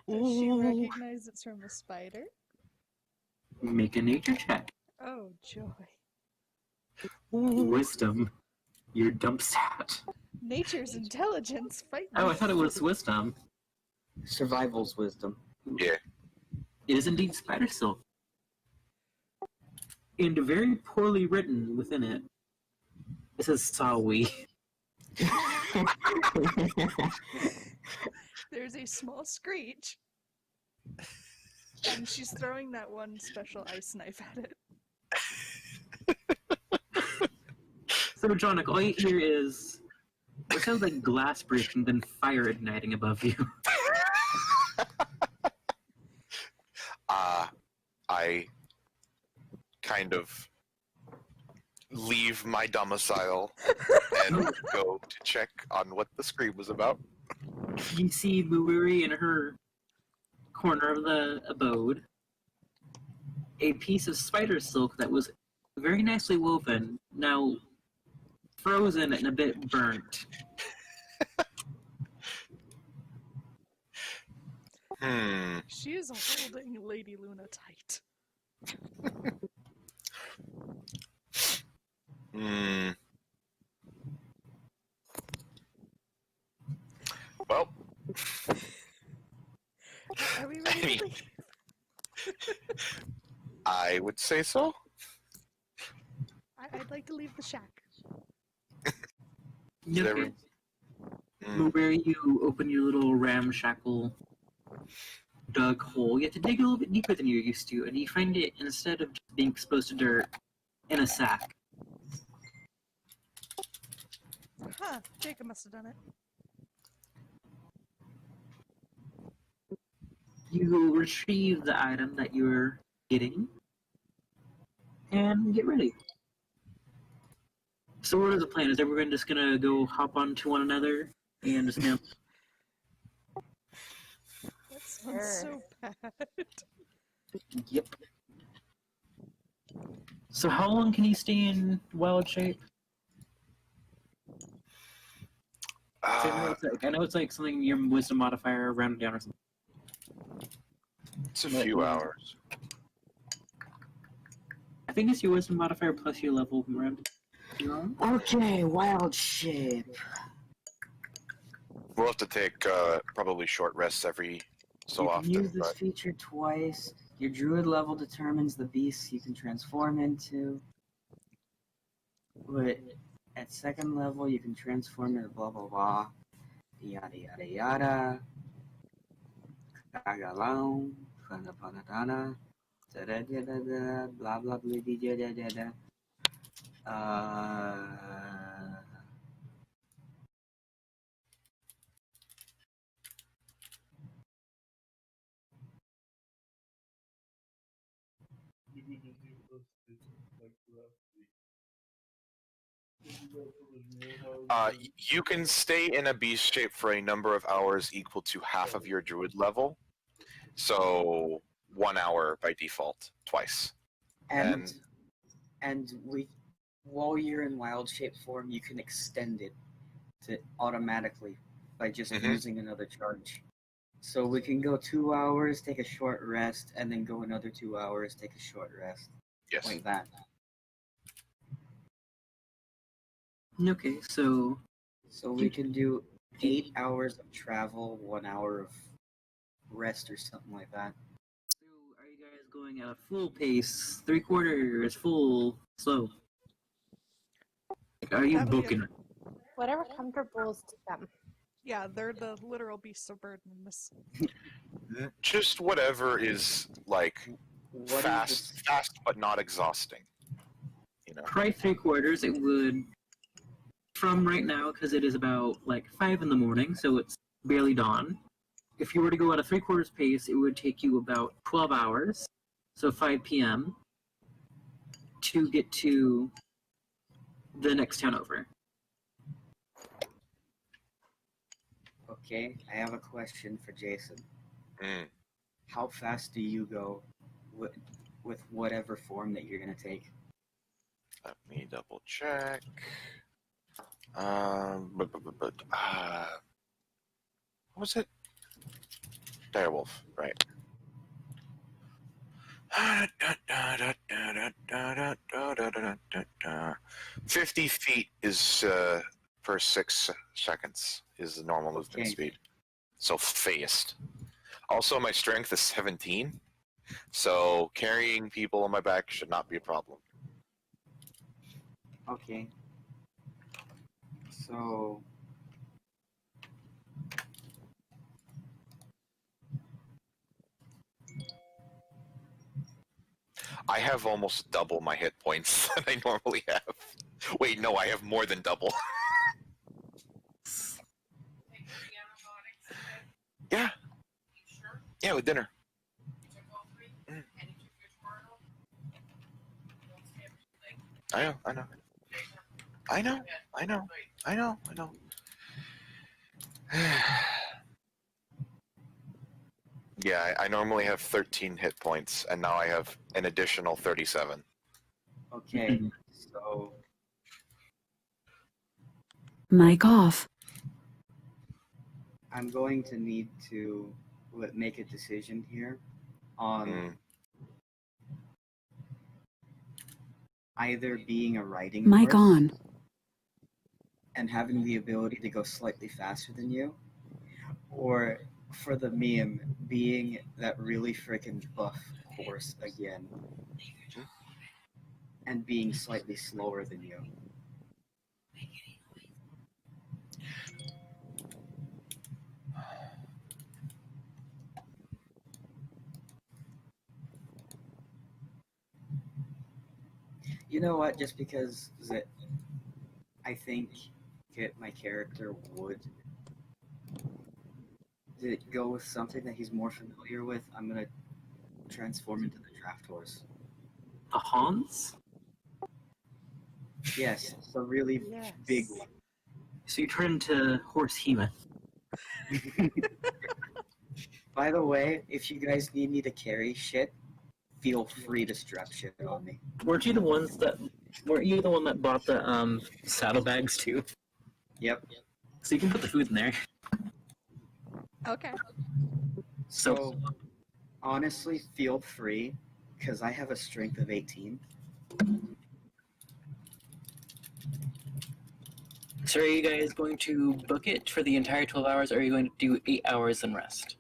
she recognize it's from a spider? Make a nature check. Oh, joy. Wisdom. Your dump stat. Nature's intelligence. Fight Oh, I me. thought it was wisdom. Survival's wisdom. Yeah. It is indeed spider silk. And very poorly written within it. It says Sawi. There's a small screech. And she's throwing that one special ice knife at it. So, Jonic, all you hear is it sounds like glass breaking, then fire igniting above you. I kind of leave my domicile and go to check on what the scream was about. You see Muiri in her corner of the abode, a piece of spider silk that was very nicely woven, now frozen and a bit burnt. She is holding Lady Luna tight. Well, Are we ready to leave? I would say so. I'd like to leave the shack. There Okay. Mm. Where you open your little ramshackle dug hole, you have to dig a little bit deeper than you're used to, and you find it, instead of just being exposed to dirt, in a sack. Huh, Jacob must have done it. You retrieve the item that you're getting, and get ready. So what is the plan? Is everyone just gonna go hop onto one another and just That sounds so bad. Yep. So how long can you stay in wild shape? I know it's like something your wisdom modifier rounded down or something. It's a few hours. I think it's your wisdom modifier plus your level rounded. Okay, wild shape. We'll have to take probably short rests every so you often. can use this But feature twice. Your druid level determines the beasts you can transform into. But at second level, you can transform into blah blah blah. Yada yada yada. Kagalong. Fanapanadana. Da da da da da. Blah blah blah da da da da. You can stay in a beast shape for a number of hours equal to half of your druid level. So 1 hour by default, twice. And we, while you're in wild shape form, you can extend it to automatically by just using another charge. So we can go 2 hours, take a short rest, and then go another 2 hours, take a short rest. Yes. Like that. Okay, so we can do 8 hours of travel, 1 hour of rest, or something like that. So are you guys going at a full pace, 3/4, full, slow? Like, are you Probably booking it? Whatever comfortable to them. Yeah, they're the literal beasts of burden in this. Just whatever is like What is fast but not exhausting. You know. Try 3/4. It would, from right now, because it is about like 5 in the morning, so it's barely dawn. If you were to go at a 3/4 pace, it would take you about 12 hours, so 5 p.m. to get to the next town over. Okay, I have a question for Jason. Mm. How fast do you go with whatever form that you're gonna take? Let me double check. What was it? Direwolf, right? 50 feet is per 6 seconds is the normal movement Okay. speed. So fast. Also, my strength is 17, so carrying people on my back should not be a problem. Okay. So I have almost double my hit points than I normally have. Wait, no, I have more than double. Yeah. Yeah, with dinner. Mm. I know. Yeah, I normally have 13 hit points, and now I have an additional 37. okay, so Mic off. I'm going to need to make a decision here on Mm. either being a riding Mic horse on. and having the ability to go slightly faster than you, or for the meme being that really freaking buff horse again and being slightly slower than you. You know what? Just because I think my character would go with something that he's more familiar with, I'm gonna transform into the draft horse. A Hans? Yes, it's a really Yes. big one. So you turn into Horse Hemoth. By the way, if you guys need me to carry shit, feel free to strap shit on me. Weren't you the one that bought the saddlebags too? Yep. So you can put the food in there. Okay. So, honestly, feel free, because I have a strength of 18. So are you guys going to book it for the entire 12 hours, or are you going to do 8 hours and rest?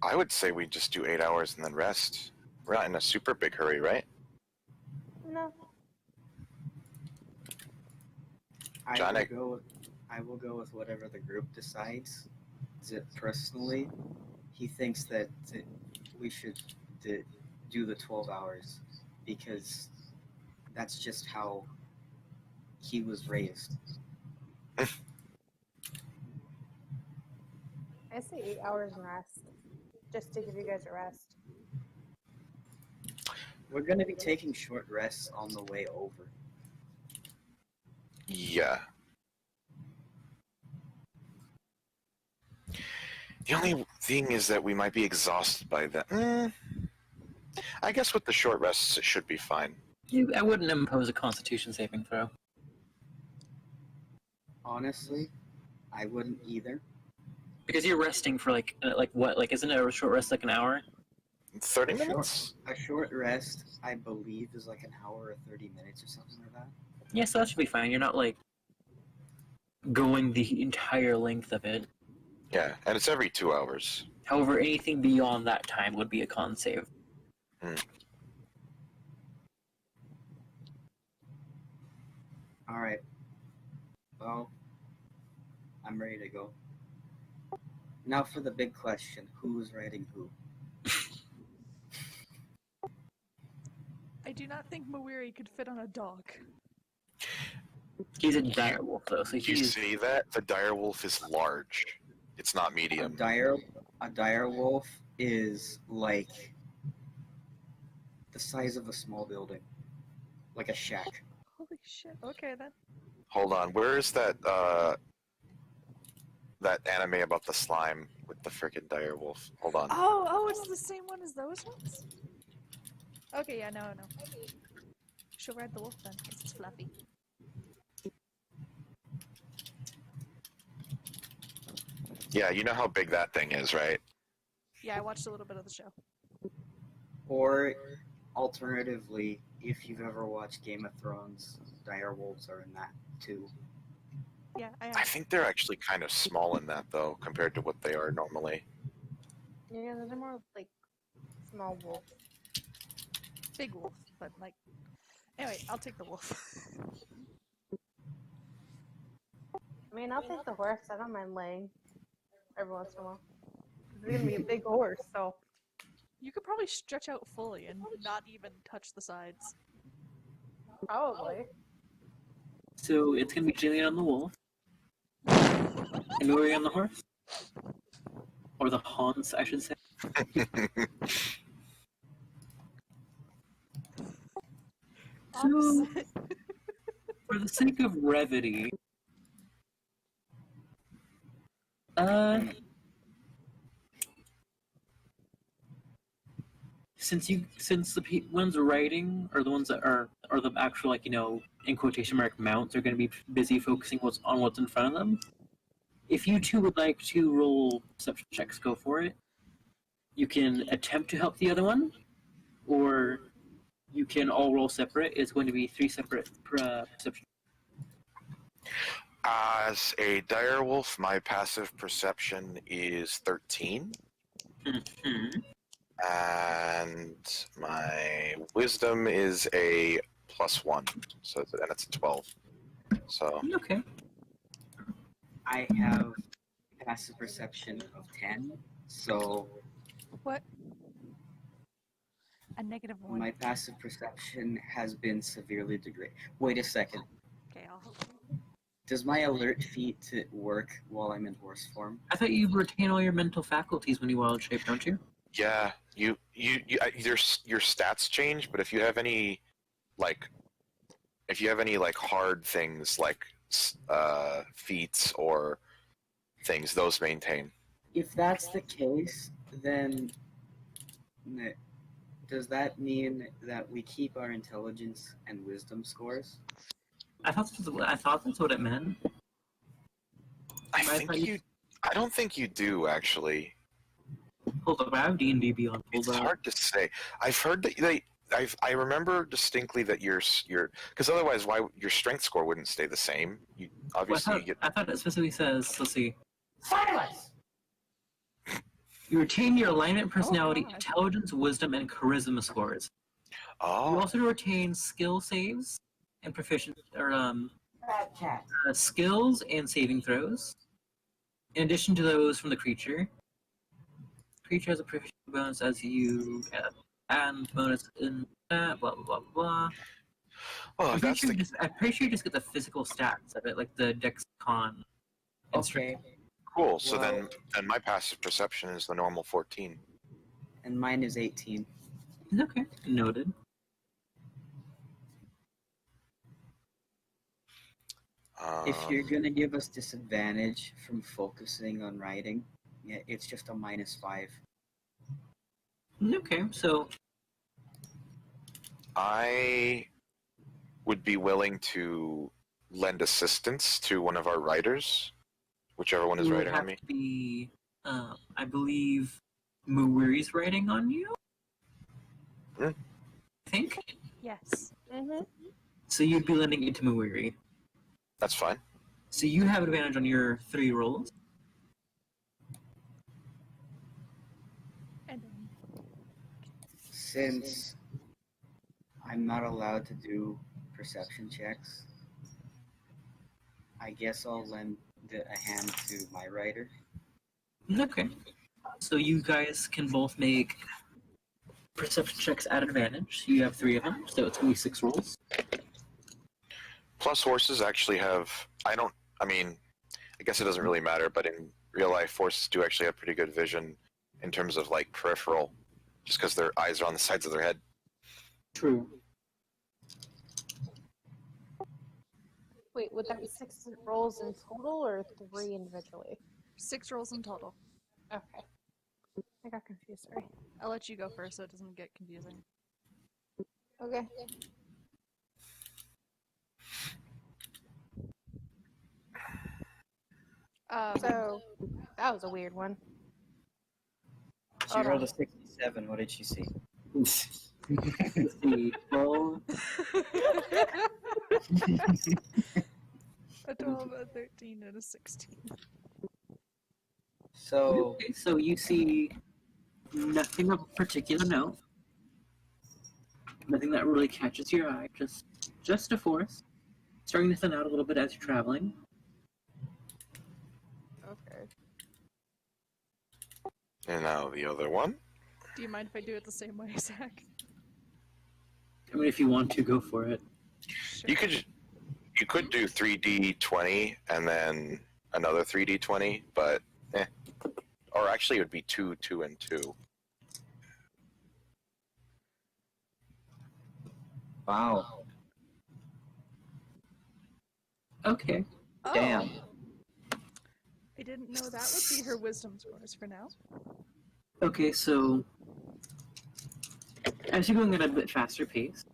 I would say we just do 8 hours and then rest. We're not in a super big hurry, right? No. John, I will go with whatever the group decides. Personally, he thinks that we should do the 12 hours because that's just how he was raised. I say 8 hours and rest, just to give you guys a rest. We're going to be taking short rests on the way over. Yeah. The only thing is that we might be exhausted by that. I guess with the short rests, it should be fine. I wouldn't impose a Constitution saving throw. Honestly, I wouldn't either. Because you're resting for isn't a short rest like an hour? 30 minutes? A short rest, I believe, is like an hour or 30 minutes or something like that. Yeah, so that should be fine. You're not going the entire length of it. Yeah, and it's every 2 hours. However, anything beyond that time would be a con save. Alright. Well, I'm ready to go. Now for the big question, who's riding who? I do not think Mawiri could fit on a dog. He's a direwolf, though, so Did you he's... see that? The direwolf is large. It's not A medium. dire wolf is like the size of a small building. like a shack. Holy shit. Okay then. Hold on. Where is that that anime about the slime with the freaking dire wolf? Hold on. Oh, it's the same one as those ones? Okay, yeah, no. She'll ride the wolf then, because it's fluffy. Yeah, you know how big that thing is, right? Yeah, I watched a little bit of the show. Or alternatively, if you've ever watched Game of Thrones, dire wolves are in that too. Yeah, I think they're actually kind of small in that though, compared to what they are normally. Yeah, those are more like small wolves. Big wolf, but like... Anyway, I'll take the wolf. I mean, I'll take the horse. I don't mind laying every once in a while. It's gonna be a big horse, so You could probably stretch out fully and not even touch the sides. probably. So it's gonna be Jillian on the wolf, and Nori on the horse, or the Hans, I should say. So, Opposite. for the sake of brevity, since the ones writing are the ones that are the actual, like, in quotation mark mounts are going to be busy focusing on what's in front of them. If you two would like to roll perception checks, go for it. You can attempt to help the other one, or you can all roll separate. It's going to be 3 separate perception. As a dire wolf, my passive perception is 13. Mm-hmm. And my wisdom is a +1, so and it's a 12. So Okay. I have passive perception of 10, so What? A -1. my passive perception has been severely degraded. Wait a second. Okay, I'll help you. Does my alert feat work while I'm in horse form? I thought you retain all your mental faculties when you wild shape, don't you? yeah, your stats change, but if you have any like hard things like feats or things, those maintain. If that's the case, then does that mean that we keep our intelligence and wisdom scores? I thought that's what it meant. I don't think you do actually. Hold up, I have D&D Beyond pulled It's up. hard to say. I've heard that I remember distinctly that your because otherwise why your strength score wouldn't stay the same. You obviously you get I thought it specifically says, let's see. Silence! You retain your alignment, personality, God. intelligence, wisdom, and charisma scores. You oh also retain skill saves and proficient skills and saving throws. In addition to those from the creature. Creature has a proficiency bonus as you get, and bonus in that, blah blah blah blah. well I'm if pretty, that's sure the I'm pretty sure you just get the physical stats of it, like the Dex Con. and strength. Okay, cool. So Well- then my passive perception is the normal 14. and mine is 18. Okay, noted. If you're gonna give us disadvantage from focusing on writing, yeah, it's just a -5. Okay, so I would be willing to lend assistance to one of our writers, whichever one is it would writing on have me. to be, I believe, Muwiri's writing on you. Hmm. I think Yes. Mm-hmm. so. You'd be lending it to Muwiri. That's fine. So you have advantage on your 3 rolls. And then Since I'm not allowed to do perception checks, I guess I'll lend a hand to my writer. Okay. So you guys can both make perception checks at advantage. You have 3 of them, so it's going to be 6 rolls. Plus horses actually have I guess it doesn't really matter, but in real life horses do actually have pretty good vision in terms of like peripheral, just because their eyes are on the sides of their head. True. Wait, would that be 6 rolls in total or 3 individually? 6 rolls in total. Okay. I got confused, sorry. I'll let you go first so it doesn't get confusing. Okay. So, that was a weird one. She Hold rolled on. a 67. What did she see? Let's see, 12. A 12, a 13, and a 16. So, Okay, so you see nothing of particular note. Nothing that really catches your eye. Just a forest. Starting to thin out a little bit as you're traveling. Okay. And now the other one. Do you mind if I do it the same way, Zach? I mean, if you want to, go for it. Sure. You could do 3d20 and then another 3d20, but or actually it would be 2, 2, and 2. wow. Okay. Oh, Damn. I didn't know that would be her wisdom scores for now. Okay, so as you're going at a bit faster pace,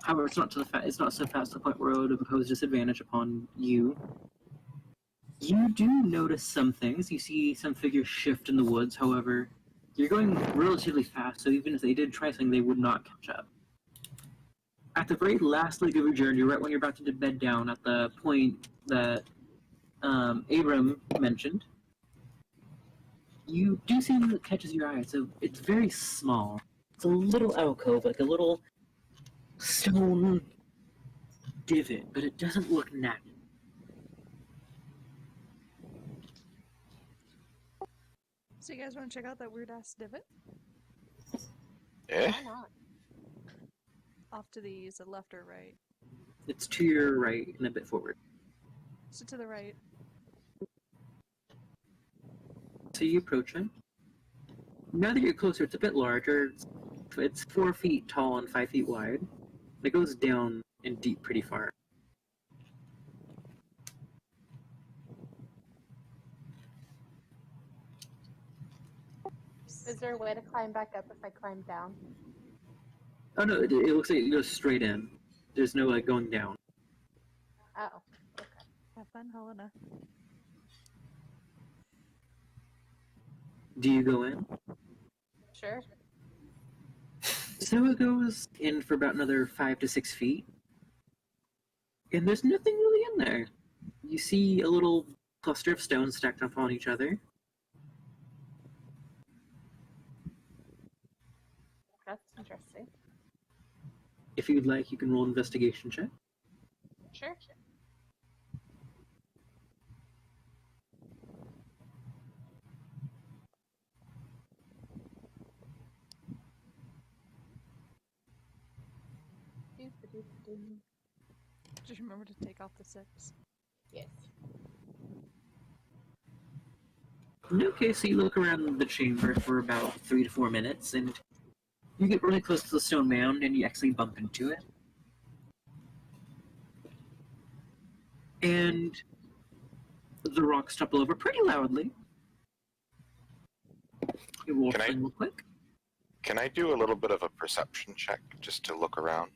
however, it's not it's not so fast to the point where it would impose disadvantage upon you. You do notice some things. You see some figures shift in the woods. However, you're going relatively fast, so even if they did try something, they would not catch up. At the very last leg of your journey, right when you're about to bed down, at the point that Abram mentioned, you do see something that catches your eye. So it's very small. It's a little alcove, like a little stone divot, but it doesn't look natural. So you guys want to check out that weird ass divot? Eh? Why not? Off to the is it left or right? It's to your right and a bit forward. So to the right. So you approach it. Now that you're closer, it's a bit larger. It's 4 feet tall and 5 feet wide. It goes down and deep pretty far. Is there a way to climb back up if I climb down? Oh no, it looks like it goes straight in. There's no like going down. Oh. Have fun, Helena. Do you go in? Sure. So it goes in for about another 5 to 6 feet. And there's nothing really in there. You see a little cluster of stones stacked up on each other. That's interesting. If you'd like, you can roll an investigation check. Sure. Just remember to take off the 6. Yes. Okay, so you look around the chamber for about 3 to 4 minutes, and you get really close to the stone mound, and you actually bump into it. And the rocks topple over pretty loudly. You roll Can I- something real quick. Can I do a little bit of a perception check just to look around?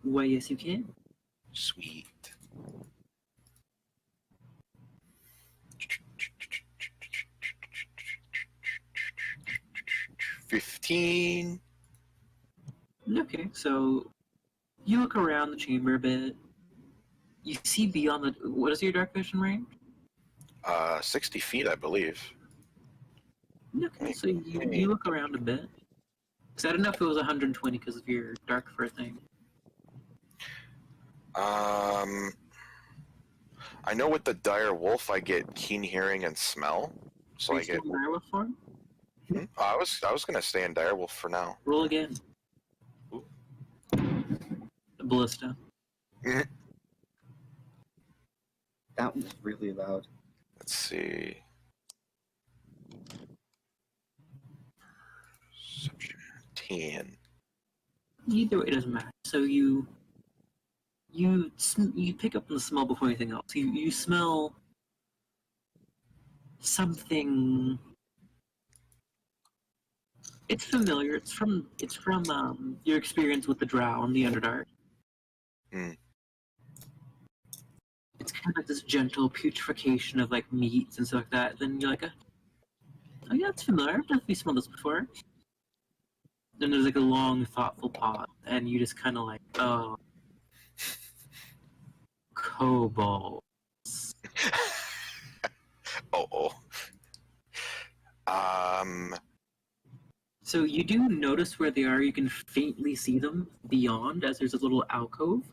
Why, yes, you can. Sweet. $15. Okay, so you look around the chamber a bit. You see beyond the. What is your dark vision range? 60 feet, I believe. Okay, so you look around a bit. Because I don't know if it was 120 because of your dark fur thing. I know with the dire wolf, I get keen hearing and smell. So Are I you get. still in direwolf form? I was gonna stay in dire wolf for now. Roll again. Ooh. The ballista. That was really loud. Let's see. Perception 10. Either way, it doesn't matter. So you you pick up on the smell before anything else. You smell something. It's familiar. It's from your experience with the Drow and the Underdark. Hmm. It's kind of like this gentle putrefaction of like meats and stuff like that. Then you're like, oh yeah, it's familiar. I've definitely smelled this before. Then there's like a long, thoughtful pause, and you just kind of like, oh, kobolds. Oh. So you do notice where they are. You can faintly see them beyond, as there's a little alcove,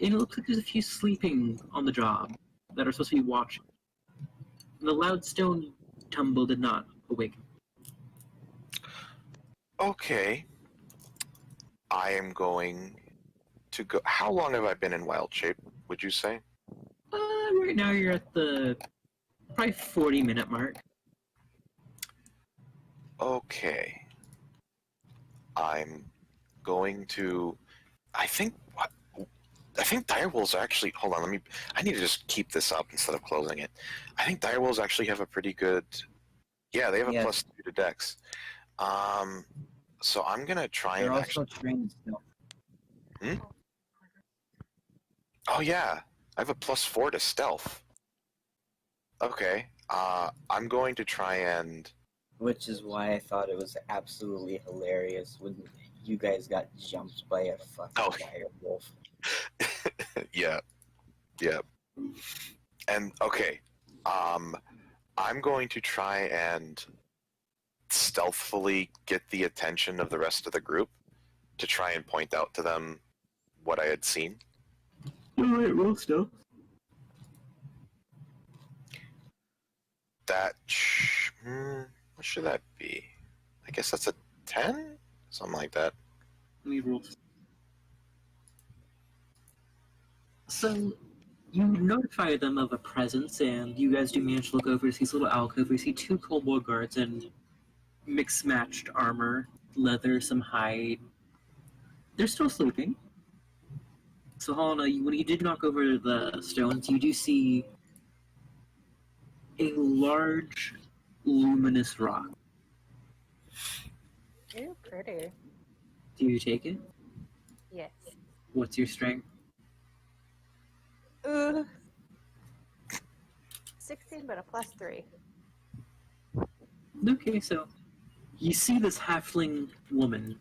and it looks like there's a few sleeping on the job that are supposed to be watching. And the loud stone tumble did not awaken. Okay. I am going to go. How long have I been in wild shape, would you say? Right now you're at the probably 40-minute mark. Okay. I'm going to. I think direwolves actually. Hold on, I need to just keep this up instead of closing it. I think direwolves actually have a pretty good. Yeah, they have a Yes. +2 to Dex. So I'm gonna try They're and also actually. trained still. Oh yeah, I have a +4 to stealth. Okay. I'm going to try and. Which is why I thought it was absolutely hilarious when you guys got jumped by a fucking Oh. dire wolf. Yeah. And okay, I'm going to try and stealthily get the attention of the rest of the group to try and point out to them what I had seen. Alright, roll still. What should that be? I guess that's a 10? Something like that. Let me roll. So, you notify them of a presence, and you guys do manage to look over to see this little alcove. You see two kobold guards in mixed-matched armor, leather, some hide. They're still sleeping. So, Helena, when you did knock over the stones, you do see a large, luminous rock. Ooh, pretty. Do you take it? Yes. What's your strength? 16, but a +3. Okay, so you see this halfling woman.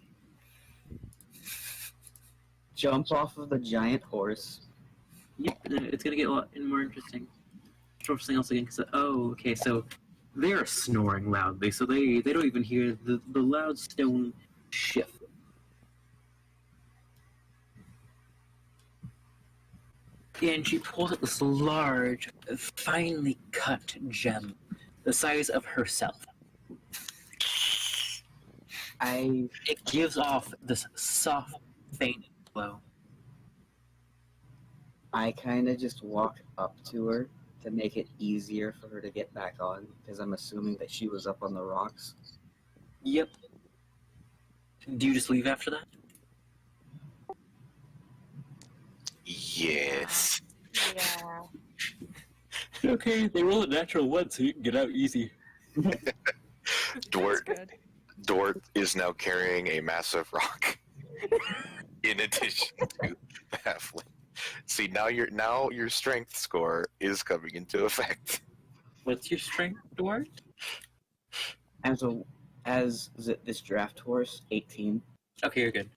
Jump off of the giant horse. Yep, it's gonna get a lot more interesting. Try something else again, because okay, so they are snoring loudly, so they don't even hear the loud stone shift. And she pulls out this large, finely cut gem, the size of herself. It gives off this soft, faint glow. I kind of just walk up to her to make it easier for her to get back on, because I'm assuming that she was up on the rocks. Yep. Do you just leave after that? Yes. Yeah. Okay, they roll a natural 1, so you can get out easy. Dwart, That's good. Dort is now carrying a massive rock. In addition to the halfling. See, now your strength score is coming into effect. What's your strength, Dwart? As this draft horse, 18. Okay, you're good.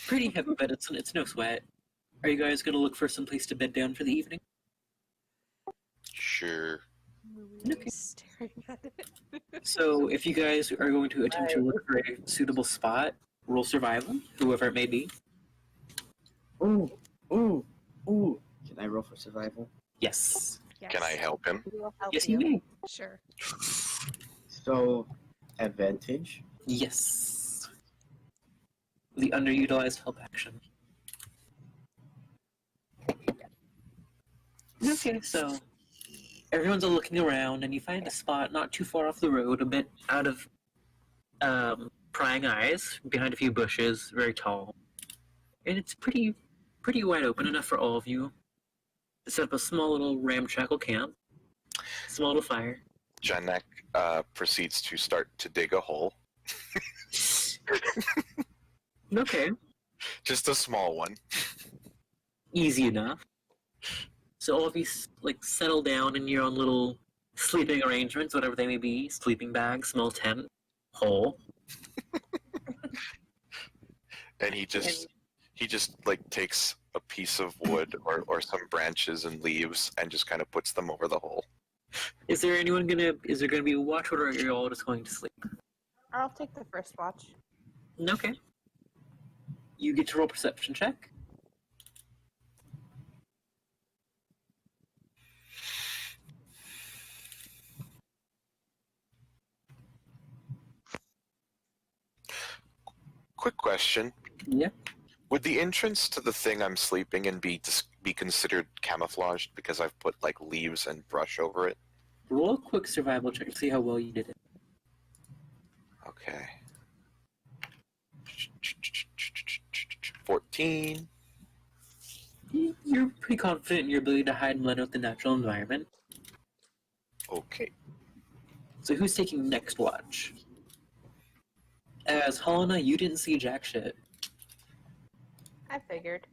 Pretty heavy, but it's no sweat. Are you guys gonna look for some place to bed down for the evening? Sure. Okay. Staring at it. So, if you guys are going to attempt to look for a suitable spot, roll survival, whoever it may be. Ooh. Can I roll for survival? Yes. Yes. Can I help him? We will help Yes, you may. Sure. So, advantage. Yes. The underutilized help action. Okay, so everyone's looking around, and you find a spot not too far off the road, a bit out of prying eyes, behind a few bushes, very tall. And it's pretty pretty wide open, enough for all of you to set up a small little ramshackle camp, small little fire. Janek proceeds to start to dig a hole. Okay, Just a small one. easy enough. So all of you like settle down in your own little sleeping arrangements, whatever they may be: sleeping bag, small tent, hole. And he just like takes a piece of wood or some branches and leaves and just kind of puts them over the hole. Is there gonna be a watch, or are you all just going to sleep? I'll take the first watch. Okay. You get to roll perception check. Quick question. Yeah. Would the entrance to the thing I'm sleeping in be considered camouflaged because I've put like leaves and brush over it? Roll a quick survival check to see how well you did it. Okay. 14. You're pretty confident in your ability to hide and blend with the natural environment. Okay. So who's taking next watch? As Helena, you didn't see jack shit. I figured.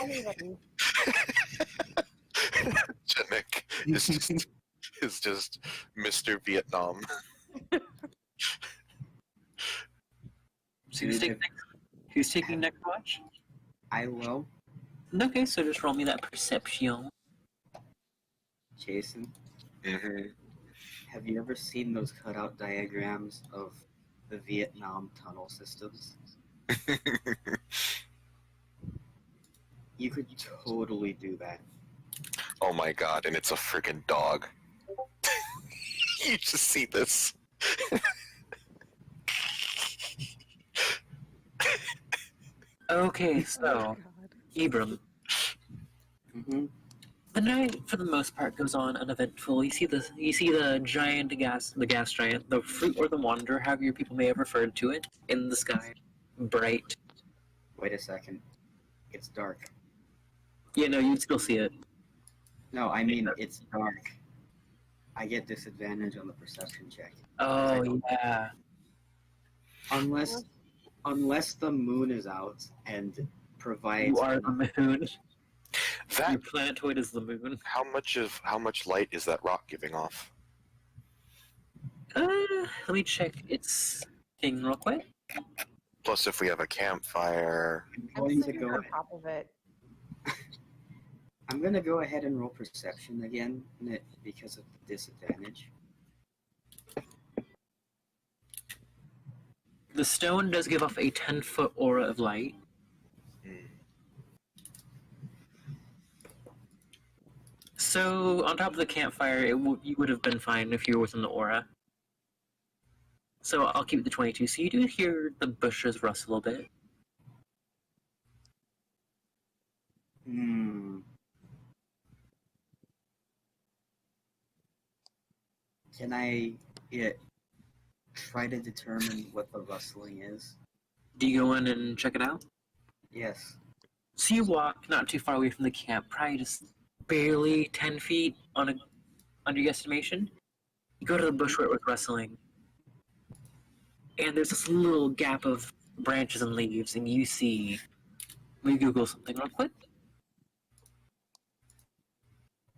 Anybody. Janek is just Mr. Vietnam. So who's taking next watch? I will. Okay, so just roll me that perception. Jason, Mm-hmm. have you ever seen those cutout diagrams of the Vietnam tunnel systems? You could totally do that. Oh my god, and it's a friggin' dog. You just see this. Okay, Oh so God. Ibram, Mm-hmm. the night for the most part goes on uneventful. You see the giant the gas giant, the fruit or the wanderer, however your people may have referred to it, in the sky, bright. Wait a second. It's dark. Yeah, no, you'd still see it. No, I mean it's dark. I get disadvantage on the perception check. Oh yeah. Unless the moon is out and provides You are the moon. Your That planetoid is the moon. how much light is that rock giving off? Let me check its thing real quick. Plus, if we have a campfire, I'm I'm going to sitting go on top of it. I'm gonna go ahead and roll perception again because of the disadvantage. The stone does give off a 10-foot aura of light. So, on top of the campfire, you would have been fine if you were within the aura. So, I'll keep the 22. So, you do hear the bushes rustle a bit. Hmm. Can I try to determine what the rustling is? Do you go in and check it out? Yes. So, you walk not too far away from the camp, probably just barely 10 feet under your estimation. You go to the bush where it was rustling, and there's this little gap of branches and leaves, and you see. Let me Google something real quick.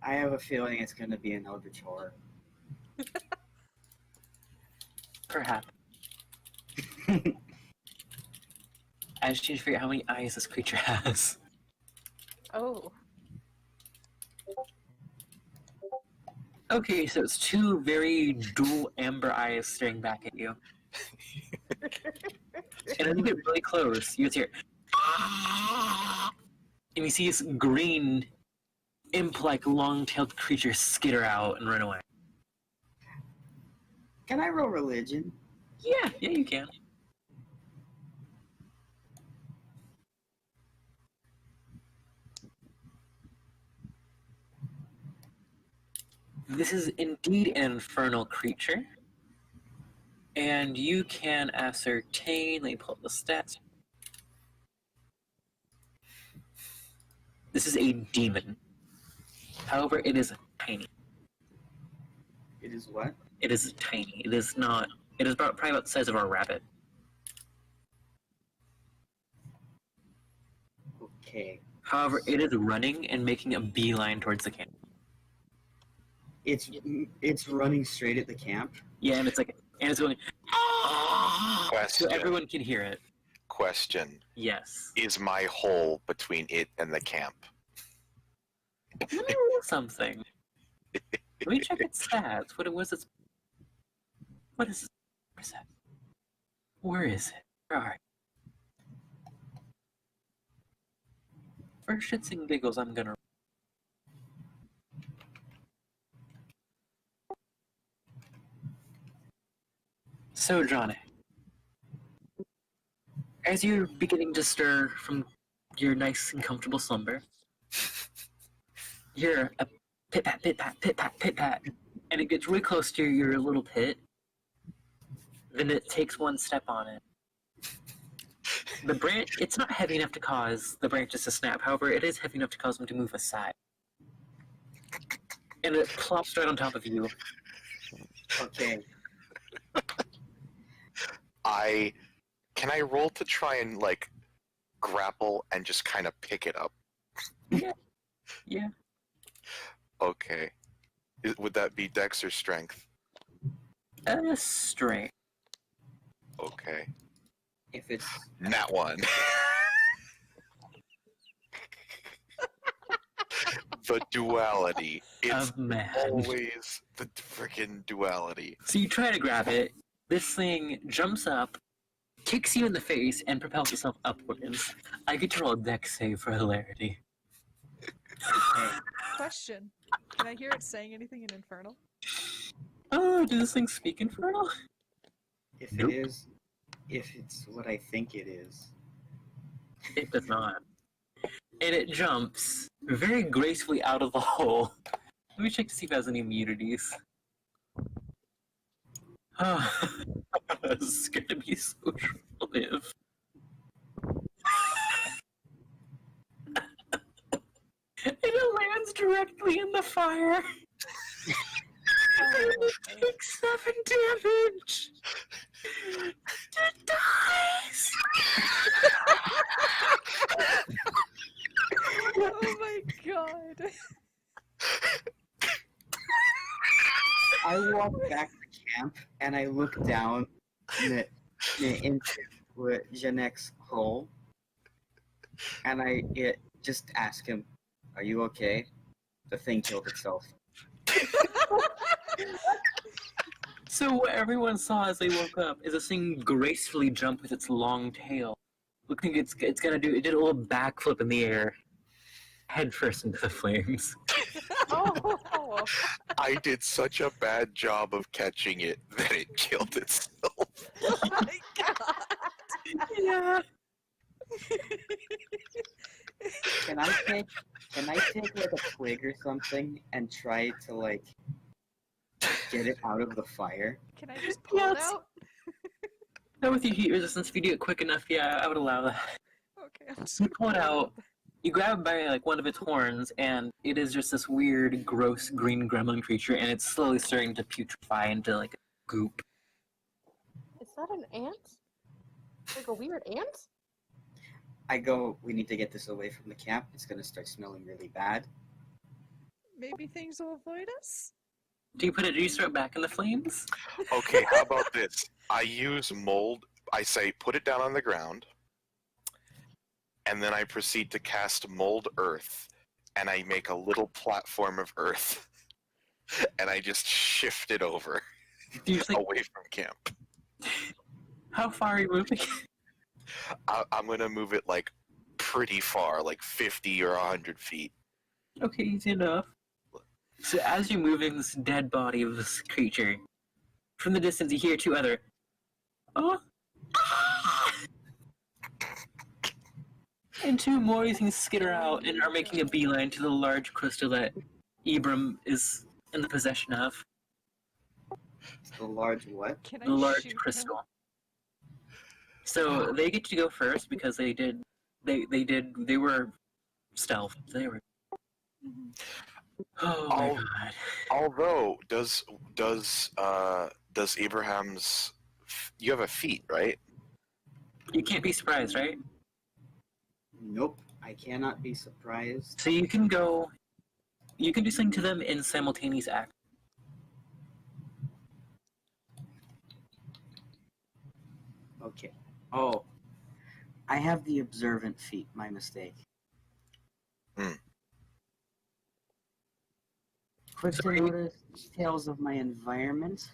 I have a feeling it's gonna be an eldritch horror. Perhaps. I just need to figure out how many eyes this creature has. Oh. Okay, so it's two very dual amber eyes staring back at you. And as you get really close, you hear, and you see this green, imp-like, long-tailed creature skitter out and run away. Can I roll religion? Yeah, you can. This is indeed an infernal creature. And you can ascertain. Let me pull up the stats. This is a demon. However, it is tiny. It is what? It is tiny. It is not. It is probably about the size of a rabbit. Okay. However, it is running and making a beeline towards the camp. It's running straight at the camp. Yeah, and it's going. So Question. everyone can hear it. Question. Yes. Is my hole between it and the camp? Let me roll something. Let me check its stats. What is its? What is its? Where is it? Where are you? For shits and giggles, I'm gonna. So, Johnny, as you're beginning to stir from your nice and comfortable slumber, you're a pit pat, pit pat, pit pat, pit pat, and it gets really close to your little pit. Then it takes one step on it. The branch, it's not heavy enough to cause the branches to snap. However, it is heavy enough to cause them to move aside. And it plops right on top of you. Okay. Can I roll to try and like grapple and just kind of pick it up? Yeah. Okay. Would that be Dex or Strength? Strength. Okay. If it's Nat one. The duality. It's Of man. always the freaking duality. So you try to grab it. This thing jumps up, kicks you in the face, and propels itself upwards. I get to roll a dex save for hilarity. Question. Can I hear it saying anything in Infernal? Oh, does this thing speak Infernal? if Nope. it is, if it's what I think it is. It does not. And it jumps very gracefully out of the hole. Let me check to see if it has any immunities. This is going to be so short-lived. And it lands directly in the fire. And it takes 7 damage. It dies. Oh my god. I walk back to camp and I look down into Janek's hole, and I just ask him, "Are you okay?" The thing killed itself. So what everyone saw as they woke up is this thing gracefully jump with its long tail. Looking, it's gonna do. It did a little backflip in the air, head first into the flames. Oh, I did such a bad job of catching it that it killed itself. Oh my god. Yeah. Can I take like a twig or something and try to like get it out of the fire? Can I just pull it Yes. out? Now with your heat resistance, if you do it quick enough, yeah, I would allow that. Okay, I'm just You gonna pull it out. You grab it by like one of its horns, and it is just this weird, gross green gremlin creature, and it's slowly starting to putrefy into like a goop. is that an ant? Like a weird ant? I go, we need to get this away from the camp. It's gonna start smelling really bad. Maybe things will avoid us? Do you throw it back in the flames? Okay, how about this? I use mold. I say put it down on the ground, and then I proceed to cast mold earth, and I make a little platform of earth, and I just shift it over Do you just, like, away from camp. how far are you moving? I'm gonna move it like pretty far, like 50 or 100 feet. Okay, easy enough. So as you're moving this dead body of this creature, from the distance you hear two other, oh, ah! And two more you can skitter out and are making a beeline to the large crystal that Ibram is in the possession of. The large what? Can I The large shoot crystal. So they get to go first because they were stealth. They were. him? Oh my Oh. god. Although, does Abraham's you have a feat, right? You can't be surprised, right? Nope. I cannot be surprised. So you can go. You can do something to them in simultaneous act. Okay. Oh. I have the observant feat. My mistake. Hmm. Quick to Sorry. notice details of my environment.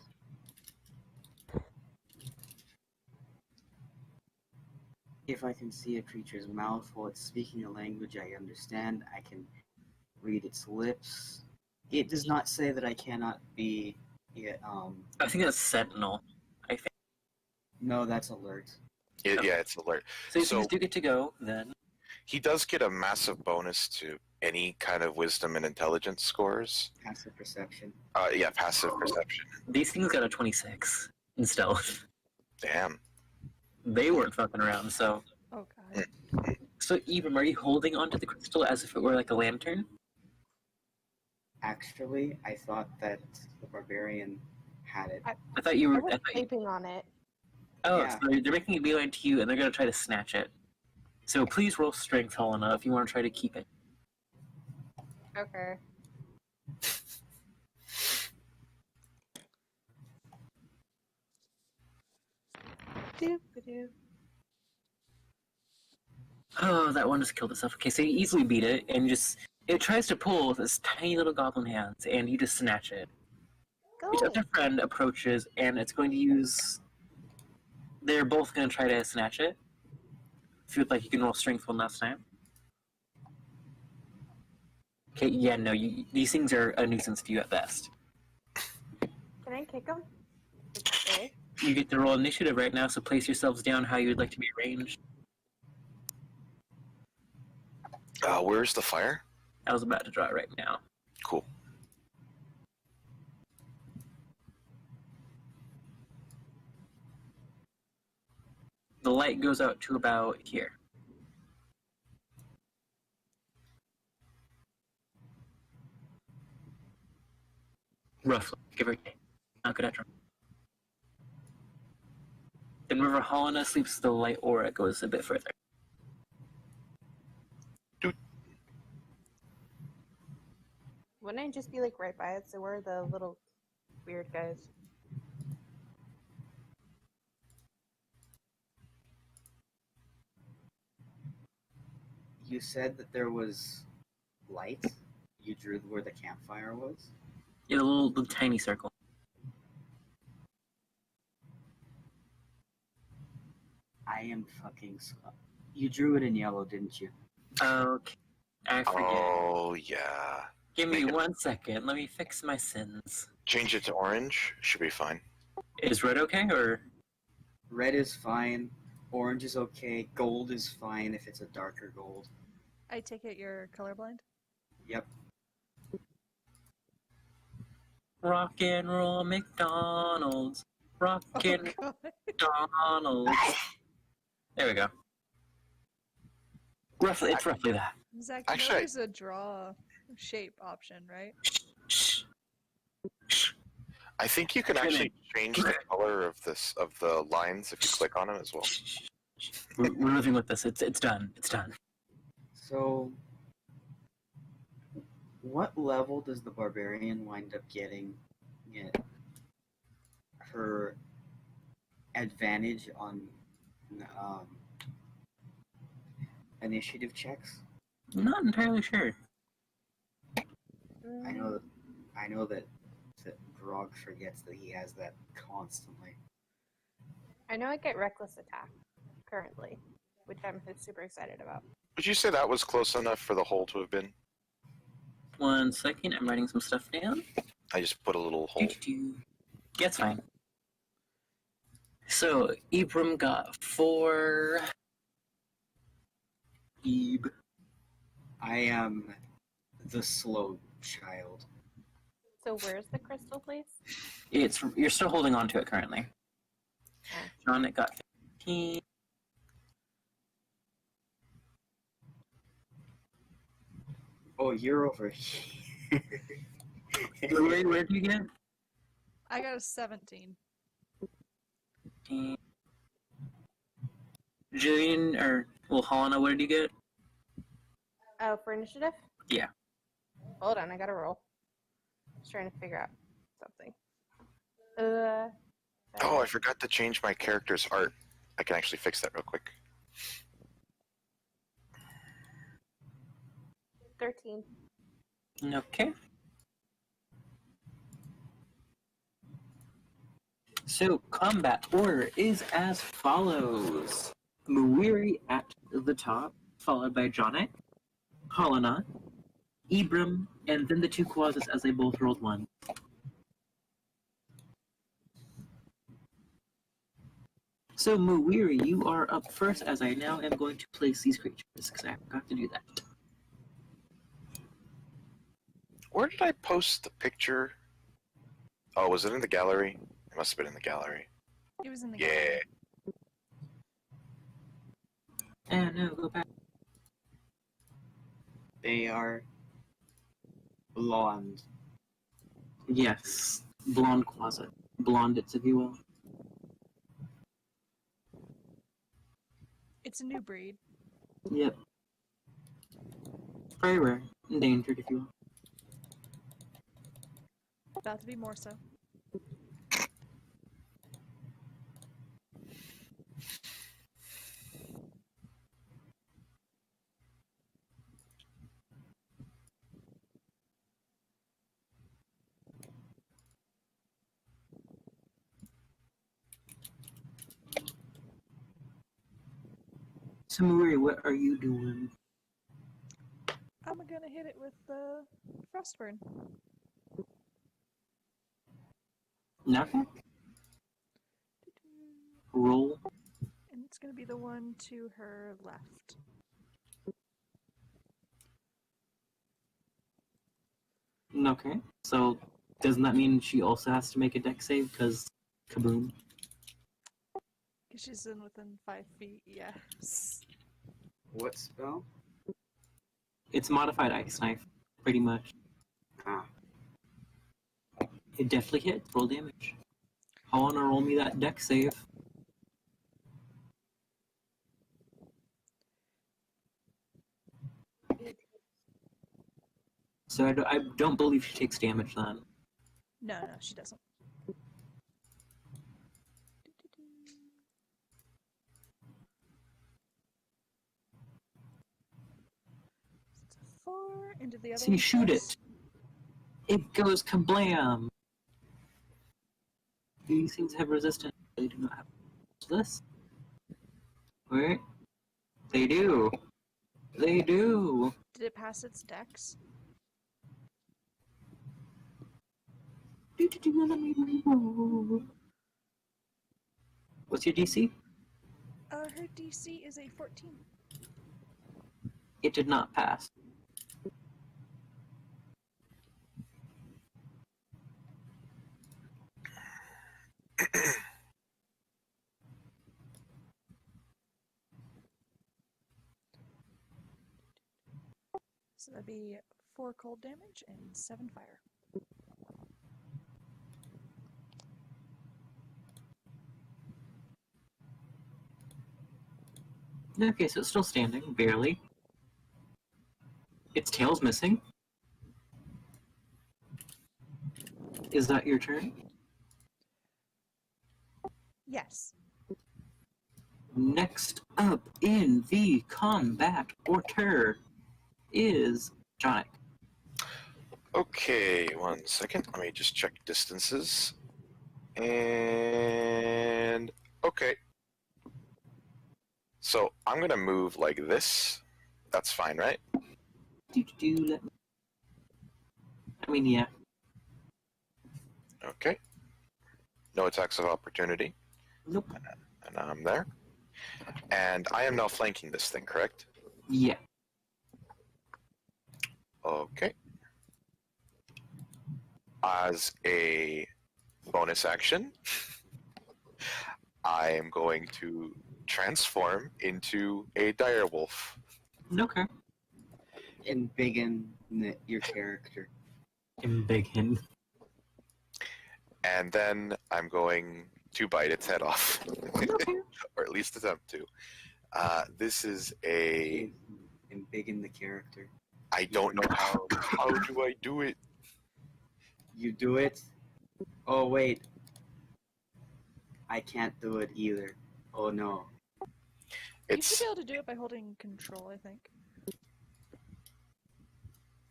If I can see a creature's mouth while it's speaking a language I understand, I can read its lips. It does not say that I cannot be. I think that's Sentinel. I think. No, that's alert. Yeah, it's alert. So you So- guys do get to go then. He does get a massive bonus to any kind of wisdom and intelligence scores. Passive perception. Yeah, passive perception. These things got a 26 in stealth. Damn. They weren't fucking around. So, Oh god. so Ibram, are you holding onto the crystal as if it were like a lantern? Actually, I thought that the barbarian had it. I thought you I were. was I thought you, sleeping on it. oh, Yeah. so they're making a beeline to you, and they're gonna try to snatch it. So please roll strength, Helena, if you want to try to keep it. Okay. Doop-a-doo. Oh, that one just killed itself. Okay, so you easily beat it, and it tries to pull with its tiny little goblin hands, and you just snatch it. Each Go. other friend approaches, and it's going to use. They're both going to try to snatch it. If you'd like, you can roll strength one last time. Okay, yeah, no, these things are a nuisance to you at best. Can I kick him? Okay. You get to roll initiative right now, so place yourselves down how you would like to be arranged. Where's the fire? I was about to draw it right now. Cool. The light goes out to about here. Roughly, give or take. Not good at drawing. Then River Helena sleeps, the light aura goes a bit further. Wouldn't I just be like right by it? So we're the little weird guys. You said that there was light. You drew where the campfire was. Yeah, the tiny circle. I am fucking slow. You drew it in yellow, didn't you? Okay, I forget. Oh, yeah. Give me make it- 1 second. Let me fix my sins. Change it to orange. Should be fine. Is red okay, or Red is fine. Orange is okay. Gold is fine if it's a darker gold. I take it you're colorblind? Yep. rock and roll McDonald's? Rock and Oh god. McDonald's. There we go. Roughly, it's roughly that. Zach, you know Actually, there's a draw shape option, right? Shh. I think you can Trim actually it. change the color of the lines if you click on them as well. We're living with this. It's done. It's done. So, what level does the barbarian wind up getting her advantage on initiative checks? I'm not entirely sure. I know that Grog forgets that he has that constantly. I know I get reckless attack currently, which I'm super excited about. Would you say that was close enough for the hole to have been? 1 second. I'm writing some stuff down. I just put a little hole. Doo-doo-doo. Yeah, it's fine. So, Ibram got 4. I am the slow child. So where's the crystal, please? You're still holding on to it currently. Oh. John, it got 15. Oh, you're over here. Where do you get? I got a 17. 15. Jillian, Helena, what did you get? Oh, for initiative? Yeah. Hold on, I gotta roll. Just trying to figure out something. Oh, I forgot to change my character's art. I can actually fix that real quick. 13. Okay. So, combat order is as follows. Muiri at the top, followed by Jonik, Helena, Ibram, and then the two Quazzes as they both rolled 1. So, Muiri, you are up first as I now am going to place these creatures, because I forgot to do that. Where did I post the picture? Oh, was it in the gallery? It must have been in the gallery. It was in the Yeah. And no, go back. They are blonde. Yes, blonde Quaza. Blondets, if you will. It's a new breed. Yep. Very rare. Endangered, if you will. About to be more so. So, Marie, what are you doing? I'm gonna hit it with the Frostburn. Nothing? Roll. And it's gonna be the one to her left. Okay. So, doesn't that mean she also has to make a deck save? Because, kaboom. Because she's in within 5 feet, yes. What spell? It's modified ice knife, pretty much. Ah. It definitely hits. Roll damage. I want to roll me that deck save. So I don't believe she takes damage then. No, she doesn't. It's a 4 into the other So you one, shoot yes. it. It goes kablam. These things have resistance. They do not have this. Wait. They do. They do. Did it pass its dex? What's your DC? Her DC is a 14. It did not pass. So that'd be 4 cold damage and 7 fire. Okay, so it's still standing, barely. Its tail's missing. Is that your turn? Yes. Next up in the combat order is Jonik. Okay, 1 second. Let me just check distances. And okay. So I'm gonna move like this. That's fine, right? I mean, yeah. Okay. No attacks of opportunity. Nope. And I'm there. And I am now flanking this thing, correct? Yeah. Okay. As a bonus action, I am going to transform into a direwolf. Okay. Embiggen your character. Embiggen. And then I'm going to bite its head off. Okay. Or at least attempt to. This is a... Embiggen the character. I don't know how. How do I do it? You do it. Oh wait. I can't do it either. Oh no. You should It's... be able to do it by holding control, I think.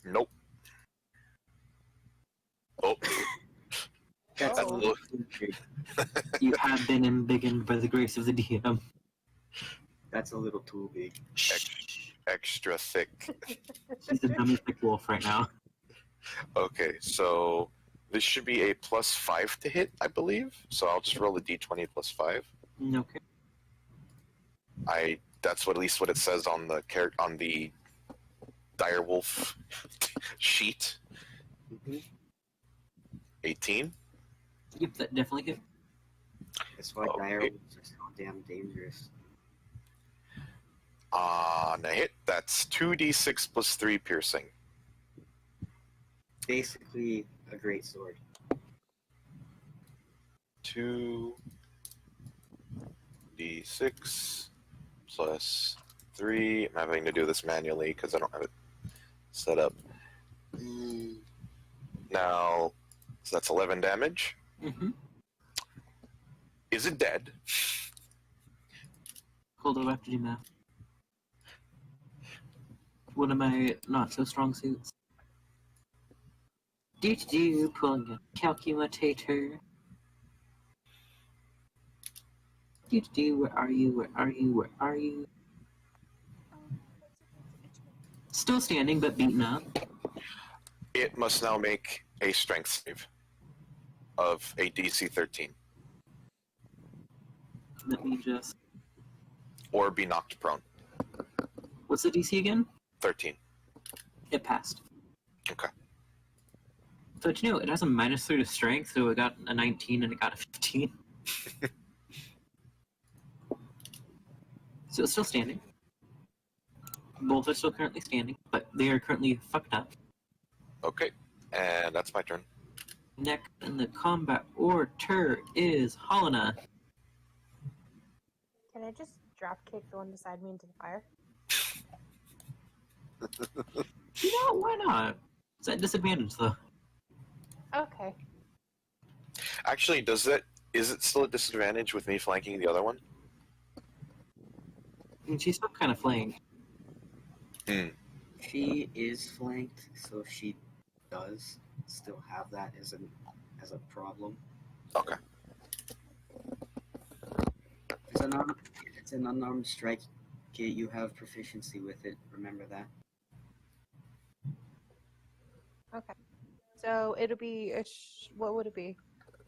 Nope. Oh. That's Oh. a little too big. You have been embiggened by the grace of the DM. That's a little too big. Extra thick. He's a dummy thick wolf right now. Okay, so this should be a +5 to hit, I believe. So I'll just roll a d20 +5. Okay. That's what at least what it says on the direwolf sheet. Mm-hmm. 18. Yep, that definitely hit. That's why Okay. direwolves are so damn dangerous. On a hit, that's 2d6 +3 piercing. Basically, a great sword. 2d6 +3. I'm having to do this manually because I don't have it set up. Now, so that's 11 damage. Mm-hmm. Is it dead? Hold on, I have to do math. One of my not so strong suits. Pulling a calculator. Where are you? Where are you? Where are you? Still standing, but beaten up. It must now make a strength save of a DC 13 Let me just. or be knocked prone. What's the DC again? 13. It passed. Okay. So you know, it has a -3 to strength, so it got a 19 and it got a 15. So it's still standing. Both are still currently standing, but they are currently fucked up. Okay, and that's my turn. Next in the combat order is Helena. Can I just drop kick the one beside me into the fire? You know, why not? It's at disadvantage though. Okay. Actually, is it still a disadvantage with me flanking the other one? And she's still kind of flanked. She is flanked, so she does still have that as a problem. Okay. It's an unarmed strike. You have proficiency with it. Remember that. Okay. So it'll be what would it be?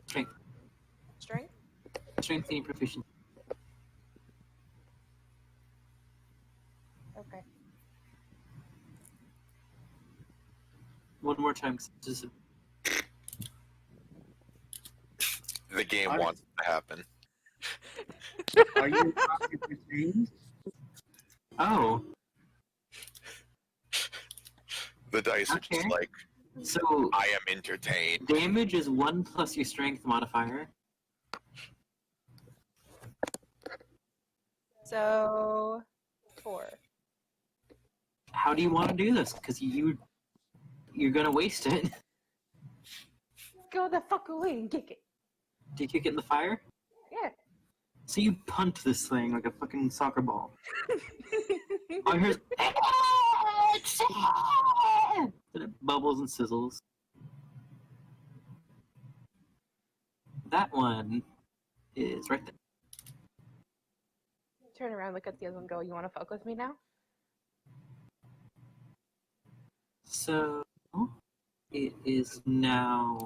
Strength. Strength? Strength and proficiency. Okay. One more time. Just The game Alright. wants it to happen. Are you talking to things? oh, The dice are Okay. just like, so I am entertained. damage is 1 plus your strength modifier. So 4. How do you want to do this? Because you're gonna waste it. Go the fuck away and kick it. Do you kick it in the fire? Yeah. So you punt this thing like a fucking soccer ball. All you hear is and it bubbles and sizzles. That one is right there. Turn around, look at the other one, go, you want to fuck with me now? So it is now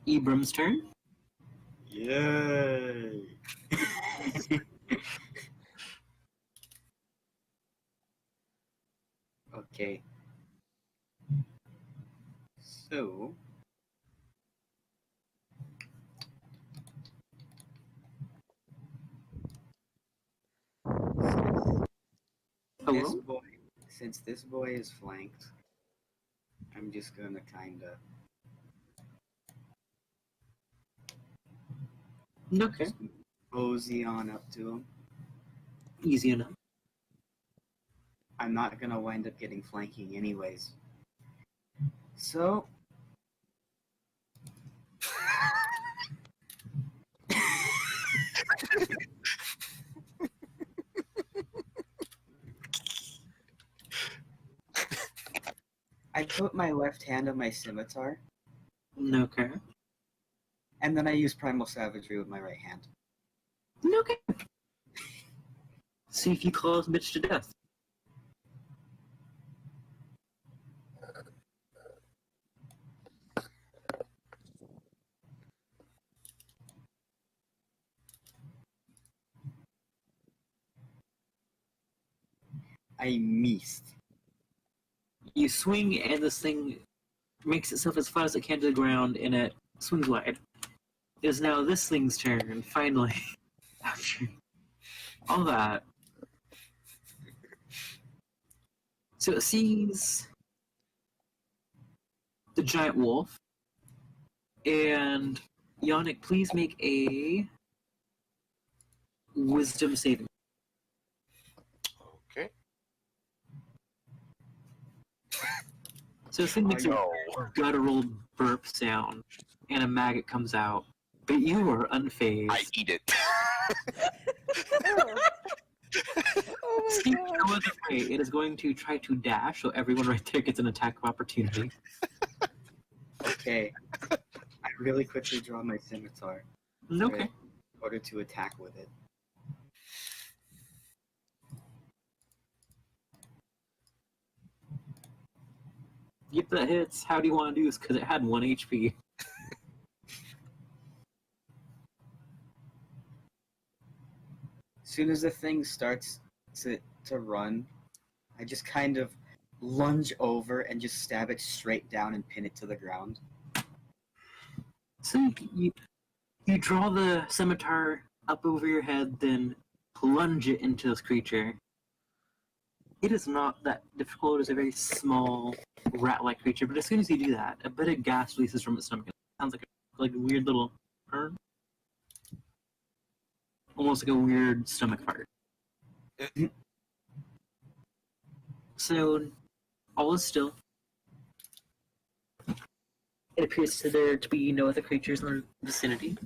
Ibram's turn. Yay! Okay. So, this Hello? boy, since this boy is flanked, I'm just gonna kinda Okay. just mosey on up to him. Easy enough. I'm not gonna wind up getting flanking anyways. So, I put my left hand on my scimitar, Okay. and then I use Primal Savagery with my right hand. Okay. See if you claw this bitch to death. I missed. You swing, and this thing makes itself as flat as it can to the ground, and it swings wide. It is now this thing's turn, finally. After all that. So it sees the giant wolf, and Yannick, please make a wisdom saving. Okay. So this thing makes a No. guttural burp sound, and a maggot comes out. But you are unfazed. I eat it. Oh my See, god. no other way. It is going to try to dash, so everyone right there gets an attack of opportunity. Okay. I really quickly draw my scimitar Okay. in order to attack with it. Yep, that hits. How do you want to do this? Because it had 1 HP. As soon as the thing starts to run, I just kind of lunge over and just stab it straight down and pin it to the ground. So you draw the scimitar up over your head, then plunge it into this creature. It is not that difficult. It is a very small, rat-like creature, but as soon as you do that, a bit of gas releases from its stomach. It sounds like a weird little purr. Almost like a weird stomach fart. So, all is still. It appears to there to be no other creatures in the vicinity.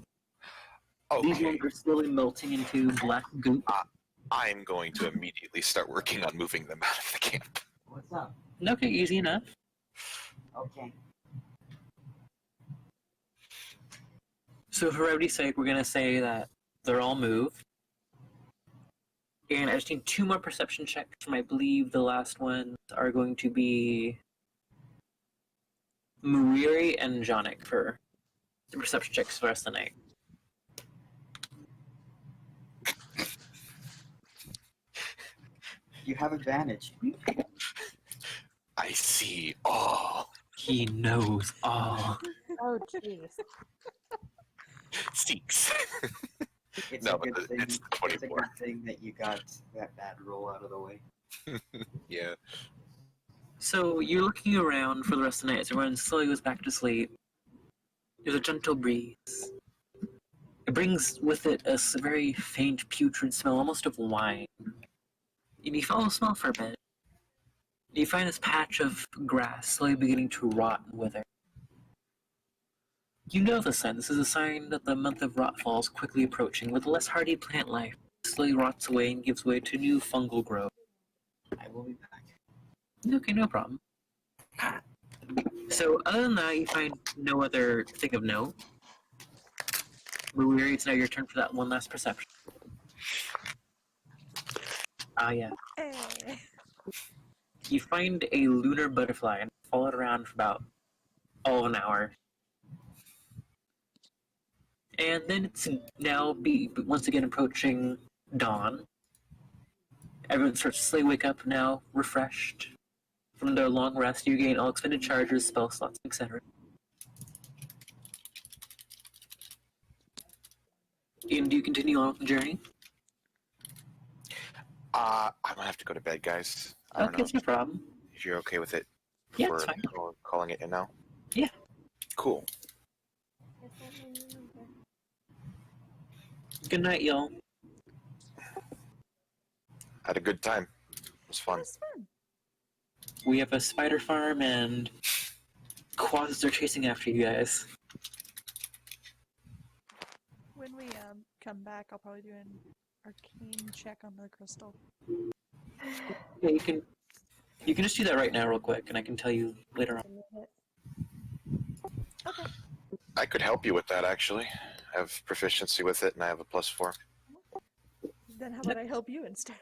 These Okay. ones are slowly melting into black goop. I'm going to immediately start working on moving them out of the camp. What's up? Okay, easy enough. Okay. So for brevity's sake, we're gonna say that they're all moved. And I just need 2 more perception checks from, I believe, the last ones are going to be Muiri and Jonik for the perception checks for the rest of the night. You have advantage. I see all. He knows all. Oh, jeez. 6. It's No, a but good thing. it's It's a 24. good thing that you got that bad roll out of the way. Yeah. So you're looking around for the rest of the night as everyone slowly goes back to sleep. There's a gentle breeze. It brings with it a very faint, putrid smell, almost of wine. And you follow the smell for a bit. You find this patch of grass slowly beginning to rot and wither. You know the sign. This is a sign that the month of Rotfall is quickly approaching, with less hardy plant life slowly rots away and gives way to new fungal growth. I will be back. Okay, no problem. So, other than that, you find no other thing of note. Muiri, it's now your turn for that one last perception. Yeah. Eh. You find a lunar butterfly and follow it around for about an hour. And then it's now once again approaching dawn. Everyone starts to slowly wake up now, refreshed, From the long rest, you gain all expended charges, spell slots, etc. And do you continue on with the journey? I'm gonna have to go to bed, guys. I don't Okay, know it's no problem. if you're okay with it. Yeah, for it's fine. calling it in now. Yeah. Cool. Good night, y'all. Had a good time. It was It fun. was fun. We have a spider farm and quads are chasing after you guys. When we come back, I'll probably do an arcane check on the crystal. Yeah, you can just do that right now real quick and I can tell you later on. Okay. I could help you with that actually. I have proficiency with it and I have a +4. Then how about I help you instead?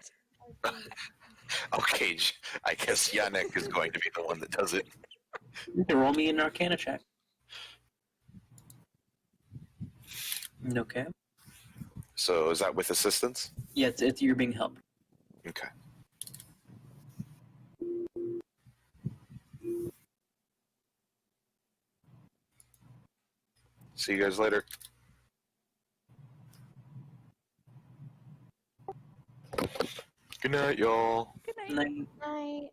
Okay, I guess Yannick is going to be the one that does it. You can roll me an arcana check. Okay. So is that with assistance? Yeah, it's you're being helped. Okay. See you guys later. Good night, y'all. Good night. And then Night.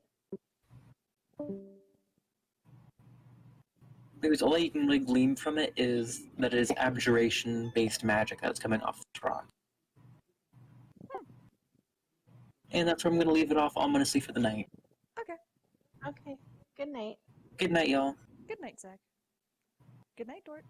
there's all you can really glean from it is that it is abjuration-based magic that's coming off this rock. And that's where I'm going to leave it off ominously for the night. Okay. Good night. Good night, y'all. Good night, Zach. Good night, Dort.